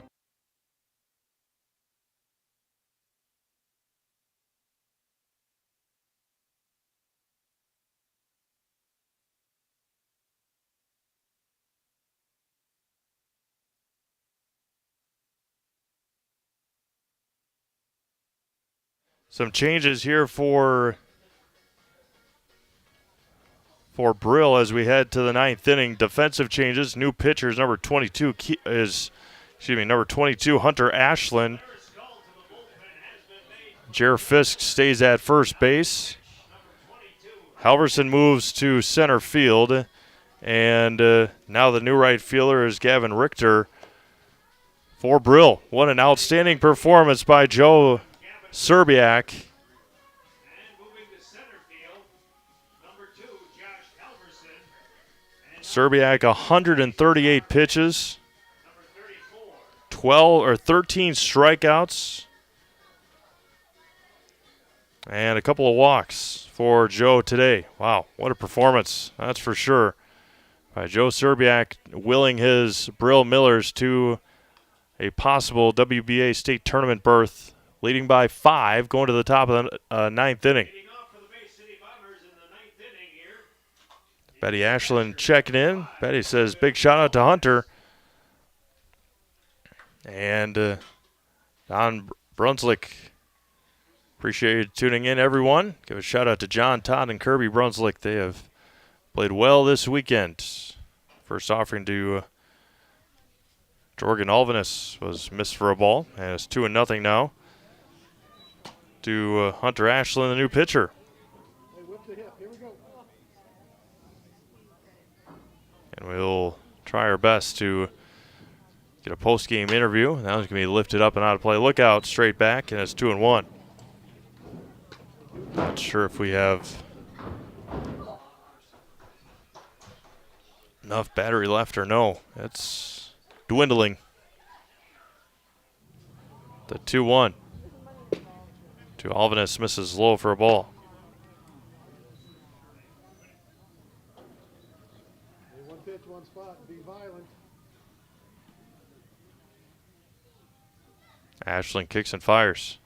Some changes here for Brill as we head to the 9th inning. Defensive changes. New pitchers. Number 22 number 22 Hunter Ashland. Jer Fisk stays at first base. Halverson moves to center field. And now the new right fielder is Gavin Richter for Brill. What an outstanding performance by Joe Serbiak. Serbiak 138 pitches, 13 strikeouts, and a couple of walks for Joe today. Wow, what a performance, that's for sure. By Joe Serbiak willing his Brill Millers to a possible WBA state tournament berth, leading by 5, going to the top of the 9th inning. Betty Ashland checking in. Betty says, big shout out to Hunter. And Don Brunswick, appreciate you tuning in, everyone. Give a shout out to John, Todd, and Kirby Brunswick. They have played well this weekend. First offering to Jorgen Alvinus was missed for a ball, and it's 2-0 now to Hunter Ashland, the new pitcher. And we'll try our best to get a post-game interview. That one's going to be lifted up and out of play. Look out, straight back, and it's 2-1. Not sure if we have enough battery left or no. It's dwindling. The 2-1. To Alvinus, misses low for a ball. One pitch, one spot, be violent. Ashland kicks and fires.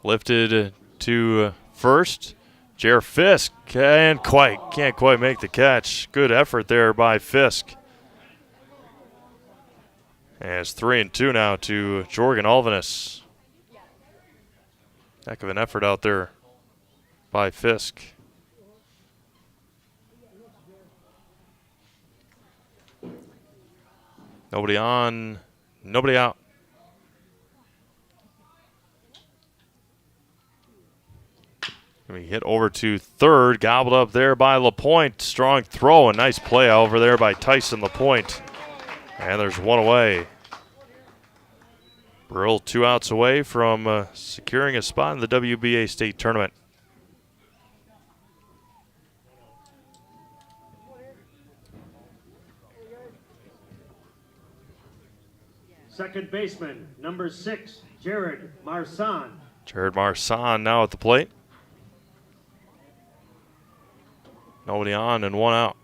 Lifted to first. Jer Fisk can't quite make the catch. Good effort there by Fisk. And it's 3-2 now to Jorgen Alvinus. Heck of an effort out there by Fisk. Nobody on, nobody out. We hit over to third, gobbled up there by LaPointe. Strong throw, a nice play over there by Tyson LaPointe. And there's one away. Brill 2 outs away from securing a spot in the WBA state tournament. Second baseman, number 6, Jared Marsan. Jared Marsan now at the plate. Nobody on and one out.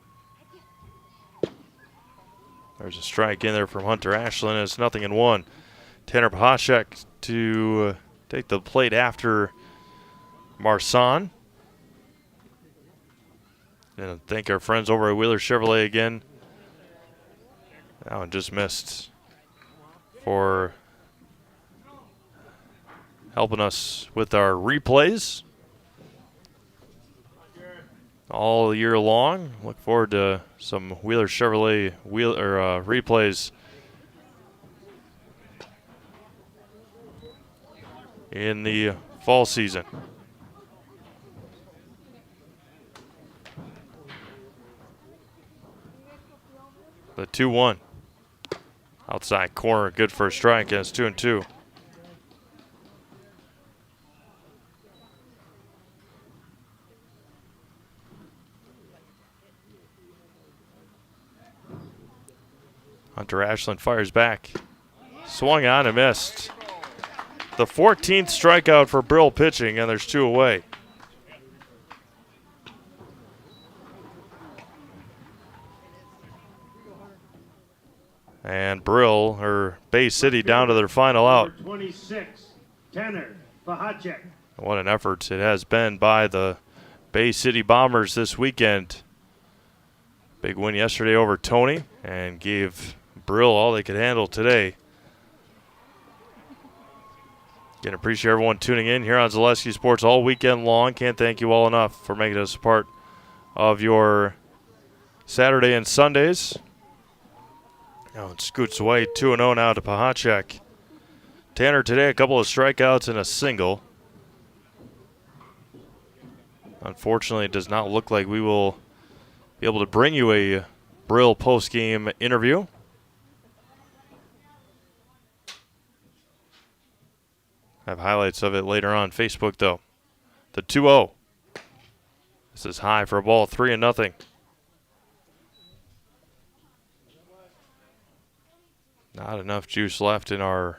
There's a strike in there from Hunter Ashland. It's 0-1. Tanner Pachek to take the plate after Marsan. And thank our friends over at Wheeler Chevrolet again. That one just missed for helping us with our replays all year long. Look forward to some Wheeler Chevrolet replays in the fall season. The 2-1. Outside corner, good for a strike, and it's 2-2. Hunter Ashland fires back. Swung on and missed. The 14th strikeout for Brill pitching, and there's 2 away. And Brill, or Bay City, down to their final out. 26, Tanner Pachek. What an effort it has been by the Bay City Bombers this weekend. Big win yesterday over Tony and gave Brill all they could handle today. Again, appreciate everyone tuning in here on Zaleski Sports all weekend long. Can't thank you all enough for making us a part of your Saturday and Sundays. Now it scoots away 2-0 now to Pahacek. Tanner today, a couple of strikeouts and a single. Unfortunately, it does not look like we will be able to bring you a Brill post-game interview. I have highlights of it later on Facebook, though. The 2-0. This is high for a ball, 3-0. Not enough juice left in our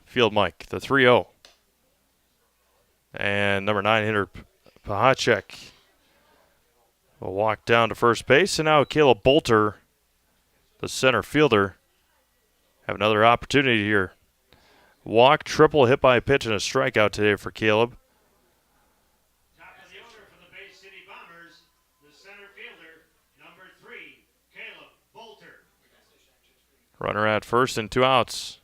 field mic. The 3-0. And number 9 hitter Pahacek will walk down to first base. And now Caleb Bolter, the center fielder, have another opportunity here. Walk, triple, hit by a pitch, and a strikeout today for Caleb. Top of the order for the Bay City Bombers, the center fielder, number 3, Caleb Bolter. Runner at first and 2 outs.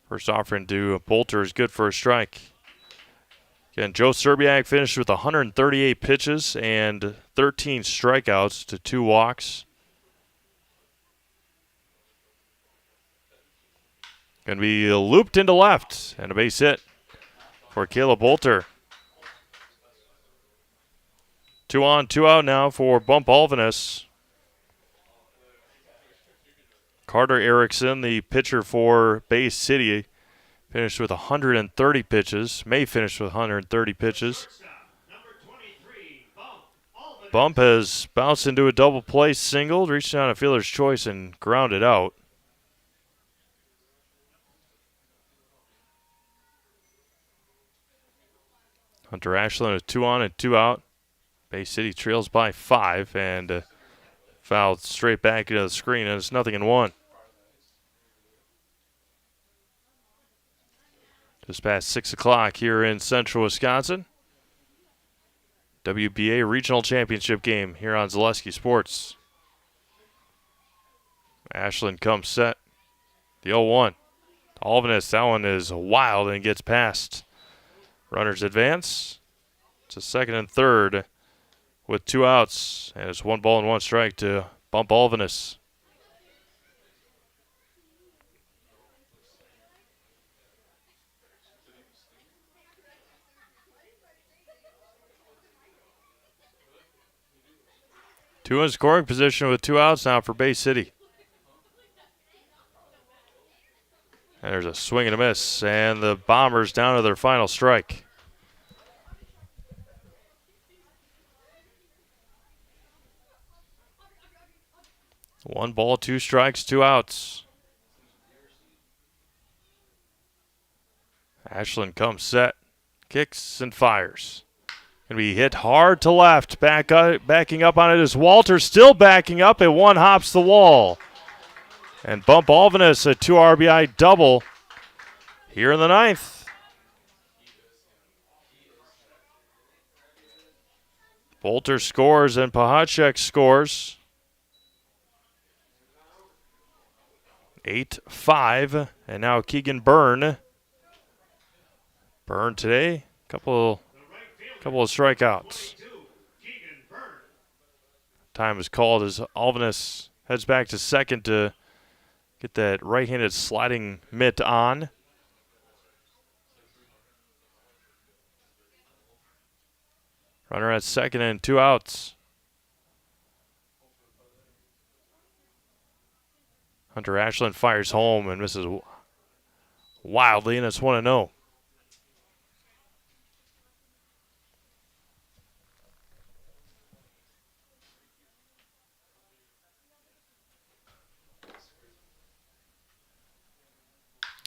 First offering to Bolter is good for a strike. Again, Joe Serbiak finished with 138 pitches and 13 strikeouts to 2 walks. Going to be looped into left and a base hit for Caleb Bolter. 2 on, 2 out now for Bump Alvinus. Carter Erickson, the pitcher for Bay City, finished with 130 pitches. May finish with 130 pitches. Bump has bounced into a double play single, reached down a fielder's choice and grounded out. Hunter Ashland is 2 on and 2 out. Bay City trails by 5 and fouled straight back into the screen, and it's 0-1. Just past 6 o'clock here in central Wisconsin. WBA Regional Championship game here on Zaleski Sports. Ashland comes set. The 0-1. Alvinus, that one is wild and gets past. Runners advance to second and third with 2 outs. And it's 1 ball and 1 strike to Bump Alvinus. Two in scoring position with 2 outs now for Bay City. And there's a swing and a miss, and the Bombers down to their final strike. One ball, 2 strikes, 2 outs. Ashland comes set, kicks and fires. Going to be hit hard to left. Backing up on it is Walter, still backing up, and 1 hops the wall. And Bump Alvinus, a 2 RBI double here in the 9th. Bolter scores and Pahacek scores. 8-5, and now Keegan Byrne. Byrne today, couple of strikeouts. Time is called as Alvinus heads back to second to get that right-handed sliding mitt on. Runner at second and 2 outs. Hunter Ashland fires home and misses wildly, and it's 1-0.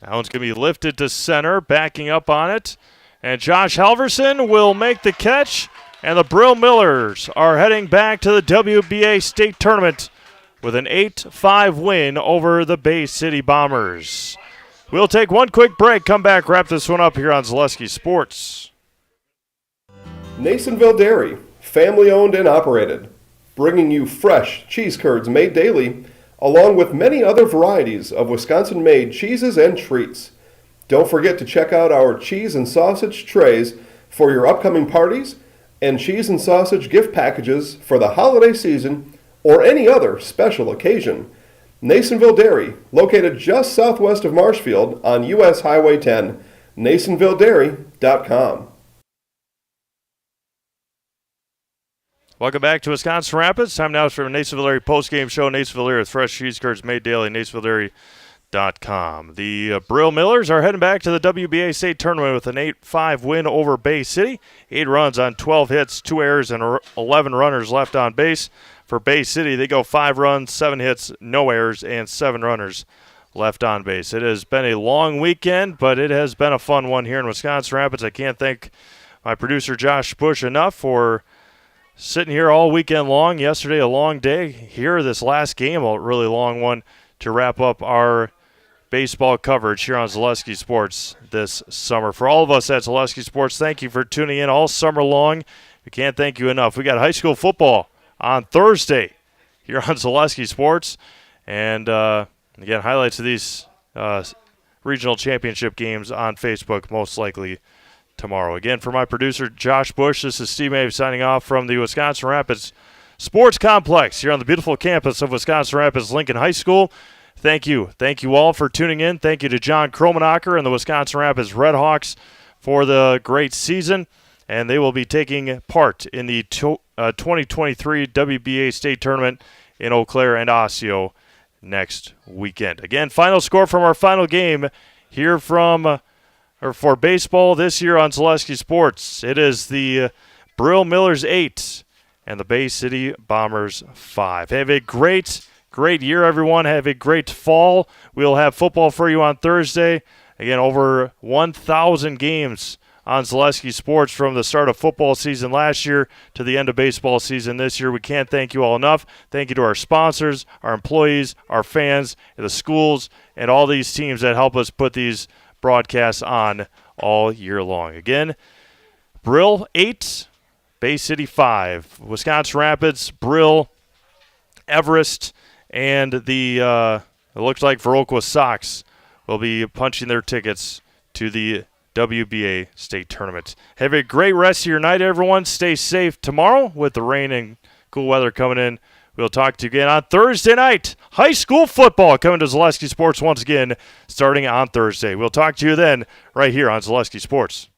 That one's going to be lifted to center, backing up on it. And Josh Halverson will make the catch. And the Brill Millers are heading back to the WBA state tournament with an 8-5 win over the Bay City Bombers. We'll take one quick break, come back, wrap this one up here on Zaleski Sports. Nasonville Dairy, family owned and operated, bringing you fresh cheese curds made daily, along with many other varieties of Wisconsin-made cheeses and treats. Don't forget to check out our cheese and sausage trays for your upcoming parties and cheese and sausage gift packages for the holiday season or any other special occasion. Nasonville Dairy, located just southwest of Marshfield on U.S. Highway 10, NasonvilleDairy.com. Welcome back to Wisconsin Rapids. Time now for a Nasonville Dairy postgame show. Nasonville Dairy with fresh cheese curds made daily. NasonvilleDairy.com. The Brill Millers are heading back to the WBA state tournament with an 8-5 win over Bay City. 8 runs on 12 hits, 2 errors, and 11 runners left on base. For Bay City, they go 5 runs, 7 hits, no errors, and 7 runners left on base. It has been a long weekend, but it has been a fun one here in Wisconsin Rapids. I can't thank my producer Josh Bush enough for sitting here all weekend long. Yesterday, a long day. Here, this last game, a really long one to wrap up our baseball coverage here on Zaleski Sports this summer. For all of us at Zaleski Sports, thank you for tuning in all summer long. We can't thank you enough. We got high school football on Thursday here on Zaleski Sports. And, again, highlights of these regional championship games on Facebook, most likely tomorrow. Again, for my producer, Josh Bush, this is Steve Mave signing off from the Wisconsin Rapids Sports Complex here on the beautiful campus of Wisconsin Rapids Lincoln High School. Thank you. Thank you all for tuning in. Thank you to John Kromenacher and the Wisconsin Rapids Redhawks for the great season. And they will be taking part in the 2023 WBA State Tournament in Eau Claire and Osseo next weekend. Again, final score from our final game here for baseball this year on Zaleski Sports. It is the Brill Millers 8 and the Bay City Bombers 5. Have a great year, everyone. Have a great fall. We'll have football for you on Thursday. Again, over 1,000 games on Zaleski Sports from the start of football season last year to the end of baseball season this year. We can't thank you all enough. Thank you to our sponsors, our employees, our fans, the schools, and all these teams that help us put these broadcasts on all year long. Again, Brill 8, Bay City 5. Wisconsin Rapids, Brill, Everest, and the it looks like Viroqua Sox will be punching their tickets to the WBA State Tournament. Have a great rest of your night, everyone. Stay safe tomorrow with the rain and cool weather coming in. We'll talk to you again on Thursday night. High school football coming to Zaleski Sports once again starting on Thursday. We'll talk to you then right here on Zaleski Sports.